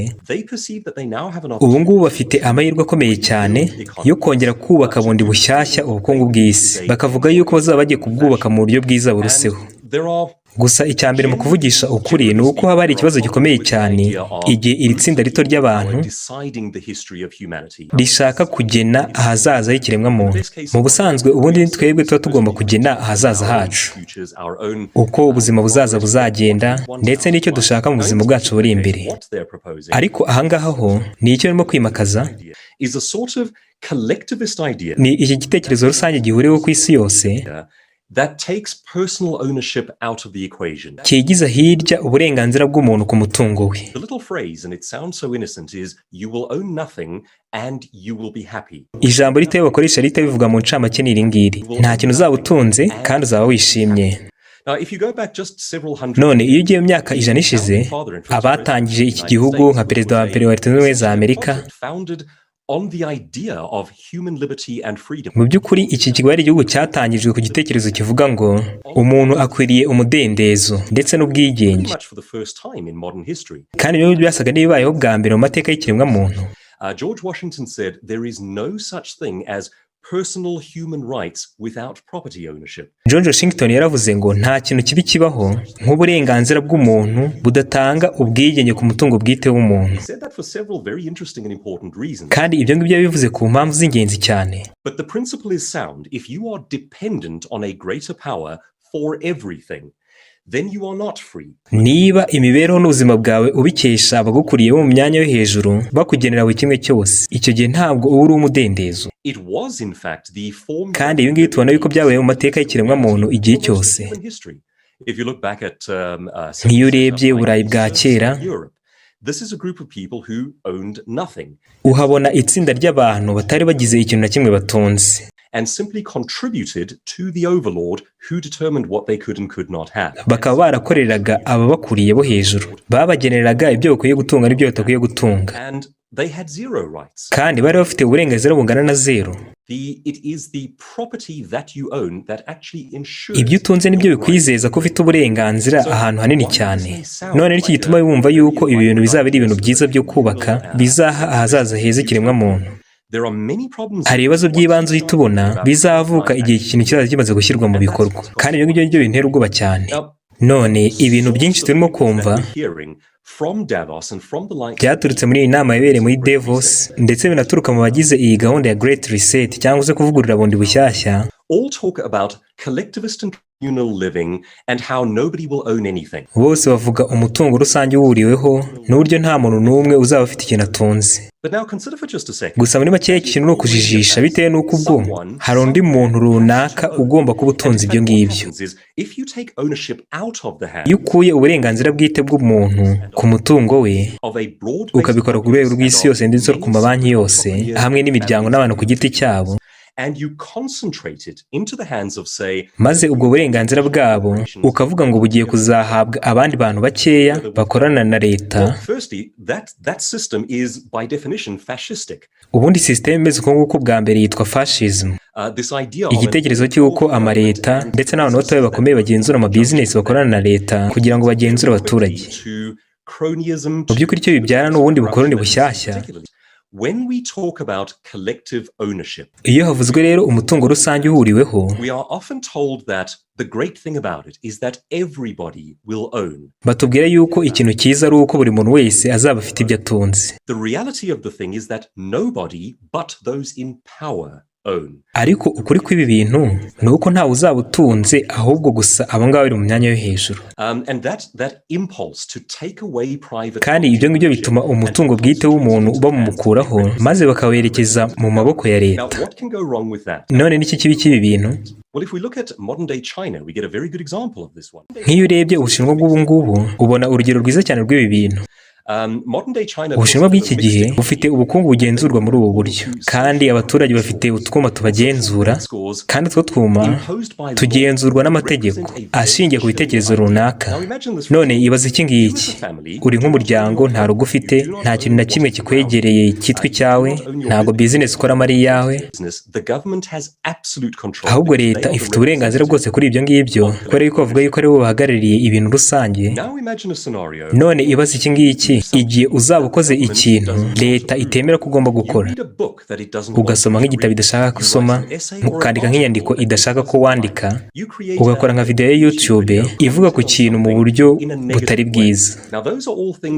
ubu ngubu bafite amahirwe akomeye cyane yo kongera kubaka bundi bushyashya ubukungu bw'isi. Bakavuga yuko bazaba bagiye kubwubaka mu buryo bwiza buruseho. Gusa icya mbere mu kuvugisha ukuri ni uko haba hari ikibazo gikomeye cyane igihe iri tsinda rito ry'abantu rishaka kugena ahazaza h'ikiremwamuntu. Mu busanzwe ubundi ni twebwe tuba tugomba kugena ahazaza hacu, uko ubuzima buzaza buzagenda ndetse n'icyo dushaka mu buzima bwacu buri imbere. Ariko ahangaha ho ni icyo barimo kwimakaza, ni iki gitekerezo rusange gihuriweho ku isi yose cyigiza hirya uburenganzira bw'umuntu ku mutungo we. Ijambo rito bakoresha rito bivuga mu ncamake ni iri ngiri: nta kintu uzaba utunze kandi uzaba wishimye. None iyo ugiye mu myaka 100 ishize, abatangije iki gihugu nka perezida wa mbere wa Leta Zunze Ubumwe za Amerika, mu by'ukuri iki kigo ari igihugu cyatangijwe ku gitekerezo kivuga ngo umuntu akwiriye umudendezo ndetse n'ubwigenge. Kandi ibyo byasaga n'ibibayeho bwa mbere mu mateka y'ikiremwamuntu. George Washington said there is no such thing as personal human rights without property ownership. George Washington yaravuze ngo nta kintu kibi kibaho nk'uburenganzira bw'umuntu budatanga ubwigenge ku mutungo bwite w'umuntu. Kandi ibyo ngibyo bivuze ku mpamvu z'ingenzi cyane. But the principle is sound. If you are dependent on a greater power for everything, then you are not free. Niba imibereho n'ubuzima bwawe ubikesha abagukuriye bo mu myanya yo hejuru bakugenera buri kimwe cyose, icyo gihe ntabwo uba uri umudendezo. Kandi ibi ngibi tubona yuko byabaye mu mateka y'ikiremwamuntu igihe cyose. Nk'iyo urebye Uburayi bwa kera, uhabona itsinda ry'abantu batari bagize ikintu na kimwe batunze, and simply contributed to the overlord who determined what they could and could not have. Bakaba barakoreraga ababakuriye bo hejuru, babageneraga ibyo bakwiye gutunga n'ibyo batakwiye gutunga, and they had zero rights. Kandi bari bafite uburenganzira bungana na zero. It is the property that you own that actually ensures. Ibyo utunze nibyo bikwizeza ko ufite uburenganzira ahantu hanini cyane. None iki gituma bumva yuko ibi bintu bizaba ari ibintu byiza byo kubaka, bizaha ahazaza heza ikiremwamuntu. Hari ibibazo by'ibanze uhita ubona bizavuka igihe ikintu kizaza kimaze gushyirwa mu bikorwa, kandi ibyo ngibyo bintera ubwoba cyane. None ibintu byinshi turimo kumva byaturutse muri iyi nama yabereye muri Davos, ndetse binaturuka mu bagize iyi gahunda ya Great Reset cyangwa se kuvugurura bundi bushyashya. All talk about collectivist and communal living and how nobody will own anything. Bose bavuga umutungo rusange wuriweho n'uburyo nta muntu n'umwe uzaba afite ikintu atunze. Gusa muri make ikintu ni ukujijisha bitewe n'uko ubwo hari undi muntu runaka ugomba kuba utunze ibyo ngibyo. Iyo ukuye uburenganzira bwite bw'umuntu ku mutungo we ukabikora ku rwego rw'isi yose ndetse ku mabanki yose hamwe n'imiryango n'abantu ku giti cyabo, and you concentrate it into the hands of, say, maze ubwo burenganzira bwabo ukavuga ngo bugiye kuzahabwa abandi bantu bakeya bakorana na leta. Firstly, that system is by definition fascistic. Ubundi system imeze uko nguko bwa mbere yitwa fascism. Igitekerezo cy'uko amaleta ndetse n'abantu batoya bakomeye bagenzura ama business bakorana na leta kugira ngo bagenzure abaturage. cronyism. mu by'ukuri icyo bibyara ni ubundi bukoloni bushyashya. When we talk about collective ownership, iyo havuzwe rero umutungo rusange uhuriweho, we are often told that the great thing about it is that everybody will own. batubwira yuko ikintu cyiza ari uko buri muntu wese azaba afite ibyo atunze. The reality of the thing is that nobody but those in power own. ariko ukuri kw'ibi bintu ni uko ntawe uzaba utunze, ahubwo gusa abo ngabo bari mu myanya yo hejuru. And that impulse to take away private, kandi ibyo ngibyo bituma umutungo bwite w'umuntu bamumukuraho maze bakawerekeza mu maboko ya leta. Now, what can go wrong with that? none n'iki kibi cy'ibi bintu? Well, if we look at modern day China, we get a very good example of this one. nk'iyo urebye ubushinwa bw'ubu ngubu ubona urugero rwiza cyane rw'ibi bintu. ubushinwa bw'iki gihe bufite ubukungu bugenzurwa muri ubu buryo, kandi abaturage bafite utwuma tubagenzura, kandi utwo twuma tugenzurwa n'amategeko ashingiye ku bitekerezo runaka. none ibaze iki ngiki, uri nk'umuryango, nta rugo ufite, nta kintu na kimwe kikwegereye cyitwa icyawe, ntabwo bizinesi ukoramo ari iyawe, ahubwo leta ifite uburenganzira bwose kuri ibyo ngibyo, kubera yuko bavuga yuko ari bo bahagarariye ibintu rusange. none ibaze iki ngiki, igihe uzaba ukoze ikintu leta itemera ko ugomba gukora, ugasoma nk'igitabo idashaka gusoma, ukandika nk'inyandiko idashaka ko wandika, ugakora nka video ya YouTube ivuga ku kintu mu buryo butari bwiza.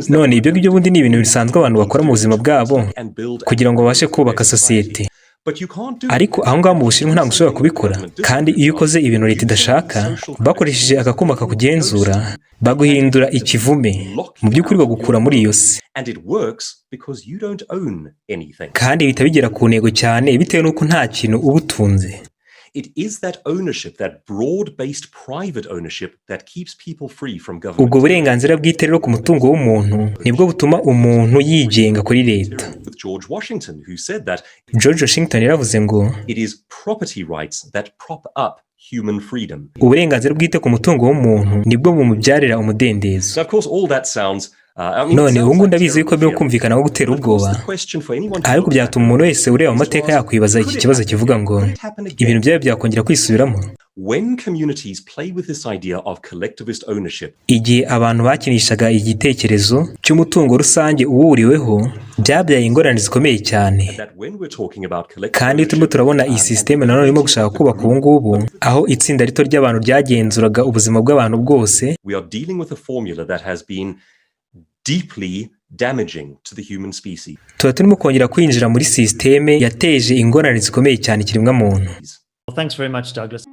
none ibyo ngibyo bundi ni ibintu bisanzwe abantu bakora mu buzima bwabo kugira ngo babashe kubaka sosiyete. ariko aho ngaho mu Bushinwa ntabwo ushobora kubikora, kandi iyo ukoze ibintu leta idashaka bakoresheje akakuma kakugenzura baguhindura ikivume, mu by'ukuri bagukura muri iyo si, kandi bihita bigera ku ntego cyane bitewe n'uko nta kintu uba utunze. It is that ownership, that broad-based private ownership that keeps people free from government. ubwo burenganzira bwite rero ku mutungo w'umuntu nibwo butuma umuntu yigenga kuri leta. George Washington, who said that George Washington yaravuze ngo it is property rights that prop up human freedom. uburenganzira bwite ku mutungo w'umuntu nibwo bumubyarira umudendezo. So of course all that sounds none ubu ngubu ndabizi yuko byo kumvikana nko gutera ubwoba, ariko byatuma umuntu wese ureba amateka yakwibaza iki kibazo kivuga ngo ibintu byayo byakongera kwisubiramo. igihe abantu bakinishaga igitekerezo cy'umutungo rusange uwuriweho, byabyaye ingorane zikomeye cyane. kandi turimo turabona iyi sisiteme nanone irimo gushaka kubaka ubu ngubu, aho itsinda rito ry'abantu ryagenzuraga ubuzima bw'abantu bwose. Deeply damaging to the human species. tuba turimo kongera kwinjira muri sisiteme yateje ingorane zikomeye cyane ikiremwa muntu. Thanks very much, Douglas.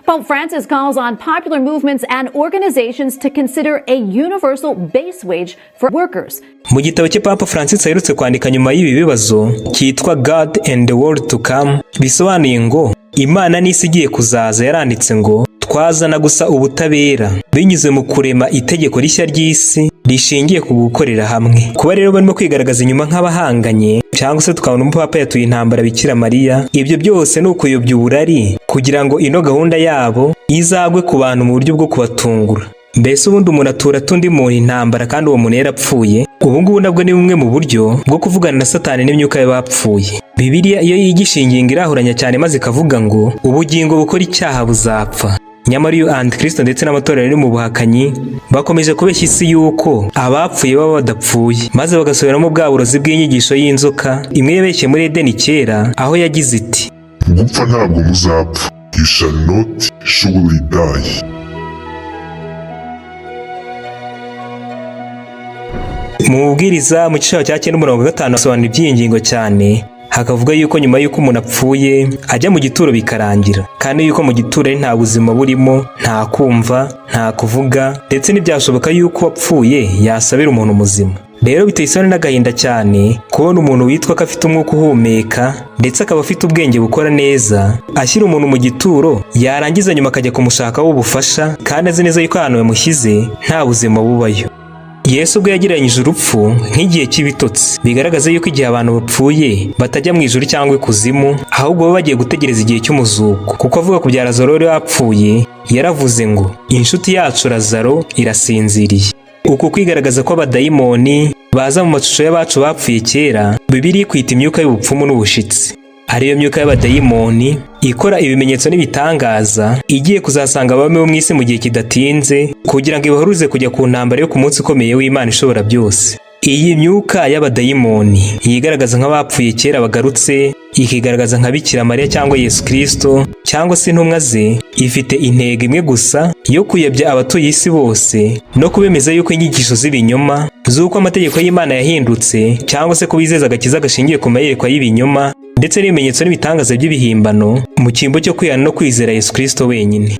Pope Francis calls on popular movements and organizations to consider a universal base wage for workers. mu gitabo cye Papa Francis aherutse kwandika nyuma y'ibi bibazo cyitwa God and the World to Come, bisobanuye ngo Imana n'isi igiye kuzaza, yaranditse ngo twazana gusa ubutabera binyuze mu kurema itegeko rishya ry'isi rishingiye ku gukorera hamwe. kuba rero barimo kwigaragaza inyuma nk'abahanganye, cyangwa se tukabona umupapa yatuye intambara Bikira Mariya, ibyo byose ni ukuyobya uburari kugira ngo ino gahunda yabo izagwe ku bantu mu buryo bwo kubatungura. mbese ubundi umuntu atura tundi muntu intambara kandi uwo muntu yarapfuye. ubu ngubu nabwo ni bumwe mu buryo bwo kuvugana na Satani n'imyuka y'abapfuye. Bibiliya iyo yigisha ingingo irahuranya cyane maze ikavuga ngo ubugingo bukora icyaha buzapfa. nyamara iyo Antikristo ndetse n'amatorero ari mu buhakanyi bakomeje kubeshya isi yuko abapfuye baba badapfuye, maze bagasubiramo bwa burozi bw'inyigisho y'inzoka imwe yabeshye muri Edeni kera, aho yagize iti gupfa ntabwo muzapfa, you shall not surely die. mu mubwiriza mu giciro cya 9:5 asobanura iby'iyi ngingo cyane, hakavuga yuko nyuma y'uko umuntu apfuye ajya mu gituro bikarangira, kandi yuko mu gituro ari nta buzima burimo, nta kumva, nta kuvuga, ndetse ntibyashoboka yuko wapfuye yasabira umuntu muzima. rero biteye isoni n'agahinda cyane kubona umuntu witwa ko afite umwuka uhumeka ndetse akaba afite ubwenge bukora neza ashyira umuntu mu gituro, yarangiza nyuma akajya kumushakaho ubufasha kandi azi neza yuko ahantu yamushyize nta buzima bubayo. Yesu ubwo yagereranyije urupfu nk'igihe cy'ibitotsi, bigaragaza yuko igihe abantu bapfuye batajya mu ijuru cyangwa ikuzimu, ahubwo baba bagiye gutegereza igihe cy'umuzuko. kuko avuga ku bya Lazaro wari wapfuye yaravuze ngo inshuti yacu Lazaro irasinziriye. uku kwigaragaza ko abadayimoni baza mu mashusho y'abacu bapfuye kera, Bibiliya ikwita imyuka y'ubupfumu n'ubushitsi. ariyo myuka y'abadayimoni ikora ibimenyetso n'ibitangaza igiye kuzasanga abami bo mu isi mu gihe kidatinze kugira ngo ibahuruze kujya ku ntambara yo ku munsi ukomeye w'Imana ishobora byose. Iyi myuka y'abadayimoni yigaragaza nk'abapfuye kera bagarutse, ikigaragaza nka Bikira Mariya cyangwa Yesu Kristo cyangwa se intumwa ze, ifite intego imwe gusa yo kuyobya abatuye isi bose no kubemeza yuko inyigisho z'ibinyoma z'uko amategeko y'Imana yahindutse cyangwa se kubizeza agakiza gashingiye ku mayerekwa y'ibinyoma ndetse n'ibimenyetso n'ibitangaza by'ibihimbano mu cyimbo cyo kwihana no kwizera Yesu Kristo wenyine.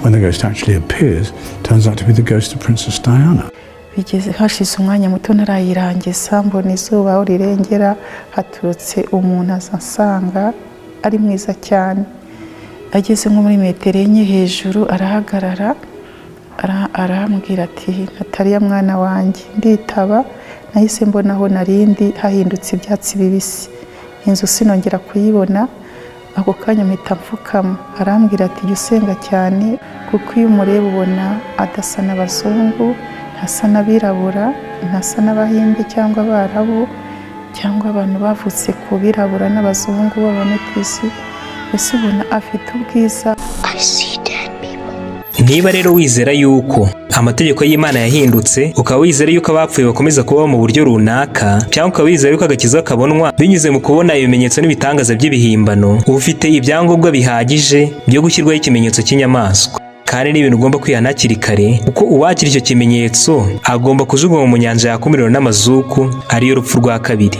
When the ghost actually appears, turns out to be the ghost of Princess Diana. Bigeze hashize umwanya muto narayirangiza mbona izuba aho rirengera haturutse umuntu azansanga ari mwiza cyane. Ageze nko muri metero enye hejuru arahagarara arambwira ati Nataliya mwana wanjye. Nditaba nahise mbona aho narindi hahindutse ibyatsi bibisi. Inzu sinongera kuyibona. Ako kanya mpita mfukama. Arambwira ati jya usenga cyane kuko iyo umureba ubona adasa n'abazungu, ntasa n'abirabura, ntasa n'abahinde cyangwa abarabu cyangwa abantu bavutse ku birabura n'abazungu b'abanetisi. Ese ubona afite ubwiza. Niba rero wizera yuko amategeko y'Imana yahindutse, ukaba wizera yuko abapfuye bakomeza kubaho mu buryo runaka, cyangwa ukaba wizera yuko agakiza kabonwa binyuze mu kubona ibimenyetso n'ibitangaza by'ibihimbano, ufite ibyangombwa bihagije byo gushyirwaho ikimenyetso cy'inyamaswa. Kandi ni ibintu ugomba kwihana hakiri kare, kuko uwakira icyo kimenyetso agomba kujugunywa mu nyanja yaka umuriro n'amazuku, ariyo rupfu rwa kabiri.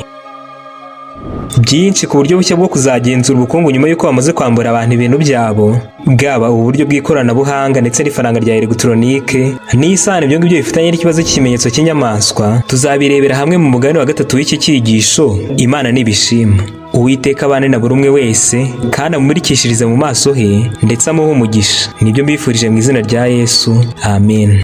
Byinshi ku buryo bushya bwo kuzagenzura ubukungu nyuma y'uko bamaze kwambura abantu ibintu byabo, bwaba ubu buryo bw'ikoranabuhanga ndetse n'ifaranga rya elegitoronike n'isano ibyo ngibyo bifitanye n'ikibazo cy'ikimenyetso cy'inyamaswa, tuzabirebera hamwe mu mugabane wa gatatu w'iki cyigisho Imana nibishima. Uwiteka abane na buri umwe wese kandi amumurikishirize mu maso he ndetse amuhe umugisha. Nibyo mbifurije mu izina rya Yesu, amen.